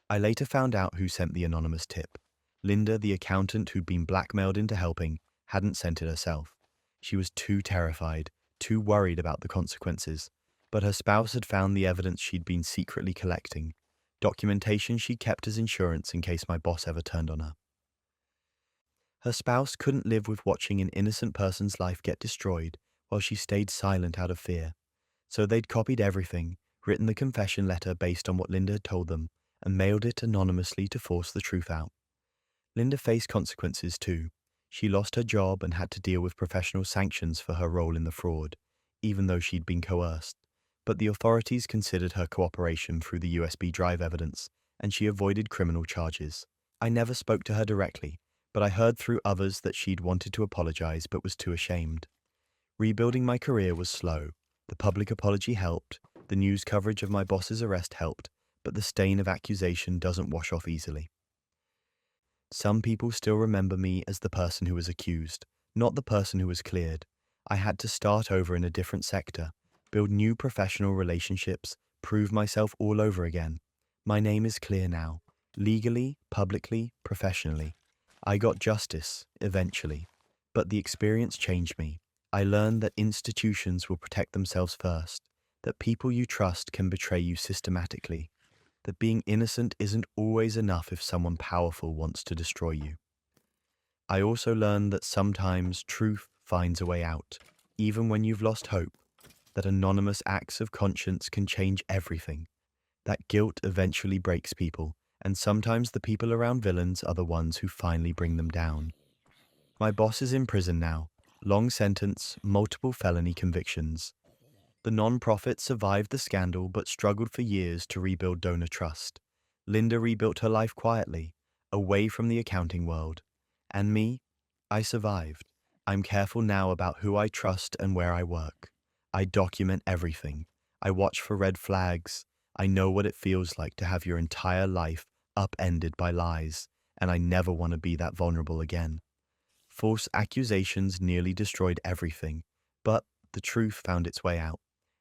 I later found out who sent the anonymous tip. Linda, the accountant who'd been blackmailed into helping, hadn't sent it herself. She was too terrified, too worried about the consequences. But her spouse had found the evidence she'd been secretly collecting, documentation she kept as insurance in case my boss ever turned on her. Her spouse couldn't live with watching an innocent person's life get destroyed while she stayed silent out of fear. So they'd copied everything, written the confession letter based on what Linda had told them, and mailed it anonymously to force the truth out. Linda faced consequences too. She lost her job and had to deal with professional sanctions for her role in the fraud, even though she'd been coerced. But the authorities considered her cooperation through the USB drive evidence, and she avoided criminal charges. I never spoke to her directly, but I heard through others that she'd wanted to apologize but was too ashamed. Rebuilding my career was slow. The public apology helped, the news coverage of my boss's arrest helped, but the stain of accusation doesn't wash off easily. Some people still remember me as the person who was accused, not the person who was cleared. I had to start over in a different sector, build new professional relationships, prove myself all over again. My name is clear now, legally, publicly, professionally. I got justice, eventually, but the experience changed me. I learned that institutions will protect themselves first, that people you trust can betray you systematically, that being innocent isn't always enough if someone powerful wants to destroy you. I also learned that sometimes truth finds a way out, even when you've lost hope, that anonymous acts of conscience can change everything, that guilt eventually breaks people, and sometimes the people around villains are the ones who finally bring them down. My boss is in prison now, long sentence, multiple felony convictions. The non-profit survived the scandal but struggled for years to rebuild donor trust. Linda rebuilt her life quietly, away from the accounting world. And me? I survived. I'm careful now about who I trust and where I work. I document everything. I watch for red flags. I know what it feels like to have your entire life upended by lies, and I never want to be that vulnerable again. False accusations nearly destroyed everything, but the truth found its way out.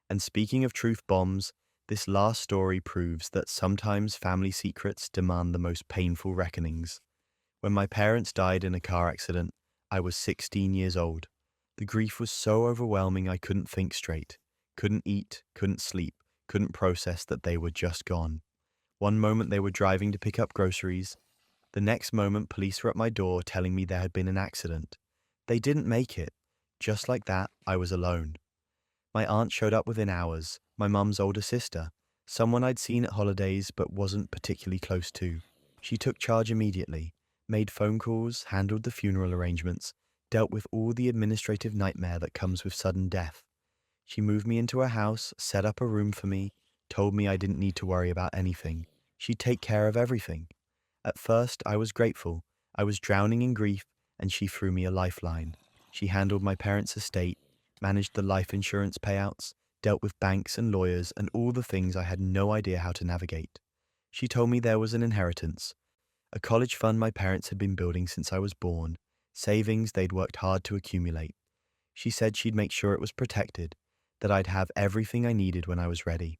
And speaking of truth bombs, this last story proves that sometimes family secrets demand the most painful reckonings. When my parents died in a car accident, I was 16 years old. The grief was so overwhelming I couldn't think straight, couldn't eat, couldn't sleep, couldn't process that they were just gone. One moment they were driving to pick up groceries. The next moment police were at my door telling me there had been an accident. They didn't make it. Just like that, I was alone. My aunt showed up within hours, my mum's older sister, someone I'd seen at holidays but wasn't particularly close to. She took charge immediately, made phone calls, handled the funeral arrangements, dealt with all the administrative nightmare that comes with sudden death. She moved me into her house, set up a room for me, told me I didn't need to worry about anything. She'd take care of everything. At first, I was grateful. I was drowning in grief, and she threw me a lifeline. She handled my parents' estate, managed the life insurance payouts, dealt with banks and lawyers and all the things I had no idea how to navigate. She told me there was an inheritance, a college fund my parents had been building since I was born, savings they'd worked hard to accumulate. She said she'd make sure it was protected, that I'd have everything I needed when I was ready.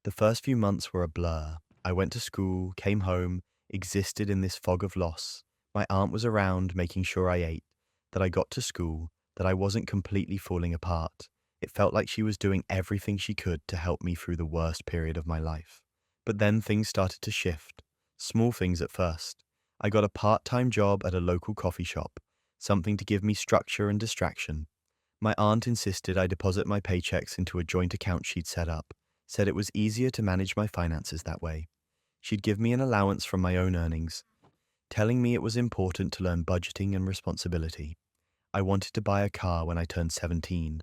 The first few months were a blur. I went to school, came home, existed in this fog of loss. My aunt was around, making sure I ate, that I got to school, that I wasn't completely falling apart. It felt like she was doing everything she could to help me through the worst period of my life. But then things started to shift. Small things at first. I got a part-time job at a local coffee shop, something to give me structure and distraction. My aunt insisted I deposit my paychecks into a joint account she'd set up, said it was easier to manage my finances that way. She'd give me an allowance from my own earnings, telling me it was important to learn budgeting and responsibility. I wanted to buy a car when I turned 17.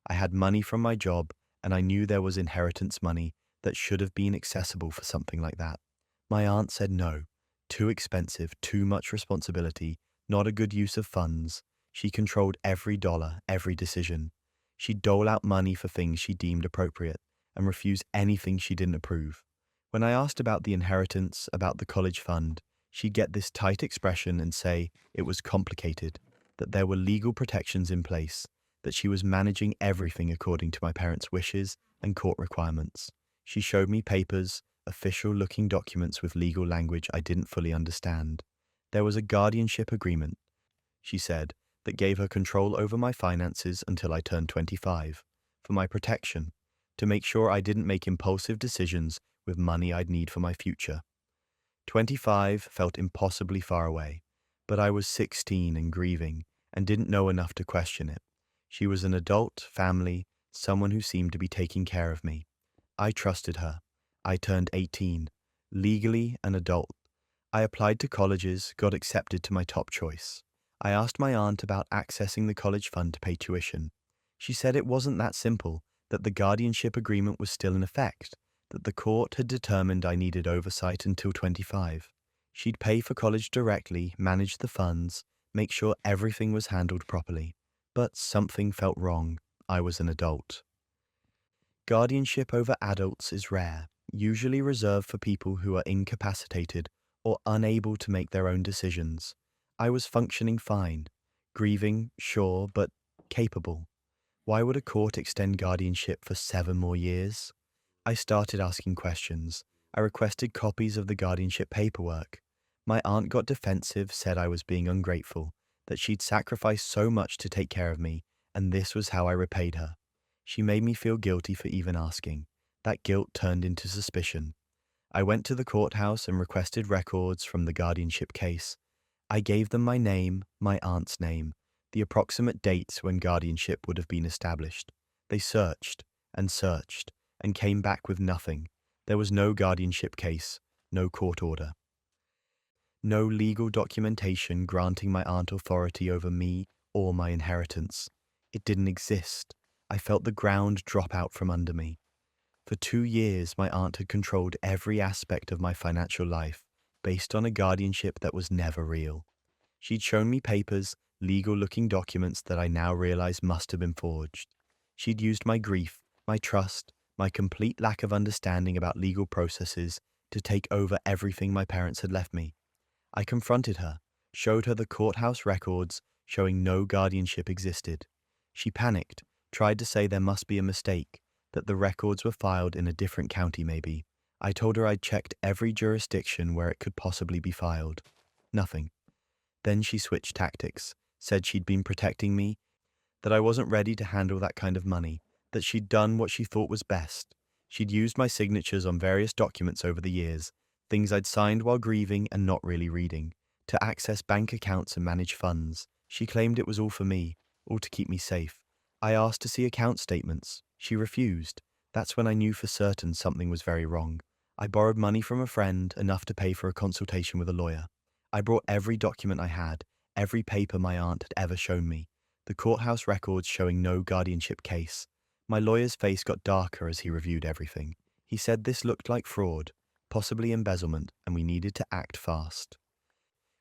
I had money from my job, and I knew there was inheritance money that should have been accessible for something like that. My aunt said no. Too expensive, too much responsibility, not a good use of funds. She controlled every dollar, every decision. She'd dole out money for things she deemed appropriate and refuse anything she didn't approve. When I asked about the inheritance, about the college fund, she'd get this tight expression and say it was complicated, that there were legal protections in place, that she was managing everything according to my parents' wishes and court requirements. She showed me papers, official-looking documents with legal language I didn't fully understand. There was a guardianship agreement, she said, that gave her control over my finances until I turned 25, for my protection, to make sure I didn't make impulsive decisions with money I'd need for my future. 25 felt impossibly far away, but I was 16 and grieving and didn't know enough to question it. She was an adult, family, someone who seemed to be taking care of me. I trusted her. I turned 18, legally an adult. I applied to colleges, got accepted to my top choice. I asked my aunt about accessing the college fund to pay tuition. She said it wasn't that simple, that the guardianship agreement was still in effect, that the court had determined I needed oversight until 25. She'd pay for college directly, manage the funds, make sure everything was handled properly. But something felt wrong. I was an adult. Guardianship over adults is rare, usually reserved for people who are incapacitated or unable to make their own decisions. I was functioning fine, grieving, sure, but capable. Why would a court extend guardianship for 7 more years? I started asking questions. I requested copies of the guardianship paperwork. My aunt got defensive, said I was being ungrateful, that she'd sacrificed so much to take care of me, and this was how I repaid her. She made me feel guilty for even asking. That guilt turned into suspicion. I went to the courthouse and requested records from the guardianship case. I gave them my name, my aunt's name, the approximate dates when guardianship would have been established. They searched and came back with nothing. There was no guardianship case, no court order. No legal documentation granting my aunt authority over me or my inheritance. It didn't exist. I felt the ground drop out from under me. For 2 years, my aunt had controlled every aspect of my financial life, based on a guardianship that was never real. She'd shown me papers, legal-looking documents that I now realize must have been forged. She'd used my grief, my trust, my complete lack of understanding about legal processes to take over everything my parents had left me. I confronted her, showed her the courthouse records showing no guardianship existed. She panicked, tried to say there must be a mistake, that the records were filed in a different county maybe. I told her I'd checked every jurisdiction where it could possibly be filed. Nothing. Then she switched tactics, said she'd been protecting me, that I wasn't ready to handle that kind of money, that she'd done what she thought was best. She'd used my signatures on various documents over the years, things I'd signed while grieving and not really reading, to access bank accounts and manage funds. She claimed it was all for me, all to keep me safe. I asked to see account statements. She refused. That's when I knew for certain something was very wrong. I borrowed money from a friend, enough to pay for a consultation with a lawyer. I brought every document I had, every paper my aunt had ever shown me, the courthouse records showing no guardianship case. My lawyer's face got darker as he reviewed everything. He said this looked like fraud, possibly embezzlement, and we needed to act fast.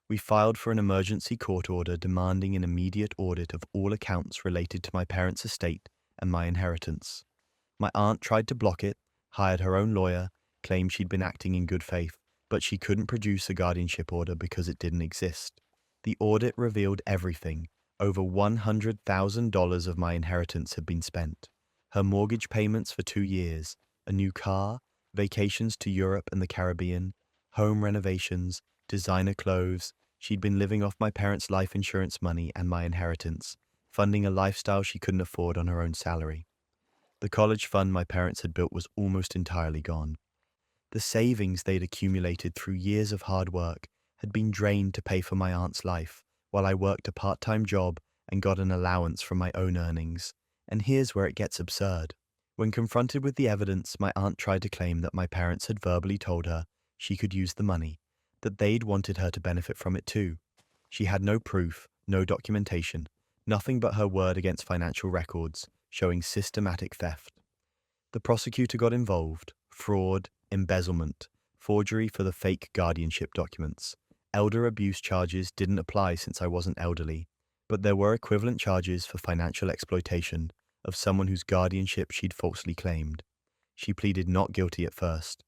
We filed for an emergency court order demanding an immediate audit of all accounts related to my parents' estate and my inheritance. My aunt tried to block it, hired her own lawyer, claimed she'd been acting in good faith, but she couldn't produce a guardianship order because it didn't exist. The audit revealed everything. Over $100,000 of my inheritance had been spent. Her mortgage payments for 2 years, a new car, vacations to Europe and the Caribbean, home renovations, designer clothes. She'd been living off my parents' life insurance money and my inheritance, funding a lifestyle she couldn't afford on her own salary. The college fund my parents had built was almost entirely gone. The savings they'd accumulated through years of hard work had been drained to pay for my aunt's life, while I worked a part-time job and got an allowance from my own earnings. And here's where it gets absurd. When confronted with the evidence, my aunt tried to claim that my parents had verbally told her she could use the money, that they'd wanted her to benefit from it too. She had no proof, no documentation, nothing but her word against financial records, showing systematic theft. The prosecutor got involved. Fraud, embezzlement, forgery for the fake guardianship documents. Elder abuse charges didn't apply since I wasn't elderly, but there were equivalent charges for financial exploitation of someone whose guardianship she'd falsely claimed. She pleaded not guilty at first,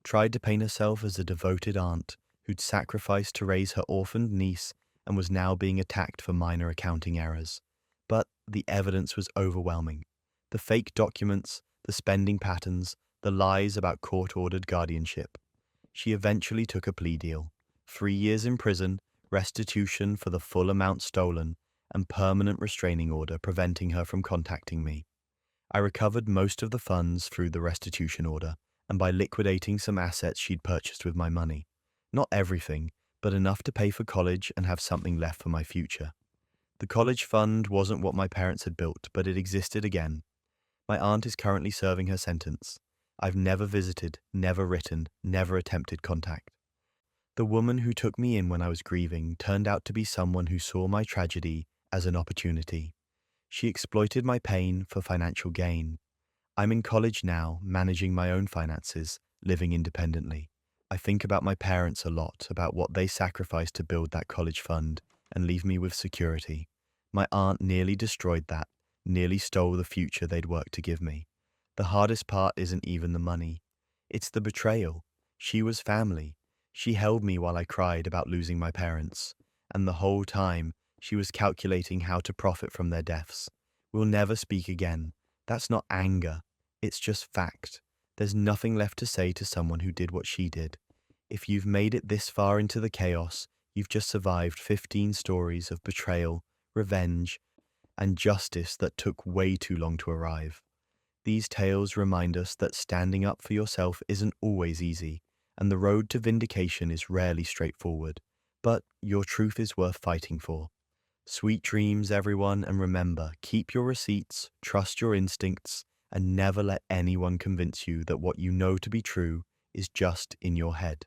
tried to paint herself as a devoted aunt who'd sacrificed to raise her orphaned niece and was now being attacked for minor accounting errors. But the evidence was overwhelming. The fake documents, the spending patterns, the lies about court-ordered guardianship. She eventually took a plea deal. 3 years in prison, restitution for the full amount stolen, and permanent restraining order preventing her from contacting me. I recovered most of the funds through the restitution order and by liquidating some assets she'd purchased with my money. Not everything, but enough to pay for college and have something left for my future. The college fund wasn't what my parents had built, but it existed again. My aunt is currently serving her sentence. I've never visited, never written, never attempted contact. The woman who took me in when I was grieving turned out to be someone who saw my tragedy as an opportunity. She exploited my pain for financial gain. I'm in college now, managing my own finances, living independently. I think about my parents a lot, about what they sacrificed to build that college fund and leave me with security. My aunt nearly destroyed that, nearly stole the future they'd worked to give me. The hardest part isn't even the money. It's the betrayal. She was family. She held me while I cried about losing my parents. And the whole time, she was calculating how to profit from their deaths. We'll never speak again. That's not anger. It's just fact. There's nothing left to say to someone who did what she did. If you've made it this far into the chaos, you've just survived 15 stories of betrayal, revenge, and justice that took way too long to arrive. These tales remind us that standing up for yourself isn't always easy, and the road to vindication is rarely straightforward. But your truth is worth fighting for. Sweet dreams, everyone, and remember, keep your receipts, trust your instincts, and never let anyone convince you that what you know to be true is just in your head.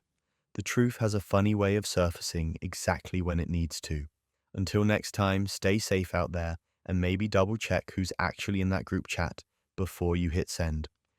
The truth has a funny way of surfacing exactly when it needs to. Until next time, stay safe out there and maybe double check who's actually in that group chat before you hit send.